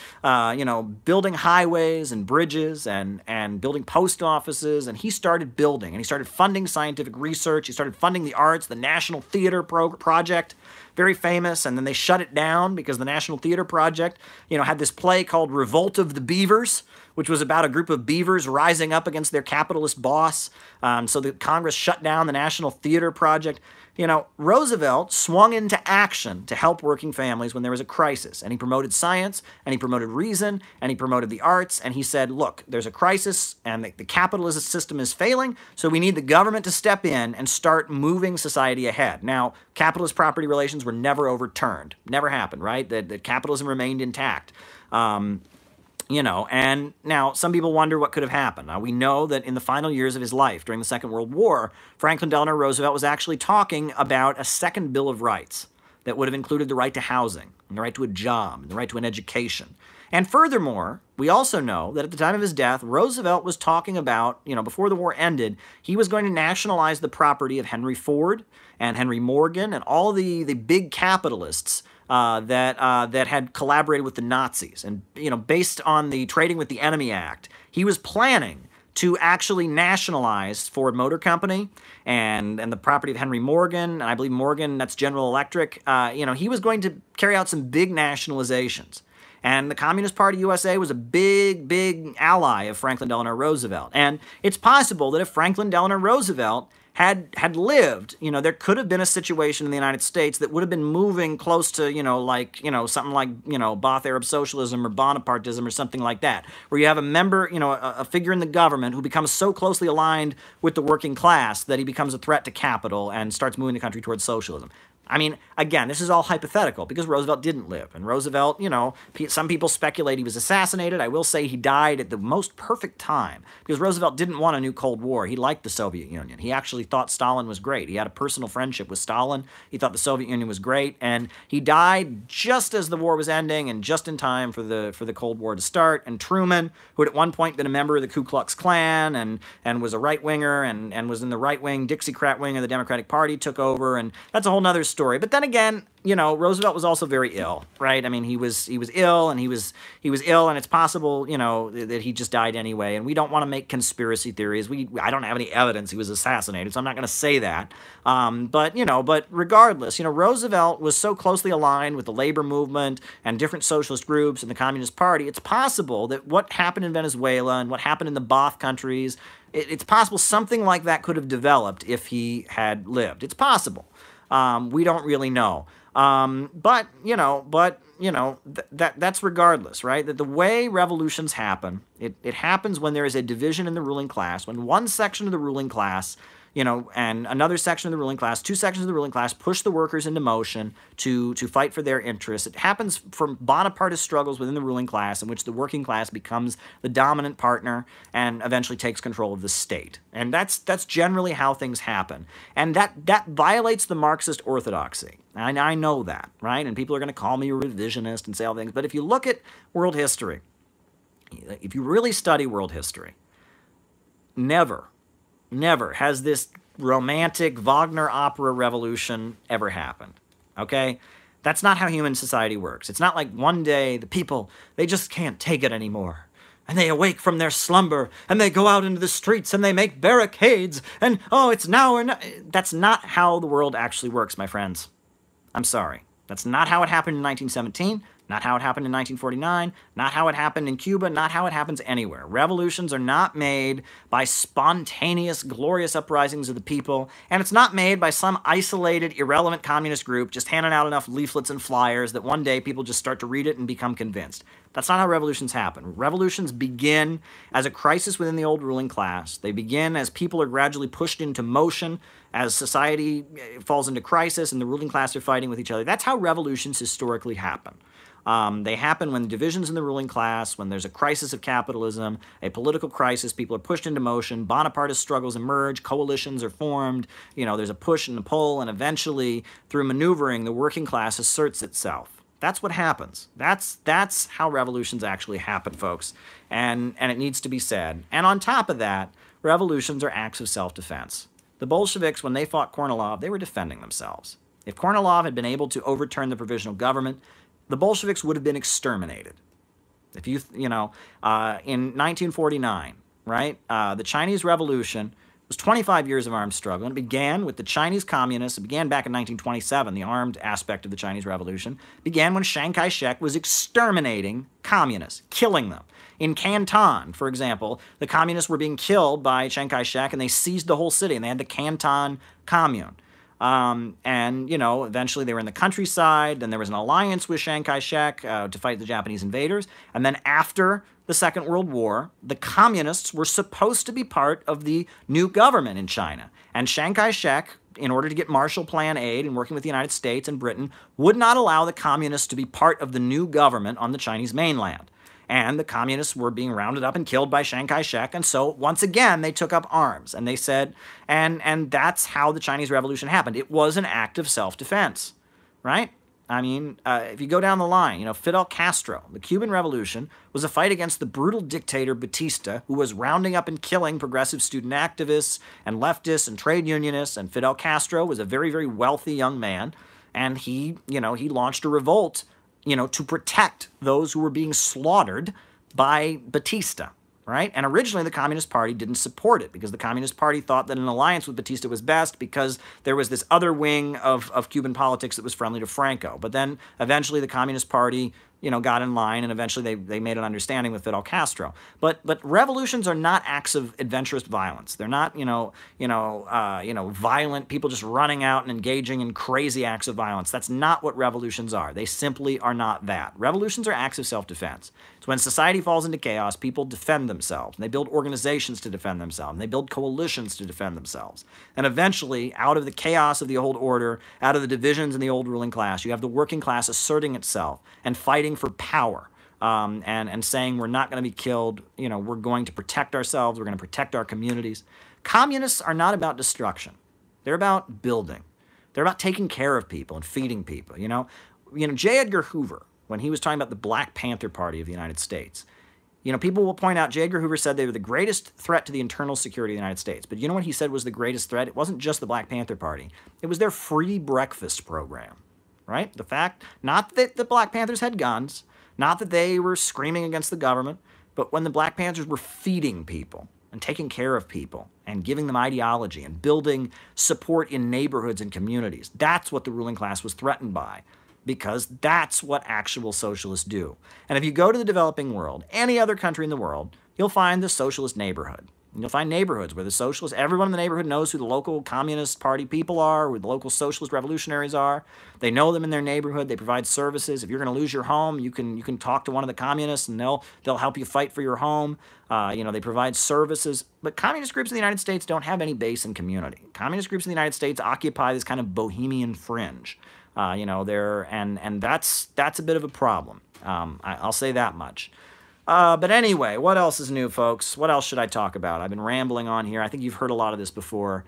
building highways and bridges and building post offices, and he started building, and he started funding scientific research, he started funding the arts, the National Theater Project, very famous, and then they shut it down because the National Theater Project, had this play called Revolt of the Beavers, which was about a group of beavers rising up against their capitalist boss. So the Congress shut down the National Theater Project. Roosevelt swung into action to help working families when there was a crisis. And he promoted science, and he promoted reason, and he promoted the arts. And he said, look, there's a crisis, and the capitalist system is failing, so we need the government to step in and start moving society ahead. Now, capitalist property relations were never overturned. Never happened, right? That capitalism remained intact. You know, and now some people wonder what could have happened. Now, we know that in the final years of his life during the Second World War, Franklin Delano Roosevelt was actually talking about a second Bill of Rights that would have included the right to housing, and the right to a job, and the right to an education. And furthermore, we also know that at the time of his death, Roosevelt was talking about, you know, before the war ended, he was going to nationalize the property of Henry Ford and Henry Morgan and all the big capitalists that had collaborated with the Nazis. And, you know, based on the Trading with the Enemy Act, he was planning to actually nationalize Ford Motor Company and the property of Henry Morgan, and I believe Morgan, that's General Electric. You know, he was going to carry out some big nationalizations. And the Communist Party USA was a big, big ally of Franklin Delano Roosevelt. And it's possible that if Franklin Delano Roosevelt had lived, you know, there could have been a situation in the United States that would have been moving close to, you know, like, you know, something like, you know, Ba'ath Arab socialism or Bonapartism or something like that, where you have a member, you know, a figure in the government who becomes so closely aligned with the working class that he becomes a threat to capital and starts moving the country towards socialism. I mean, again, this is all hypothetical because Roosevelt didn't live. And Roosevelt, you know, some people speculate he was assassinated. I will say he died at the most perfect time because Roosevelt didn't want a new Cold War. He liked the Soviet Union. He actually thought Stalin was great. He had a personal friendship with Stalin. He thought the Soviet Union was great. And he died just as the war was ending and just in time for the Cold War to start. And Truman, who had at one point been a member of the Ku Klux Klan and was a right-winger and was in the right-wing Dixiecrat wing of the Democratic Party, took over. And that's a whole nother story. But then again, you know, Roosevelt was also very ill, right? I mean, he was ill, and he was ill, and it's possible, you know, that he just died anyway. And we don't want to make conspiracy theories. I don't have any evidence he was assassinated, so I'm not going to say that. But regardless, you know, Roosevelt was so closely aligned with the labor movement and different socialist groups and the Communist Party. It's possible that what happened in Venezuela and what happened in the Ba'ath countries, it's possible something like that could have developed if he had lived. It's possible. We don't really know. But that's regardless, right? That the way revolutions happen, it happens when there is a division in the ruling class, when one section of the ruling class, you know, and another section of the ruling class, two sections of the ruling class push the workers into motion to fight for their interests. It happens from Bonapartist struggles within the ruling class in which the working class becomes the dominant partner and eventually takes control of the state. And that's generally how things happen. And that violates the Marxist orthodoxy. And I know that, right? And people are going to call me a revisionist and say all things. But if you look at world history, if you really study world history, never has this romantic Wagner opera revolution ever happened, okay? That's not how human society works. It's not like one day the people, they just can't take it anymore. And they awake from their slumber, and they go out into the streets, and they make barricades, and, oh, it's now or not. That's not how the world actually works, my friends. I'm sorry. That's not how it happened in 1917, not how it happened in 1949, not how it happened in Cuba, not how it happens anywhere. Revolutions are not made by spontaneous, glorious uprisings of the people, and it's not made by some isolated, irrelevant communist group just handing out enough leaflets and flyers that one day people just start to read it and become convinced. That's not how revolutions happen. Revolutions begin as a crisis within the old ruling class. They begin as people are gradually pushed into motion, as society falls into crisis and the ruling class are fighting with each other. That's how revolutions historically happen. They happen when divisions in the ruling class, when there's a crisis of capitalism, a political crisis, people are pushed into motion, Bonapartist struggles emerge, coalitions are formed, you know, there's a push and a pull, and eventually, through maneuvering, the working class asserts itself. That's what happens. That's how revolutions actually happen, folks, and it needs to be said. And on top of that, revolutions are acts of self-defense. The Bolsheviks, when they fought Kornilov, they were defending themselves. If Kornilov had been able to overturn the provisional government, the Bolsheviks would have been exterminated. If in 1949, right, the Chinese Revolution was 25 years of armed struggle, and it began with the Chinese communists. It began back in 1927, the armed aspect of the Chinese Revolution, began when Chiang Kai-shek was exterminating communists, killing them. In Canton, for example, the communists were being killed by Chiang Kai-shek, and they seized the whole city, and they had the Canton Commune. And, you know, eventually they were in the countryside, then there was an alliance with Chiang Kai-shek to fight the Japanese invaders, and then after the Second World War, the communists were supposed to be part of the new government in China. And Chiang Kai-shek, in order to get Marshall Plan aid and working with the United States and Britain, would not allow the communists to be part of the new government on the Chinese mainland. and the communists were being rounded up and killed by Chiang Kai-shek. And so once again, they took up arms, and they said, and that's how the Chinese Revolution happened. It was an act of self-defense, right? I mean, if you go down the line, you know, Fidel Castro, the Cuban Revolution was a fight against the brutal dictator Batista, who was rounding up and killing progressive student activists and leftists and trade unionists. And Fidel Castro was a very, very wealthy young man, and he launched a revolt, to protect those who were being slaughtered by Batista. Right? And originally the Communist Party didn't support it because the Communist Party thought that an alliance with Batista was best because there was this other wing of Cuban politics that was friendly to Franco. But then eventually the Communist Party, got in line, and eventually they made an understanding with Fidel Castro. But revolutions are not acts of adventurous violence. They're not, violent people just running out and engaging in crazy acts of violence. That's not what revolutions are. They simply are not that. Revolutions are acts of self-defense. It's when society falls into chaos, people defend themselves. And they build organizations to defend themselves. And they build coalitions to defend themselves. And eventually, out of the chaos of the old order, out of the divisions in the old ruling class, you have the working class asserting itself and fighting for power, and saying we're not going to be killed, we're going to protect ourselves, we're going to protect our communities. Communists are not about destruction. They're about building. They're about taking care of people and feeding people. J. Edgar Hoover, when he was talking about the Black Panther Party of the United States, people will point out J. Edgar Hoover said they were the greatest threat to the internal security of the United States. But you know what he said was the greatest threat? It wasn't just the Black Panther Party. It was their free breakfast program. Right? The fact, not that the Black Panthers had guns, not that they were screaming against the government, but when the Black Panthers were feeding people and taking care of people and giving them ideology and building support in neighborhoods and communities, that's what the ruling class was threatened by, because that's what actual socialists do. And if you go to the developing world, any other country in the world, you'll find the socialist neighborhood. And you'll find neighborhoods where the socialists, everyone in the neighborhood knows who the local Communist Party people are, who the local socialist revolutionaries are. They know them in their neighborhood. They provide services. If you're going to lose your home, you can talk to one of the communists, and they'll help you fight for your home. They provide services. But communist groups in the United States don't have any base in community. Communist groups in the United States occupy this kind of bohemian fringe. And that's a bit of a problem. I'll say that much. But anyway, what else is new, folks? What else should I talk about? I've been rambling on here. I think you've heard a lot of this before.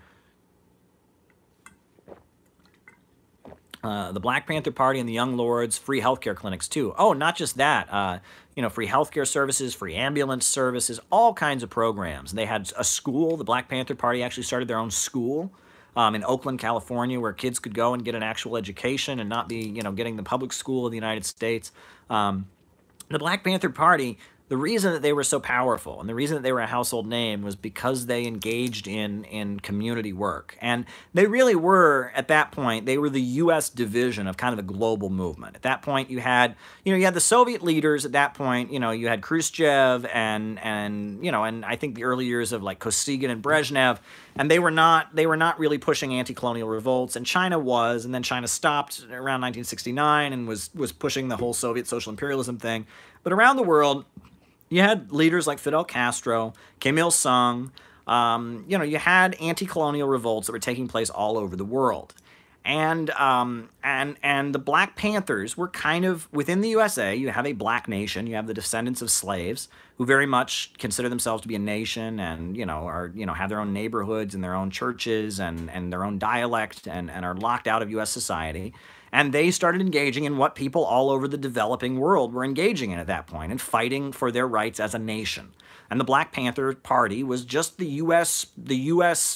The Black Panther Party and the Young Lords, free healthcare clinics too. Oh, not just that. Free healthcare services, free ambulance services, all kinds of programs. They had a school. The Black Panther Party actually started their own school in Oakland, California, where kids could go and get an actual education and not be, getting the public school of the United States. The Black Panther Party, the reason that they were so powerful and the reason that they were a household name was because they engaged in community work. And they really were, at that point, they were the U.S. division of kind of a global movement. At that point, you had the Soviet leaders at that point, you had Khrushchev and I think the early years of like Kosygin and Brezhnev, and they were not really pushing anti-colonial revolts, and China was, and then China stopped around 1969 and was pushing the whole Soviet social imperialism thing. But around the world, you had leaders like Fidel Castro, Kim Il-sung. You had anti-colonial revolts that were taking place all over the world. And the Black Panthers were kind of, within the USA, you have a black nation, you have the descendants of slaves who very much consider themselves to be a nation and, have their own neighborhoods and their own churches and their own dialect and are locked out of U.S. society. And they started engaging in what people all over the developing world were engaging in at that point and fighting for their rights as a nation. And the Black Panther Party was just the U.S.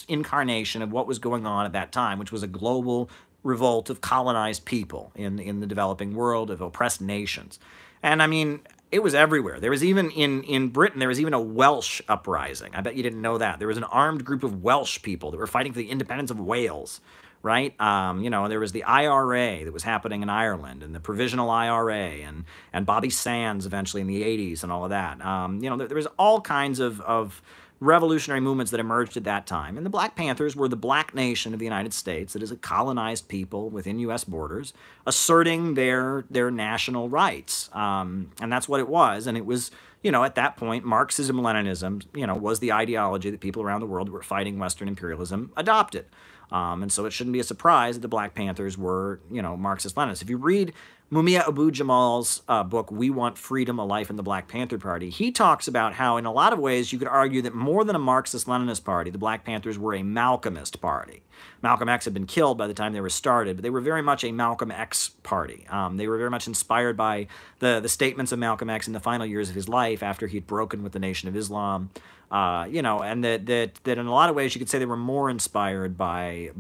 incarnation of what was going on at that time, which was a global revolt of colonized people in the developing world, of oppressed nations. And I mean, it was everywhere. There was even, in Britain, there was even a Welsh uprising. I bet you didn't know that. There was an armed group of Welsh people that were fighting for the independence of Wales. Right? There was the IRA that was happening in Ireland, and the Provisional IRA, and Bobby Sands eventually in the 80s and all of that. There was all kinds of revolutionary movements that emerged at that time. And the Black Panthers were the black nation of the United States that is a colonized people within U.S. borders, asserting their national rights. And that's what it was. And it was, at that point, Marxism-Leninism, was the ideology that people around the world who were fighting Western imperialism adopted. And so it shouldn't be a surprise that the Black Panthers were, Marxist-Leninists. If you read Mumia Abu-Jamal's book, We Want Freedom, A Life in the Black Panther Party, he talks about how in a lot of ways you could argue that more than a Marxist-Leninist party, the Black Panthers were a Malcolmist party. Malcolm X had been killed by the time they were started, but they were very much a Malcolm X party. They were very much inspired by the statements of Malcolm X in the final years of his life after he'd broken with the Nation of Islam. You know, and that in a lot of ways you could say they were more inspired by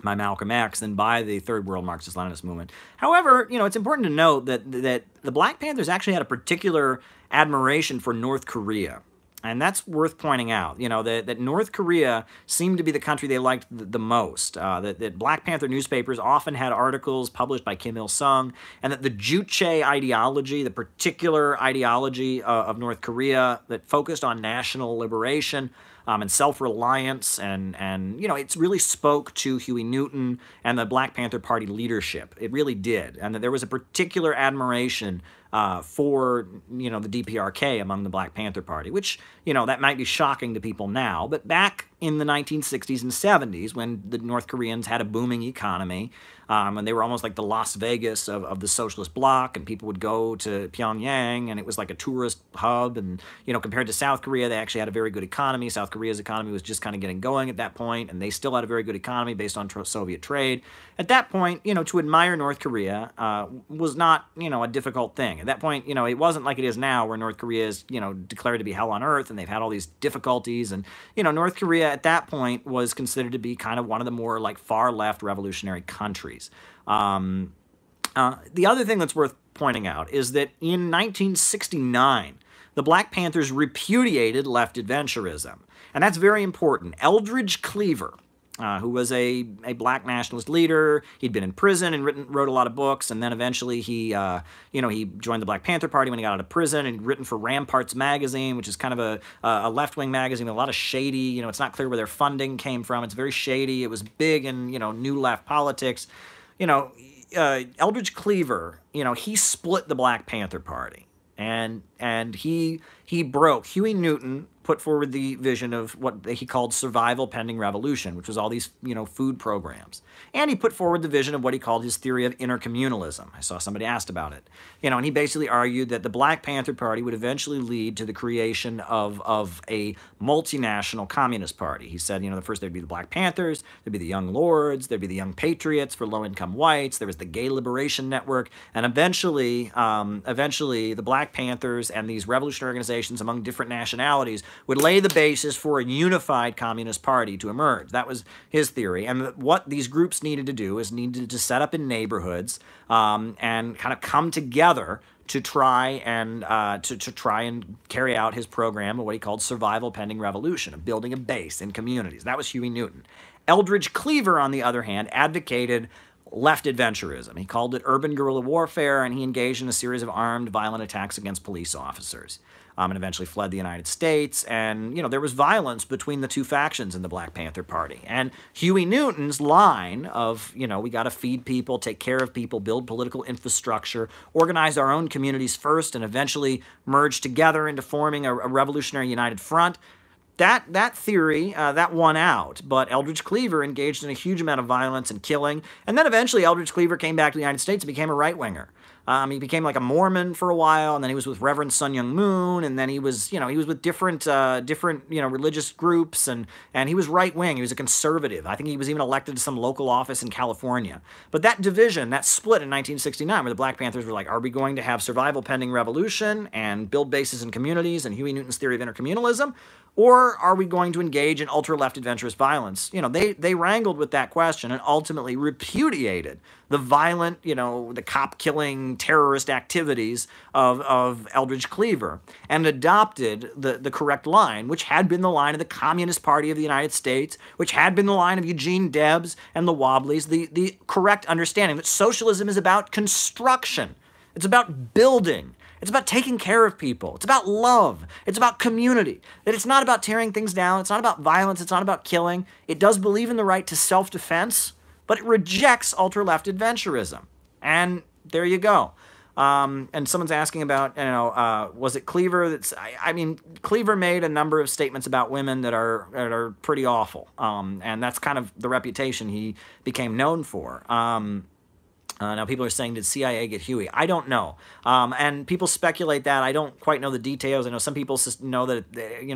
Malcolm X than by the Third World Marxist-Leninist movement. However, you know, it's important to note that the Black Panthers actually had a particular admiration for North Korea. And that's worth pointing out, you know, that North Korea seemed to be the country they liked the most. That Black Panther newspapers often had articles published by Kim Il-sung, and that the Juche ideology, the particular ideology of North Korea that focused on national liberation and self-reliance, and you know, it really spoke to Huey Newton and the Black Panther Party leadership. It really did, and that there was a particular admiration for, you know, the DPRK among the Black Panther Party, which, you know, that might be shocking to people now, but back in the 1960s and 70s, when the North Koreans had a booming economy, and they were almost like the Las Vegas of the socialist bloc, and people would go to Pyongyang, and it was like a tourist hub, and, you know, compared to South Korea, they actually had a very good economy. South Korea's economy was just kind of getting going at that point, and they still had a very good economy based on Soviet trade. At that point, you know, to admire North Korea was not, you know, a difficult thing. At that point, you know, it wasn't like it is now, where North Korea is, you know, declared to be hell on earth, and they've had all these difficulties, and, you know, North Korea at that point was considered to be kind of one of the more, like, far-left revolutionary countries. The other thing that's worth pointing out is that in 1969, the Black Panthers repudiated left adventurism, and that's very important. Eldridge Cleaver, who was a black nationalist leader. He'd been in prison and wrote a lot of books, and then eventually he, you know, he joined the Black Panther Party when he got out of prison, and he'd written for Ramparts magazine, which is kind of a left-wing magazine with a lot of shady, you know, it's not clear where their funding came from. It's very shady. It was big in, you know, new left politics. You know, Eldridge Cleaver, you know, he split the Black Panther Party, and he broke. Huey Newton put forward the vision of what he called survival pending revolution, which was all these, you know, food programs. And he put forward the vision of what he called his theory of intercommunalism. I saw somebody asked about it. You know, and he basically argued that the Black Panther Party would eventually lead to the creation of a multinational communist party. He said, you know, first there'd be the Black Panthers, there'd be the Young Lords, there'd be the Young Patriots for low-income whites, there was the Gay Liberation Network, and eventually the Black Panthers and these revolutionary organizations among different nationalities would lay the basis for a unified communist party to emerge. That was his theory. And what these groups needed to do is needed to set up in neighborhoods and kind of come together to try and carry out his program of what he called survival pending revolution, of building a base in communities. That was Huey Newton. Eldridge Cleaver, on the other hand, advocated left adventurism. He called it urban guerrilla warfare, and he engaged in a series of armed, violent attacks against police officers. And eventually fled the United States, and, you know, there was violence between the two factions in the Black Panther Party. And Huey Newton's line of, you know, we got to feed people, take care of people, build political infrastructure, organize our own communities first, and eventually merge together into forming a revolutionary united front, that theory, that won out, but Eldridge Cleaver engaged in a huge amount of violence and killing, and then eventually Eldridge Cleaver came back to the United States and became a right-winger. He became like a Mormon for a while, and then he was with Reverend Sun Myung Moon, and then he was, you know, he was with different, you know, religious groups, and he was right-wing. He was a conservative. I think he was even elected to some local office in California. But that division, that split in 1969, where the Black Panthers were like, are we going to have survival pending revolution and build bases in communities and Huey Newton's theory of intercommunalism, or are we going to engage in ultra-left adventurous violence? You know, they wrangled with that question and ultimately repudiated the violent, you know, the cop-killing terrorist activities of Eldridge Cleaver and adopted the correct line, which had been the line of the Communist Party of the United States, which had been the line of Eugene Debs and the Wobblies, the correct understanding that socialism is about construction. It's about building. It's about taking care of people. It's about love. It's about community. That it's not about tearing things down. It's not about violence. It's not about killing. It does believe in the right to self-defense, but it rejects ultra-left adventurism. And there you go. And someone's asking about, you know, was it Cleaver? I mean, Cleaver made a number of statements about women that are pretty awful. And that's kind of the reputation he became known for. Now, people are saying, did CIA get Huey? I don't know. And people speculate that. I don't quite know the details. I know some people know that,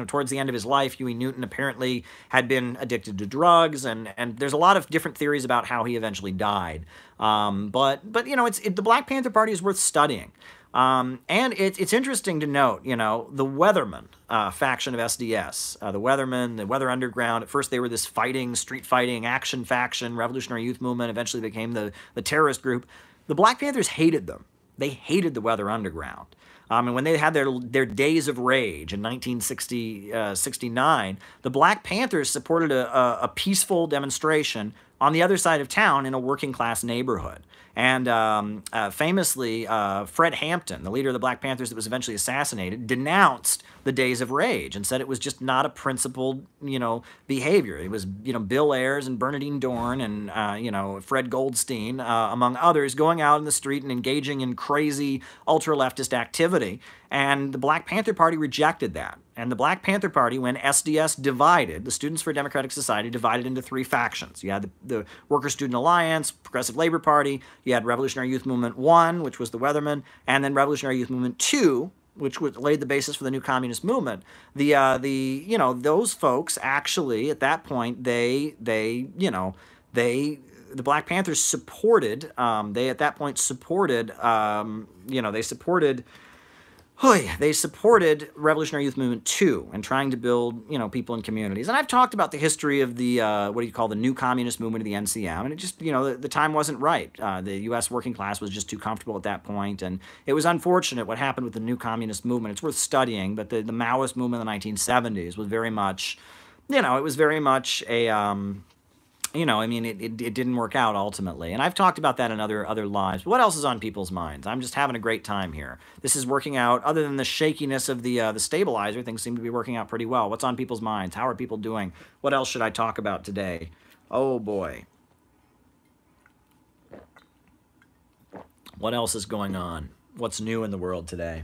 towards the end of his life, Huey Newton apparently had been addicted to drugs, and there's a lot of different theories about how he eventually died. But the Black Panther Party is worth studying. And it's interesting to note, the Weathermen faction of SDS, the Weathermen, the Weather Underground. At first, they were this street fighting, action faction, Revolutionary Youth Movement. Eventually, became the terrorist group. The Black Panthers hated them. They hated the Weather Underground. And when they had their days of rage in 1969, the Black Panthers supported a peaceful demonstration on the other side of town in a working class neighborhood. And famously, Fred Hampton, the leader of the Black Panthers that was eventually assassinated, denounced the days of rage and said it was just not a principled, behavior. It was, Bill Ayers and Bernadine Dorn and, Fred Goldstein, among others, going out in the street and engaging in crazy ultra-leftist activity. And the Black Panther Party rejected that. And the Black Panther Party, when SDS divided, the Students for a Democratic Society divided into three factions. You had the Worker Student Alliance, Progressive Labor Party, you had Revolutionary Youth Movement 1, which was the Weathermen, and then Revolutionary Youth Movement 2, which laid the basis for the new communist movement. Those folks actually, at that point, the Black Panthers supported, they supported Revolutionary Youth Movement 2 and trying to build, people in communities. And I've talked about the history of the, the new communist movement of the NCM, and it just, the time wasn't right. The U.S. working class was just too comfortable at that point, and it was unfortunate what happened with the new communist movement. It's worth studying, but the Maoist movement in the 1970s was very much, it didn't work out ultimately. And I've talked about that in other lives. But what else is on people's minds? I'm just having a great time here. This is working out. Other than the shakiness of the stabilizer, things seem to be working out pretty well. What's on people's minds? How are people doing? What else should I talk about today? Oh, boy. What else is going on? What's new in the world today?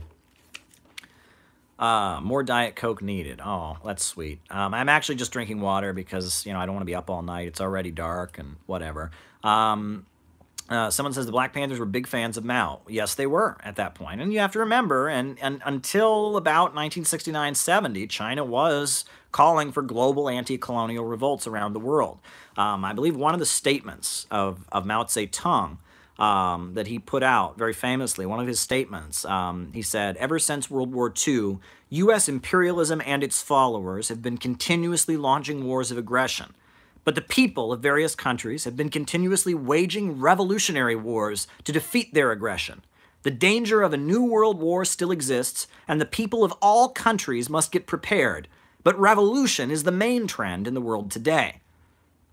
More Diet Coke needed. Oh, that's sweet. I'm actually just drinking water because, I don't want to be up all night. It's already dark and whatever. Someone says the Black Panthers were big fans of Mao. Yes, they were at that point. And you have to remember, and until about 1969-70, China was calling for global anti-colonial revolts around the world. I believe one of the statements of Mao Zedong that he put out very famously, one of his statements, he said, ever since World War II, U.S. imperialism and its followers have been continuously launching wars of aggression. But the people of various countries have been continuously waging revolutionary wars to defeat their aggression. The danger of a new world war still exists, and the people of all countries must get prepared. But revolution is the main trend in the world today.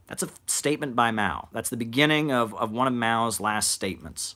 That's a statement by Mao. That's the beginning of one of Mao's last statements.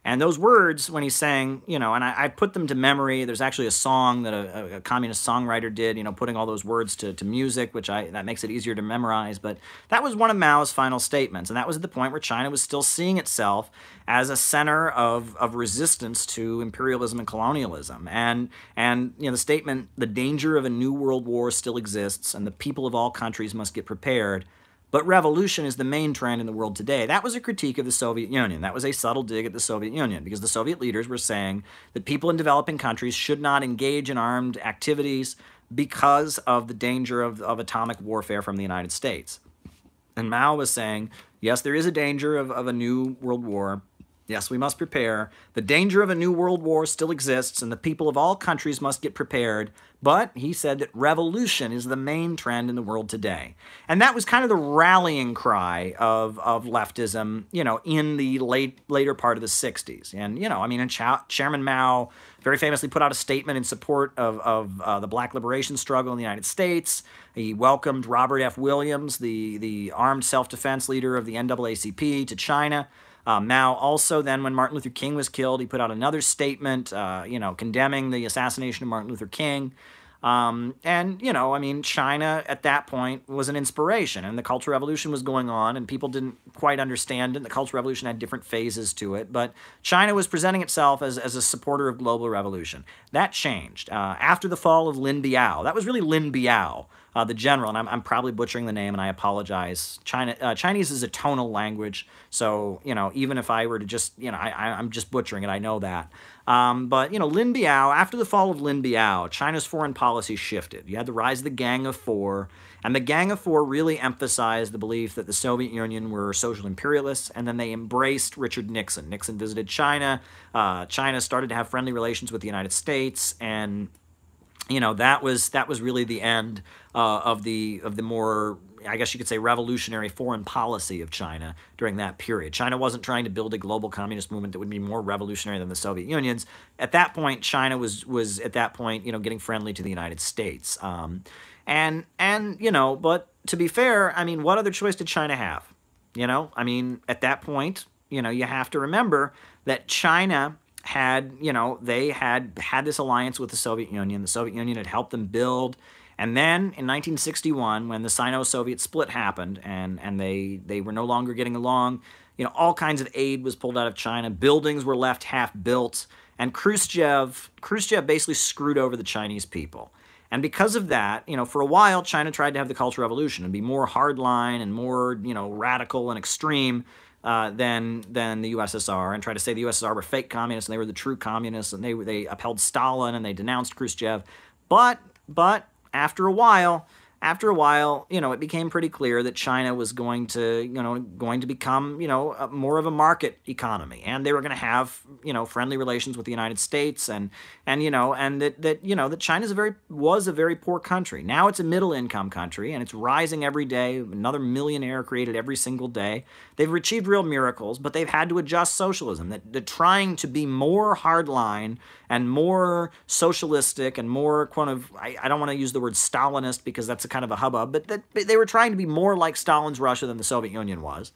And those words, when he's saying, and I put them to memory. There's actually a song that a communist songwriter did, putting all those words to music, that makes it easier to memorize. But that was one of Mao's final statements. And that was at the point where China was still seeing itself as a center of resistance to imperialism and colonialism. And the statement, the danger of a new world war still exists, and the people of all countries must get prepared. But revolution is the main trend in the world today. That was a critique of the Soviet Union. That was a subtle dig at the Soviet Union, because the Soviet leaders were saying that people in developing countries should not engage in armed activities because of the danger of atomic warfare from the United States. And Mao was saying, yes, there is a danger of a new world war. Yes, we must prepare. The danger of a new world war still exists, and the people of all countries must get prepared. But he said that revolution is the main trend in the world today. And that was kind of the rallying cry of leftism, in the later part of the 60s. And, and Chairman Mao very famously put out a statement in support of the black liberation struggle in the United States. He welcomed Robert F. Williams, the armed self-defense leader of the NAACP, to China. Mao also then, when Martin Luther King was killed, he put out another statement, condemning the assassination of Martin Luther King. China at that point was an inspiration, and the Cultural Revolution was going on, and people didn't quite understand it. The Cultural Revolution had different phases to it, but China was presenting itself as a supporter of global revolution. That changed after the fall of Lin Biao. That was really Lin Biao the general, and I'm probably butchering the name, and I apologize. Chinese is a tonal language, so, even if I were to just, I'm just butchering it, I know that. But, Lin Biao, after the fall of Lin Biao, China's foreign policy shifted. You had the rise of the Gang of Four, and the Gang of Four really emphasized the belief that the Soviet Union were social imperialists, and then they embraced Richard Nixon. Nixon visited China. China started to have friendly relations with the United States, and that was really the end of the more, I guess you could say, revolutionary foreign policy of China during that period. China wasn't trying to build a global communist movement that would be more revolutionary than the Soviet Union's. At that point, China was at that point, getting friendly to the United States. But to be fair, I mean, what other choice did China have? At that point, you have to remember that China had, they had this alliance with the Soviet Union. The Soviet Union had helped them build. And then in 1961, when the Sino-Soviet split happened and they were no longer getting along, all kinds of aid was pulled out of China. Buildings were left half-built. And Khrushchev basically screwed over the Chinese people. And because of that, for a while, China tried to have the Cultural Revolution and be more hardline and more, radical and extreme than the USSR, and try to say the USSR were fake communists and they were the true communists, and they upheld Stalin and they denounced Khrushchev. But after a while, it became pretty clear that China was going to become, more of a market economy, and they were going to have, friendly relations with the United States, and that China was a very poor country. Now it's a middle-income country, and it's rising every day. Another millionaire created every single day. They've achieved real miracles, but they've had to adjust socialism. That trying to be more hardline and more socialistic and more I don't want to use the word Stalinist because that's a kind of a hubbub, but they were trying to be more like Stalin's Russia than the Soviet Union was.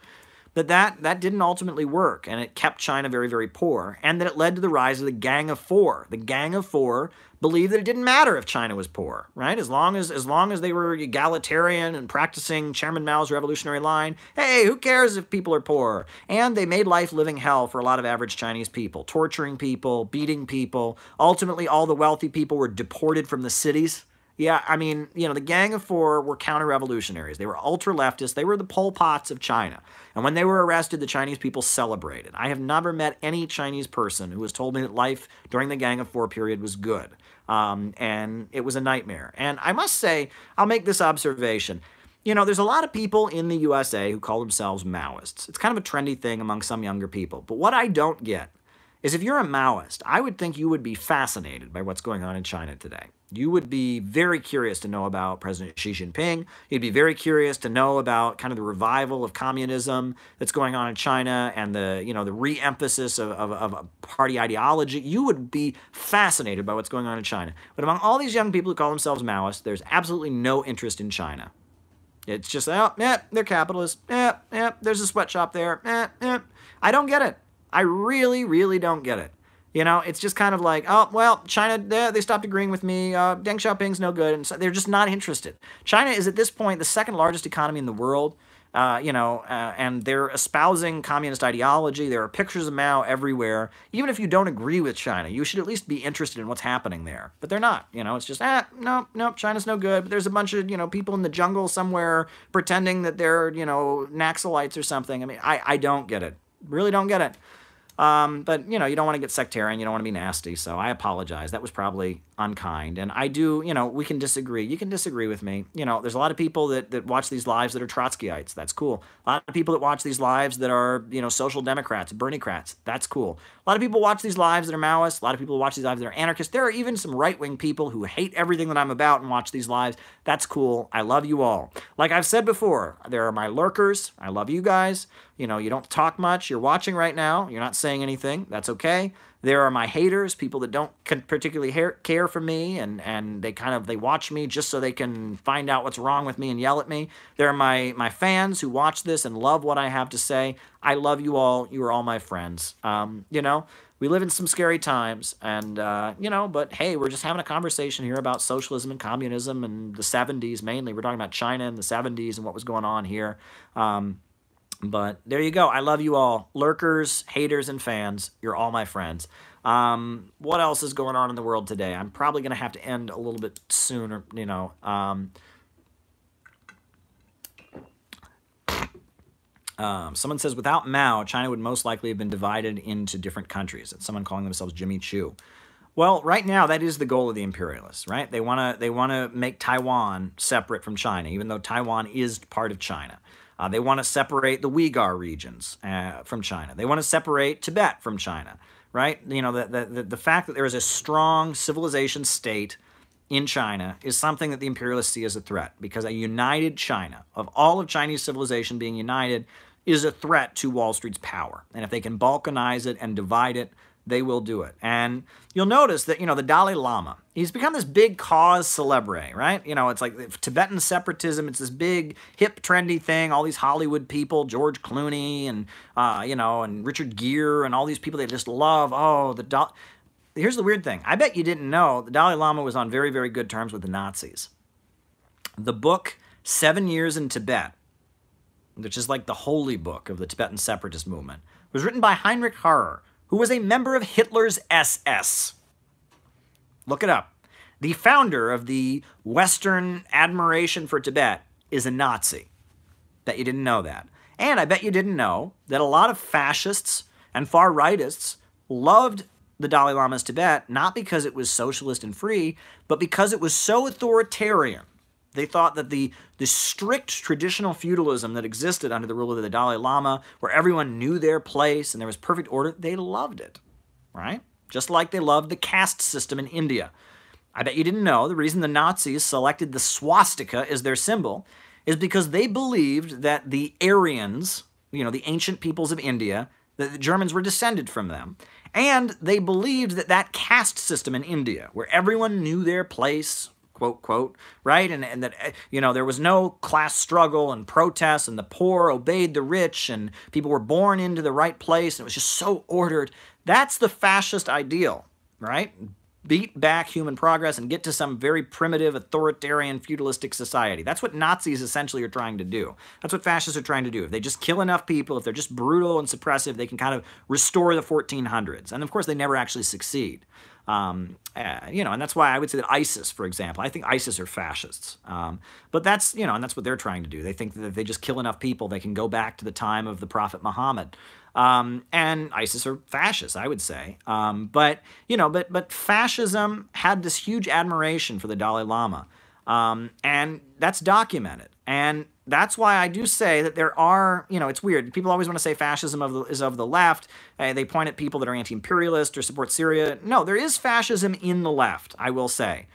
That didn't ultimately work, and it kept China very, very poor, and that it led to the rise of the Gang of Four. The Gang of Four believed that it didn't matter if China was poor, right? As long as they were egalitarian and practicing Chairman Mao's revolutionary line, hey, who cares if people are poor? And they made life living hell for a lot of average Chinese people, torturing people, beating people. Ultimately, all the wealthy people were deported from the cities. Yeah, I mean, the Gang of Four were counter-revolutionaries. They were ultra-leftists. They were the Pol Pots of China. And when they were arrested, the Chinese people celebrated. I have never met any Chinese person who has told me that life during the Gang of Four period was good. And it was a nightmare. And I must say, I'll make this observation. There's a lot of people in the USA who call themselves Maoists. It's kind of a trendy thing among some younger people. But what I don't get is if you're a Maoist, I would think you would be fascinated by what's going on in China today. You would be very curious to know about President Xi Jinping. You'd be very curious to know about kind of the revival of communism that's going on in China and the re-emphasis of party ideology. You would be fascinated by what's going on in China. But among all these young people who call themselves Maoists, there's absolutely no interest in China. It's just, they're capitalists. There's a sweatshop there. I don't get it. I really, really don't get it. It's just kind of like, oh, well, China, they stopped agreeing with me. Deng Xiaoping's no good. And so they're just not interested. China is at this point the second largest economy in the world, and they're espousing communist ideology. There are pictures of Mao everywhere. Even if you don't agree with China, you should at least be interested in what's happening there. But they're not. It's just, no, China's no good. But there's a bunch of, people in the jungle somewhere pretending that they're, Naxalites or something. I mean, I don't get it. Really don't get it. But, you don't want to get sectarian. You don't want to be nasty. So I apologize. That was probably unkind. And I do, we can disagree. You can disagree with me. There's a lot of people that watch these lives that are Trotskyites. That's cool. A lot of people that watch these lives that are, social democrats, Bernie-crats. That's cool. A lot of people watch these lives that are Maoists. A lot of people watch these lives that are anarchists. There are even some right-wing people who hate everything that I'm about and watch these lives. That's cool. I love you all. Like I've said before, there are my lurkers. I love you guys. You don't talk much. You're watching right now. You're not saying anything. That's okay. There are my haters, people that don't particularly care for me, and they watch me just so they can find out what's wrong with me and yell at me. There are my fans who watch this and love what I have to say. I love you all. You are all my friends. We live in some scary times, and, but hey, we're just having a conversation here about socialism and communism and the 70s mainly. We're talking about China in the 70s and what was going on here. But there you go. I love you all. Lurkers, haters, and fans. You're all my friends. What else is going on in the world today? I'm probably going to have to end a little bit sooner, Someone says, without Mao, China would most likely have been divided into different countries. It's someone calling themselves Jimmy Chu. Well, right now, that is the goal of the imperialists, right? They want to make Taiwan separate from China, even though Taiwan is part of China. They want to separate the Uyghur regions from China. They want to separate Tibet from China, right? You know, the fact that there is a strong civilization state in China is something that the imperialists see as a threat, because a united China, of all of Chinese civilization being united, is a threat to Wall Street's power. And if they can balkanize it and divide it, they will do it. And you'll notice that, you know, the Dalai Lama, he's become this big cause celebre, right? You know, it's like Tibetan separatism. It's this big, hip, trendy thing. All these Hollywood people, George Clooney and, you know, and Richard Gere and all these people they just love. Oh, here's the weird thing. I bet you didn't know the Dalai Lama was on very, very good terms with the Nazis. The book 7 Years in Tibet, which is like the holy book of the Tibetan separatist movement, was written by Heinrich Harrer, who was a member of Hitler's SS. Look it up. The founder of the Western admiration for Tibet is a Nazi. Bet you didn't know that. And I bet you didn't know that a lot of fascists and far-rightists loved the Dalai Lama's Tibet, not because it was socialist and free, but because it was so authoritarian. They thought that the strict traditional feudalism that existed under the rule of the Dalai Lama, where everyone knew their place and there was perfect order, they loved it, right? Just like they loved the caste system in India. I bet you didn't know the reason the Nazis selected the swastika as their symbol is because they believed that the Aryans, you know, the ancient peoples of India, that the Germans were descended from them. And they believed that that caste system in India, where everyone knew their place, quote, quote, right? And that, you know, there was no class struggle and protests, and the poor obeyed the rich, and people were born into the right place, and it was just so ordered. That's the fascist ideal, right? Beat back human progress and get to some very primitive, authoritarian, feudalistic society. That's what Nazis essentially are trying to do. That's what fascists are trying to do. If they just kill enough people, if they're just brutal and suppressive, they can kind of restore the 1400s. And of course, they never actually succeed. You know, and that's why I would say that ISIS, for example, I think ISIS are fascists. But that's, you know, and that's what they're trying to do. They think that if they just kill enough people, they can go back to the time of the Prophet Muhammad. And ISIS are fascists, I would say. But, you know, but fascism had this huge admiration for the Dalai Lama. And that's documented. And that's why I do say that there are, you know, it's weird. People always want to say fascism is of the left. They point at people that are anti-imperialist or support Syria. No, there is fascism in the left, I will say.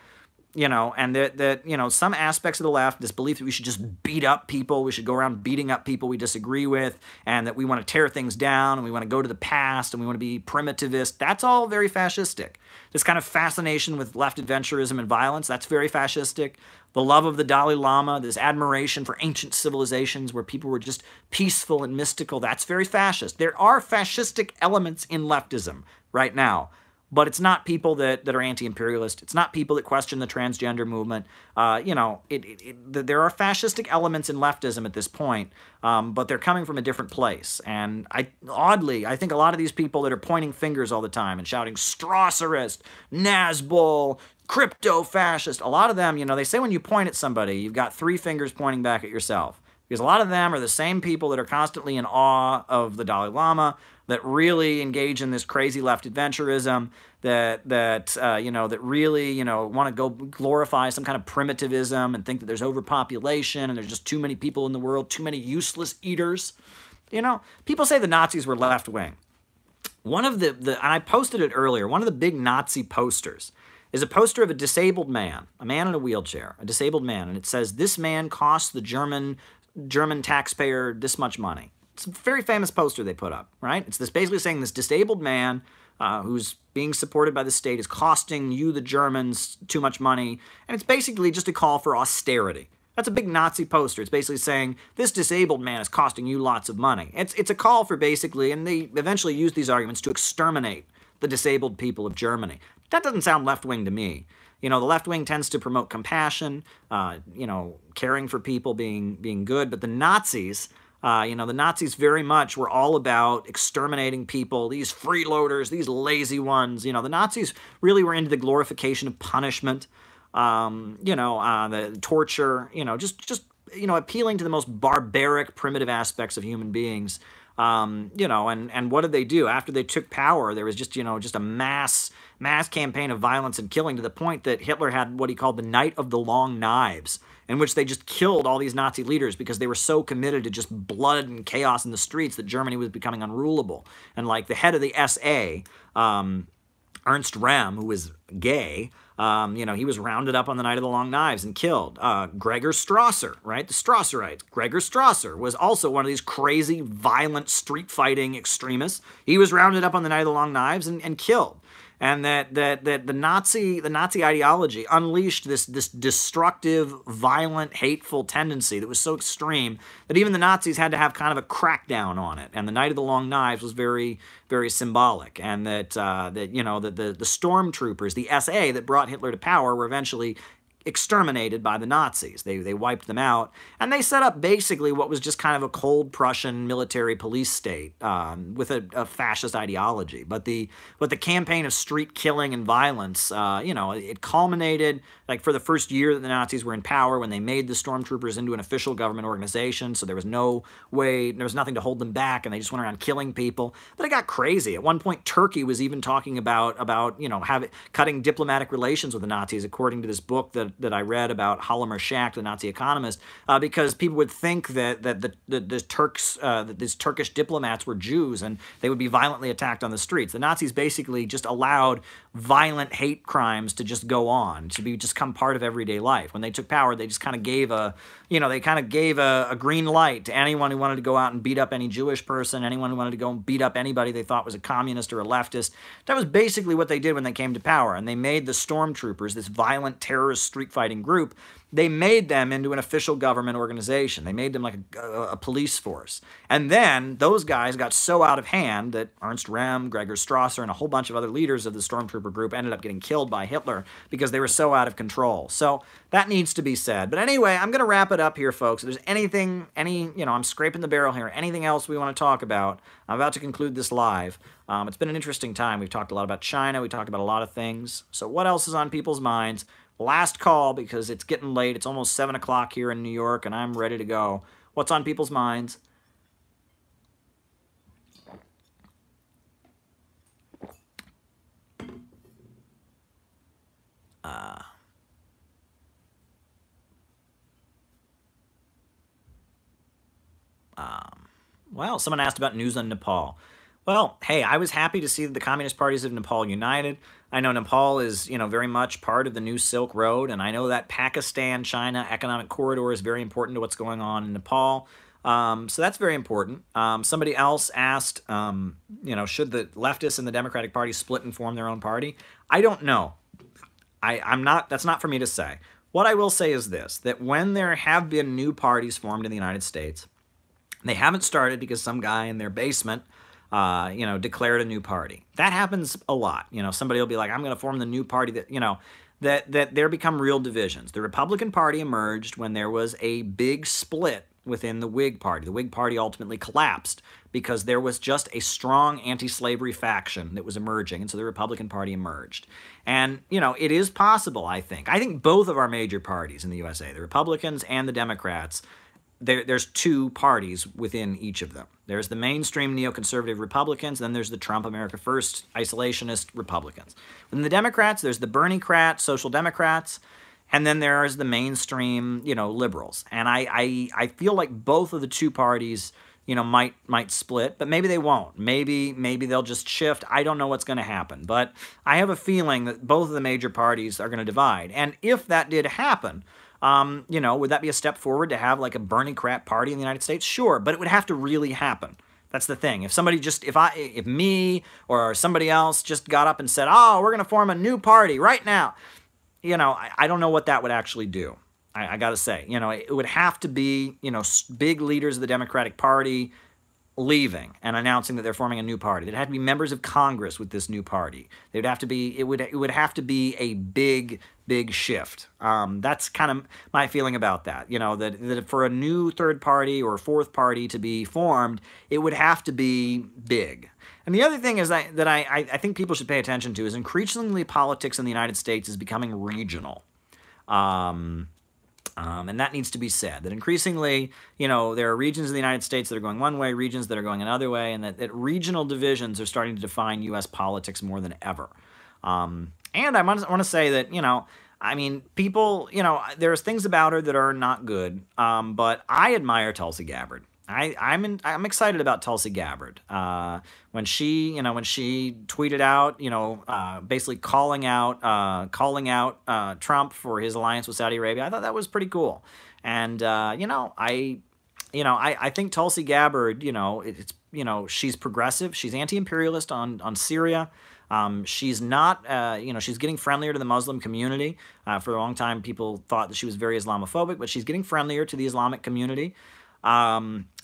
You know, and that you know, some aspects of the left, this belief that we should just beat up people, we should go around beating up people we disagree with, and that we want to tear things down, and we want to go to the past, and we want to be primitivist, that's all very fascistic. This kind of fascination with left adventurism and violence, that's very fascistic. The love of the Dalai Lama, this admiration for ancient civilizations where people were just peaceful and mystical, that's very fascist. There are fascistic elements in leftism right now. But it's not people that are anti-imperialist. It's not people that question the transgender movement. You know, there are fascistic elements in leftism at this point, but they're coming from a different place. And oddly, I think a lot of these people that are pointing fingers all the time and shouting Strasserist, Nazbol, crypto-fascist, a lot of them, you know, they say when you point at somebody, you've got three fingers pointing back at yourself. Because a lot of them are the same people that are constantly in awe of the Dalai Lama, that really engage in this crazy left adventurism, you know, that really, you know, want to go glorify some kind of primitivism and think that there's overpopulation and there's just too many people in the world, too many useless eaters. You know, people say the Nazis were left wing. One of and I posted it earlier, one of the big Nazi posters is a poster of a disabled man, a man in a wheelchair, a disabled man, and it says, "This man cost the German taxpayer this much money." It's a very famous poster they put up, right? It's this basically saying this disabled man who's being supported by the state is costing you, the Germans, too much money. And it's basically just a call for austerity. That's a big Nazi poster. It's basically saying this disabled man is costing you lots of money. It's a call for basically, and they eventually use these arguments to exterminate the disabled people of Germany. That doesn't sound left-wing to me. You know, the left wing tends to promote compassion, you know, caring for people, being good. But the Nazis, you know, the Nazis very much were all about exterminating people, these freeloaders, these lazy ones. You know, the Nazis really were into the glorification of punishment, you know, the torture, you know, just appealing to the most barbaric, primitive aspects of human beings. And what did they do after they took power? There was just a mass campaign of violence and killing, to the point that Hitler had what he called the Night of the Long Knives, in which they just killed all these Nazi leaders because they were so committed to just blood and chaos in the streets that Germany was becoming unrulable. And like the head of the SA, Ernst Rem, who was gay, he was rounded up on the Night of the Long Knives and killed. Gregor Strasser, right? The Strasserites. Gregor Strasser was also one of these crazy, violent, street-fighting extremists. He was rounded up on the Night of the Long Knives and killed. And that the Nazi ideology unleashed this destructive, violent, hateful tendency that was so extreme that even the Nazis had to have kind of a crackdown on it. And the Night of the Long Knives was very, very symbolic. And that the stormtroopers, the SA that brought Hitler to power, were eventually exterminated by the Nazis. They wiped them out, and they set up basically what was just kind of a cold Prussian military police state with a fascist ideology. But the campaign of street killing and violence, it culminated like for the first year that the Nazis were in power, when they made the stormtroopers into an official government organization. So there was nothing to hold them back, and they just went around killing people. But it got crazy. At one point, Turkey was even talking about cutting diplomatic relations with the Nazis, according to this book that I read about Hjalmar Schacht, the Nazi economist, because people would think that these Turkish diplomats were Jews and they would be violently attacked on the streets. The Nazis basically just allowed violent hate crimes to just go on, to become part of everyday life. When they took power, they just kind of gave a green light to anyone who wanted to go out and beat up any Jewish person, anyone who wanted to go and beat up anybody they thought was a communist or a leftist. That was basically what they did when they came to power. And they made the stormtroopers, this violent terrorist street fighting group, they made them into an official government organization. They made them like a police force. And then those guys got so out of hand that Ernst Rem, Gregor Strasser, and a whole bunch of other leaders of the stormtrooper group ended up getting killed by Hitler because they were so out of control. So that needs to be said. But anyway, I'm going to wrap it up here, folks. If there's I'm scraping the barrel here, anything else we want to talk about, I'm about to conclude this live. It's been an interesting time. We've talked a lot about China. We talked about a lot of things. So what else is on people's minds? Last call, because it's getting late. It's almost 7 o'clock here in New York, and I'm ready to go. What's on people's minds? Well, someone asked about news on Nepal. Well, hey, I was happy to see that the Communist parties of Nepal united. I know Nepal is, very much part of the new Silk Road, and I know that Pakistan-China economic corridor is very important to what's going on in Nepal. So that's very important. Somebody else asked, should the leftists and the Democratic Party split and form their own party? I don't know. That's not for me to say. What I will say is this, that when there have been new parties formed in the United States, they haven't started because some guy in their basement declared a new party. That happens a lot. Somebody will be like, I'm going to form the new party that there become real divisions. The Republican Party emerged when there was a big split within the Whig Party. The Whig Party ultimately collapsed because there was just a strong anti-slavery faction that was emerging, and so the Republican Party emerged. And, it is possible, I think. I think both of our major parties in the USA, the Republicans and the Democrats, there's two parties within each of them. There's the mainstream neoconservative Republicans, then there's the Trump America First isolationist Republicans. Within the Democrats, there's the Bernie-crat, Social Democrats, and then there's the mainstream, liberals. And I feel like both of the two parties, might split, but maybe they won't. Maybe they'll just shift. I don't know what's going to happen. But I have a feeling that both of the major parties are going to divide. And if that did happen, would that be a step forward to have like a Bernie-crat party in the United States? Sure, but it would have to really happen. That's the thing. If somebody if me or somebody else just got up and said, oh, we're going to form a new party right now, I don't know what that would actually do. I got to say, it would have to be, big leaders of the Democratic Party leaving and announcing that they're forming a new party. There'd have to be members of Congress with this new party. It would have to be a big shift. That's kind of my feeling about that. That for a new third party or fourth party to be formed, it would have to be big. And the other thing is that I think people should pay attention to is increasingly politics in the United States is becoming regional. And that needs to be said, that increasingly, there are regions of the United States that are going one way, regions that are going another way, and that regional divisions are starting to define U.S. politics more than ever. And I want to say that, people, there's things about her that are not good, but I admire Tulsi Gabbard. I'm excited about Tulsi Gabbard. When she tweeted out, basically calling out Trump for his alliance with Saudi Arabia, I thought that was pretty cool. And I think Tulsi Gabbard, she's progressive, she's anti-imperialist on Syria. She's not, she's getting friendlier to the Muslim community. For a long time, people thought that she was very Islamophobic, but she's getting friendlier to the Islamic community.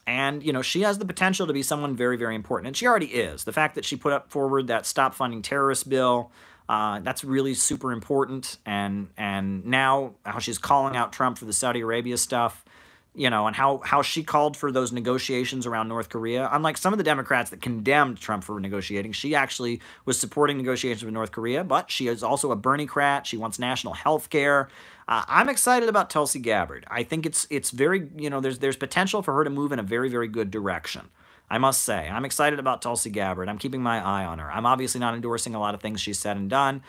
And, she has the potential to be someone very, very important. And she already is. The fact that she put up forward that Stop Funding Terrorists bill, that's really super important. And now how she's calling out Trump for the Saudi Arabia stuff, and how she called for those negotiations around North Korea. Unlike some of the Democrats that condemned Trump for negotiating, she actually was supporting negotiations with North Korea, but she is also a Bernie-crat. She wants national health care. I'm excited about Tulsi Gabbard. I think it's very, there's potential for her to move in a very, very good direction. I must say, I'm excited about Tulsi Gabbard. I'm keeping my eye on her. I'm obviously not endorsing a lot of things she's said and done.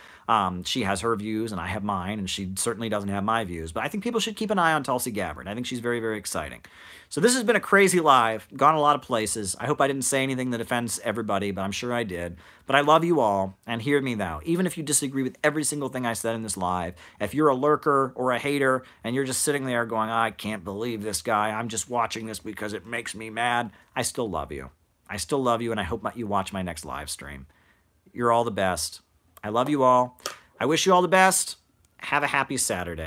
She has her views, and I have mine, and she certainly doesn't have my views. But I think people should keep an eye on Tulsi Gabbard. I think she's very, very exciting. So this has been a crazy live, gone a lot of places. I hope I didn't say anything that offends everybody, but I'm sure I did. But I love you all, and hear me now. Even if you disagree with every single thing I said in this live, if you're a lurker or a hater, and you're just sitting there going, I can't believe this guy, I'm just watching this because it makes me mad, I still love you. I still love you, and I hope you watch my next live stream. You're all the best. I love you all. I wish you all the best. Have a happy Saturday.